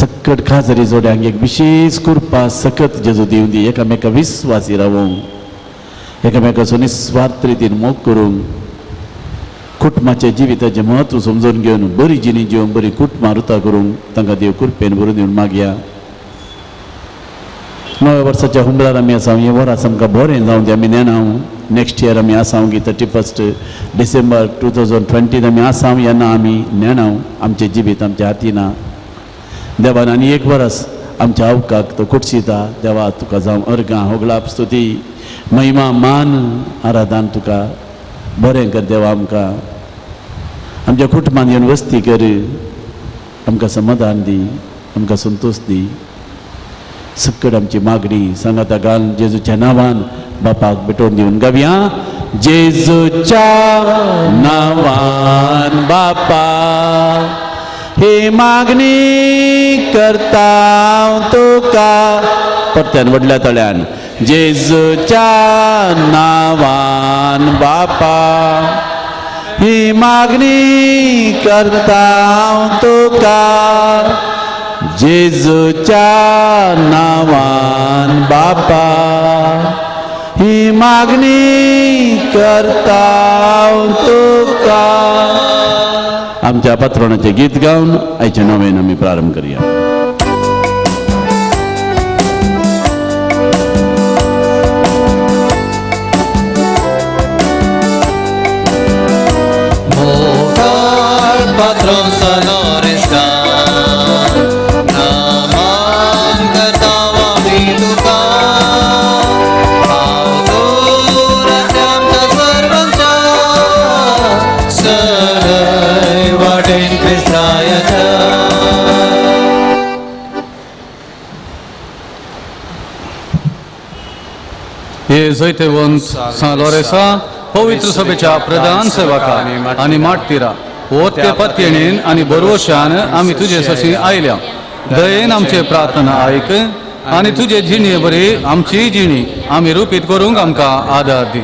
सकट काजारी जोड्यांक एक विशेष कृपा सकत जेजू दिवन दी. एकामेका विस्वासी रावूंक, एकामेकाचो निस्वार्थ रितीन मोग करूंक, कुटुंबाच्या जिविताचें म्हत्व समजून घेवन बरी जिणी जिवंक बरी कुटुंबां रुतां करूंक तांकां देव कृपेन भरून दिवन मागया. नव्या वर्साच्या हुंबरार आमी आसा. हें वर्स आमकां बरें जावं दी आमी नेणाव. नेक्स्ट इयर आमी आसांव की 31 डिसेंबर 2020 आमी आसांव येना आमी नेणाव. आमचें जिवीत आमच्या हातीना. देवान आनी एक वर्स आमच्या अवकाक तो कुटशिता. देवा तुका जावं अर्गां होगळाप स्तुती महिमा मान आराधन तुका. बरें कर देवा. आमकां आमच्या कुटुंबान येवन वस्ती कर. आमकां समाधान दी, आमकां संतोष दी. सकट आमची मागणी सांगाता घाल जेजूच्या नांवान बापाक भेटोवन दिवन गावया. जेजूच्या नांवान बापा ही मागणी करता तुका. परत्यान व्हडल्या तळ्यान जेजूच्या नांवान बापा ही मागणी करता तुका. जेजूच्या नांवान बापा ही मागणी करता तुका. आमच्या पात्रोणाचे गीत गावन आयचे नवेन आमी प्रारंभ करूया. Patron Saloresta, Naman Kartawa Vituka, Auturatyam Tasarvancha, Sarai Vatin Kristayata. हे जैतेवंत सालोरेसा पवित्र सभेच्या प्रधान सेवका आणि माटतीरा ओते पत्येन आणि बरोशान आम्ही तुझे सशी आयल्या. दयेन आमचे प्रार्थना ऐक आणि तुझे जिणी बरी आमची जिणी आम्ही रूपीत करूंक आमकां आदार दी.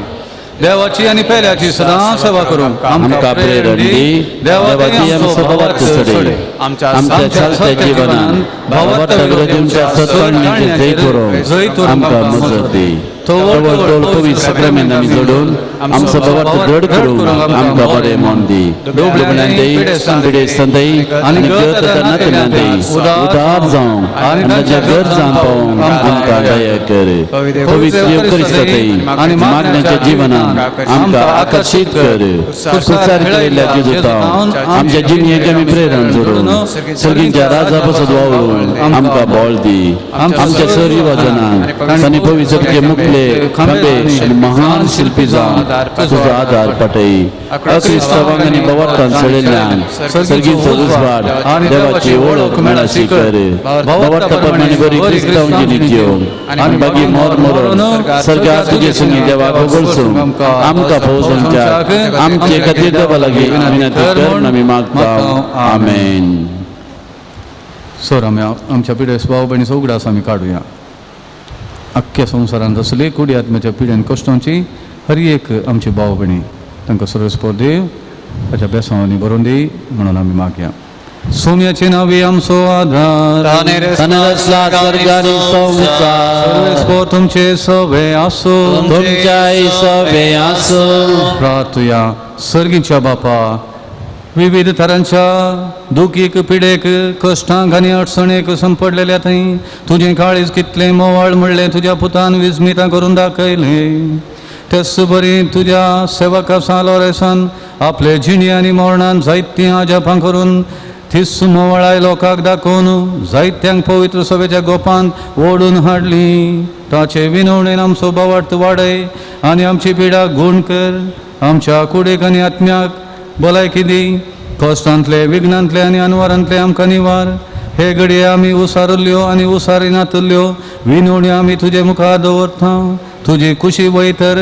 देवाची आणि पेल्याची सदां सेवा करूंक आमकां प्रेरण दी. देवाची आमचो भवार्थ सडे. आमच्या चलत्या जिवनान भवार्थ तुमच्या सत्कर्मांची जय करूंक आमकां मजत दी. तोल पवित्र सक्रामेंत आमी जोडून आमचो भवार्थ दृढ करूंक आमकां बरें मन दी. पिडे संतई आनी उदार जावं आनी ताच्या गरजां पावोवंक आमकां दया कर. पवित्र युक्तिस्तई आनी मागण्याच्या जिवनान आमकां आकर्शीत कर. सुसार केल्ल्या जिजूतां आमच्या जिणेक आमी प्रेरण जोडून सर्गींच्या राजा बसत वावरून आमकां बळ दी. आमच्या सरी वजनाक आनी पवित्र मुखले खंबे महान शिल्पी जावन तुजो आदार पटय. अक्रिस्तवांक आनी भवार्थान सडयल्ल्यान सर्गींचो उजवाड देवाची वळख मेळाशी कर. भवार्थ प्रमाणे बरी क्रिस्तांव जिणी जिवंक आनी बागी मोर मरून सर्गार तुजे संगी देवाक वळसूंक आमकां फौजांच्या आमचे खातीर देवा लागीं विनंती करून आमी मागता. आमेन. सर आमी आमच्या पिढ्यास भाव भयणी सगळ्यास आमी काडुया. अख्ख्या संवसारांत असले कुडी आत्म्याच्या पिढ्यान कश्टांची हर एक आमची भाव भयणी तांकां सर्वस्पोर देव ताच्या बेसांवांनी भरून दी म्हणून आमी मागया. सोम्याचे नावे आमचो आधार स्वर्गानी संसार सर्वस्पोर तुमचे सवे आसो. तुमच्याय सवे आसो. प्रार्थया सर्गीच्या बापा विविध तरांच्या दुखीक पिडेक कश्टांक आनी अडचणेक संपडलेल्या थंय तुजें काळीज कितलें मोवाळ म्हणलें तुज्या पुतान विस्मितां करून दाखयलें. तेच बरी तुज्या सेवका सालोरेसान आपले जिणी आनी मरणान जायतीं आजापां करून थिस्स मोवळाय लोकांक दाखोवन जायत्यांक पवित्र सभेच्या गोपांत ओडून हाडली. ताचे विनवणेन आमचो भावार्थ वाडय आनी आमची पिडा गूण कर. आमच्या कुडीक आनी आत्म्याक भलायकी दी. कश्टांतले विघ्नांतले आनी अनवरांतले आमकां निवार. हे घडये आमी उसारल्यो आनी उसारिनातल्यो विनवण्यो आमी तुजे मुखार दवरता. तुजी खुशी वयतर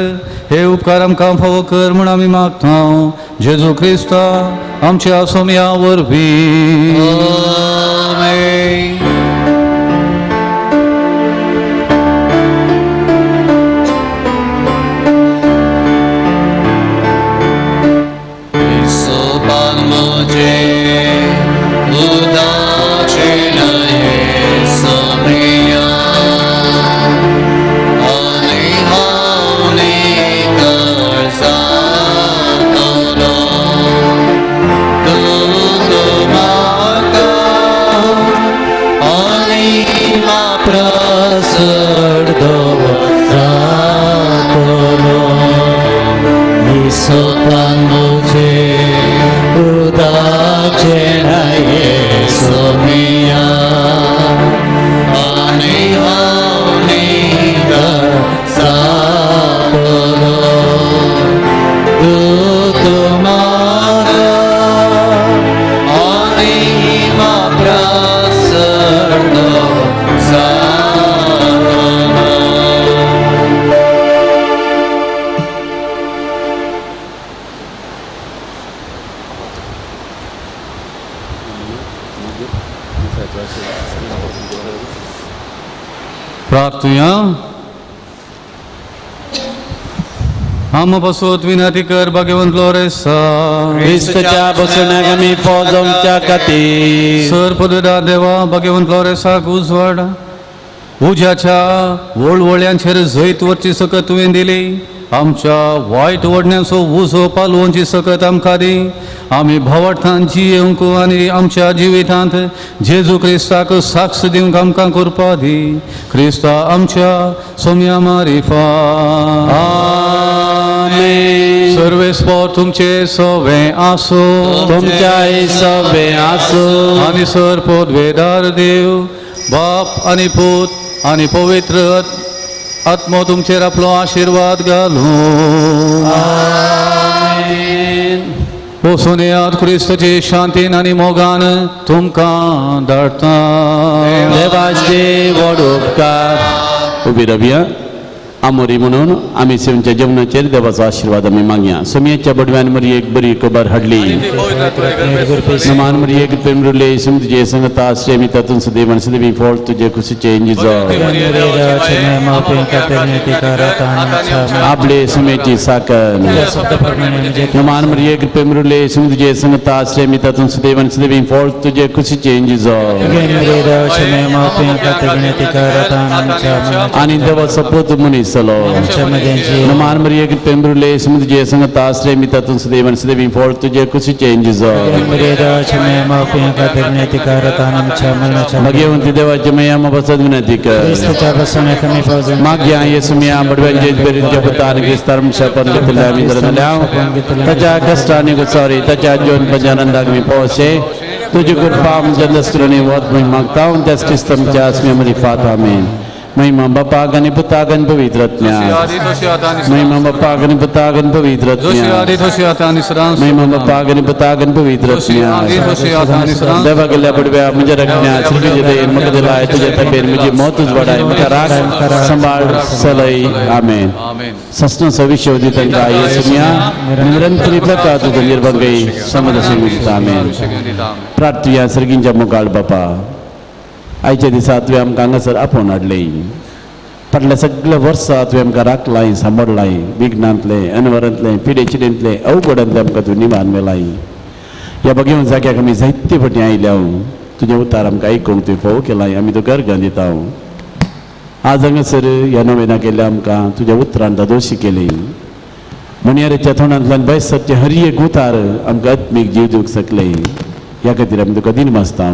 हे उपकार आमकां फावो कर म्हूण आमी मागता. जेजू क्रिस्ता आमच्या सोम्या वरवीं. प्रार्थना. आम बसोत विनंती कर भगवंत लोरेसा. ख्रिस्ताच्या बसण्याक आमी फौजोमच्या खातीर सरपददा देवा भगवंत लोरेसाक उजवाड उज्याच्या वळवळ्यांचेर जैत वरची सकत तुवें दिली. आमच्या वायट वडण्यांचो उजो पालवोवची सकत आमकां दी. आमी भावार्थान जियेवंक आनी आमच्या जिवितांत जेजू क्रिस्ताक साक्ष दिवंक आमकां करपा दी. क्रिस्ता आमच्या सोम्या मारिफा. आमेन. सर्वेस्पर तुमचे सवे आसो. तुमच्याय सवे आसो. आनी सरपदवेदार देव बाप आनी पूत आनी पवित्र आत्मो तुमचेर आपलो आशीर्वाद घालूं. वचून येयात. क्रिस्ताची शांतीन आनी मोगान तुमकां धाडटा. देवाचे व्हड उपकार. उबी रावया. आमोरी म्हणून आमी सेवेच्या जेवणाचेर देवाचो आशीर्वाद आमी मागया. सोमयेच्या बडव्यान मरी एक बरी खबर हाडली. नमान मरी एक पेमरुले सुम तुजे संगता आश्रय मी तातून सदैवन सदैवी फळ तुजे खुशीचे इंजिजो. आपले सुमेची साकन. नमान मरी एक पेमरुले सुम तुजे संगता आश्रय मी तातून सदैवन सदैवी फळ तुजे खुशीचे इंजिजो. आणि देवाचो पूत मनीस नमान मरी एक पेमरुले सुम तुजे संगता आश्रय मी तातून सदैवन सदैवी फळ तुजे खुशीचे इंजिजो. भगवंती देवाचे मया बसत विनंती कर. मागया येसु मिया बडव्यांचे बेरींच्या पुतान क्रिस्तार शापन घेतले आम्ही धरल्या. त्याच्या कष्टाने गुसारी त्याच्या जीवन पजानंदाक मी पोहोचे. तुझी कृपा आमच्या दस्तुराने वत मी मागता. त्याच क्रिस्तमच्या आस्मे मरी फात आमेन. महिमा बापा गण पुता गण पवित्र महिमा बापा गण पुता गण पवित्र महिमा बापा गण पुता गण पवित्र देवा गेल्या पडव्या म्हणजे रखण्या श्री दे मग दिलाय तुझ्या तबेर म्हणजे मौतच वडाय मग राख संभाळ सलई आमेन. सस्न सविष्य होती त्यांचा येसुमिया निरंतरी प्रका तुझं निर्भंगई समज संगीत आमेन. प्रार्थना सर्गींच्या मुखार बापा आयच्या दिसा तुवें आमकां हांगासर आपोवन हाडले. फाटल्या सगळ्या वर्सां तुवें आमकां राखलाय सांबाळलाय. विघ्नांतले अनवरांतले पिडे चिडेंतले अवघडांतले आमकां तुवें निवान मेलाय. ह्या भगवंत जाग्याक आमी जायते फाटी आयल्या. तुजें उतार आमकां आयकूंक तुवें फोव केलाय. आमी तुका अर्गां दिता. आज हांगासर ह्या नोवेना केल्या आमकां तुज्या उतरान दादोशी केली. मणियारेच्या तोंडांतल्यान बेसचे हर एक उतार आमकां आत्मीक जीव दिवंक शकले. ह्या खातीर आमी तुका दिनवासता.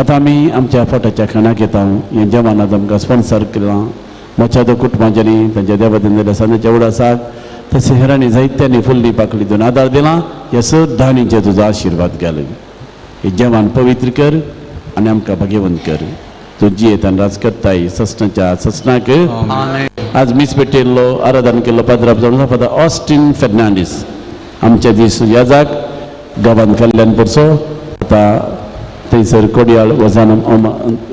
आतां आमी आमच्या पोटाच्या खाणाक येता. हे जेवणात आमकां स्पॉन्सर केलां. मोच्यादो कुटुंबाच्यांनी तांच्या देवादन दिल्या सनाच्या उडासाक तशें हेरांनी जायत्यांनी फुल्ली पाकळी दिवन आदार दिला. ह्या सद्दांनीचे तुजो आशिर्वाद घाल. हे जेवण पवित्र कर आनी आमकां भाग्यवंत कर. तूं जियेत आनी राज करताय ससनाच्या ससनाक. आज मीस पेटयल्लो आराधन केल्लो पाद्राप जावन फादर ऑस्टीन फेर्नांडीस आमच्या दीस याजाक गांवांत कल्याण पडचो. आतां थंयसर कोडयाळ वजान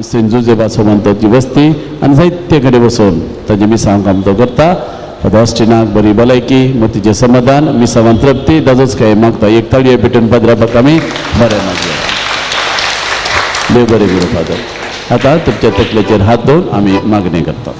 सेंट जुजेबा सोमंताची वस्ती आनी जायते कडेन वचून ताजे मिसांग काम तो करता. फादर ऑस्टिनाक बरी भलायकी मतीचें समाधान मिसांवान तृप्ती ताजोच काय मागता. एक ताळये पेटून पाद्रापाक आमी बरें मागया. देव बरें करूं फादर. आतां तुमच्या तकलेचेर हात दवरून आमी मागणी करता.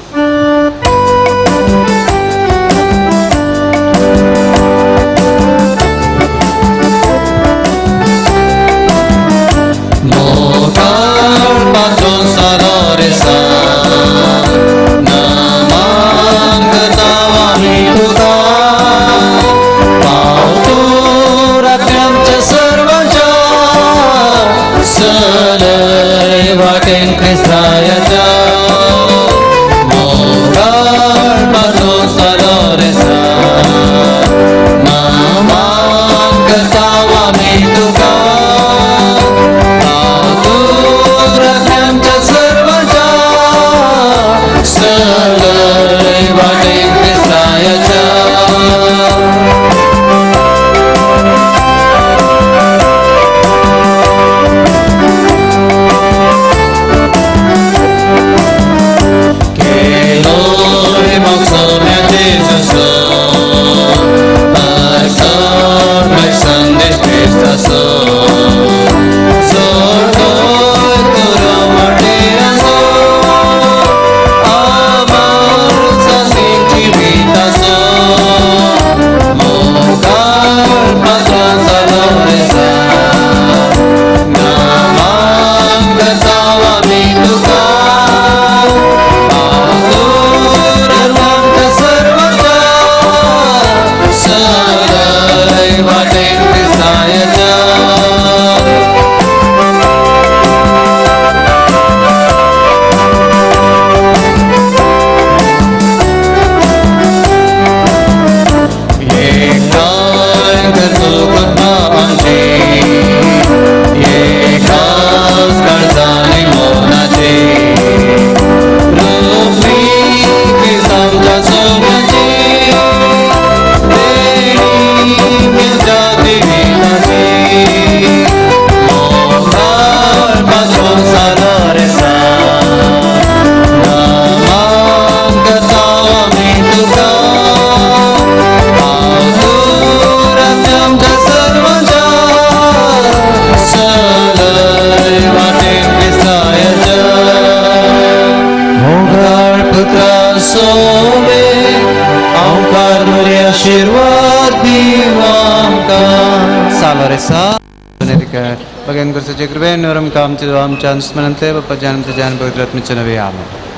Bagaimana kursa cekruben orang kam tu am chance menante bapa janam tu janam bergerak macam nabi aman.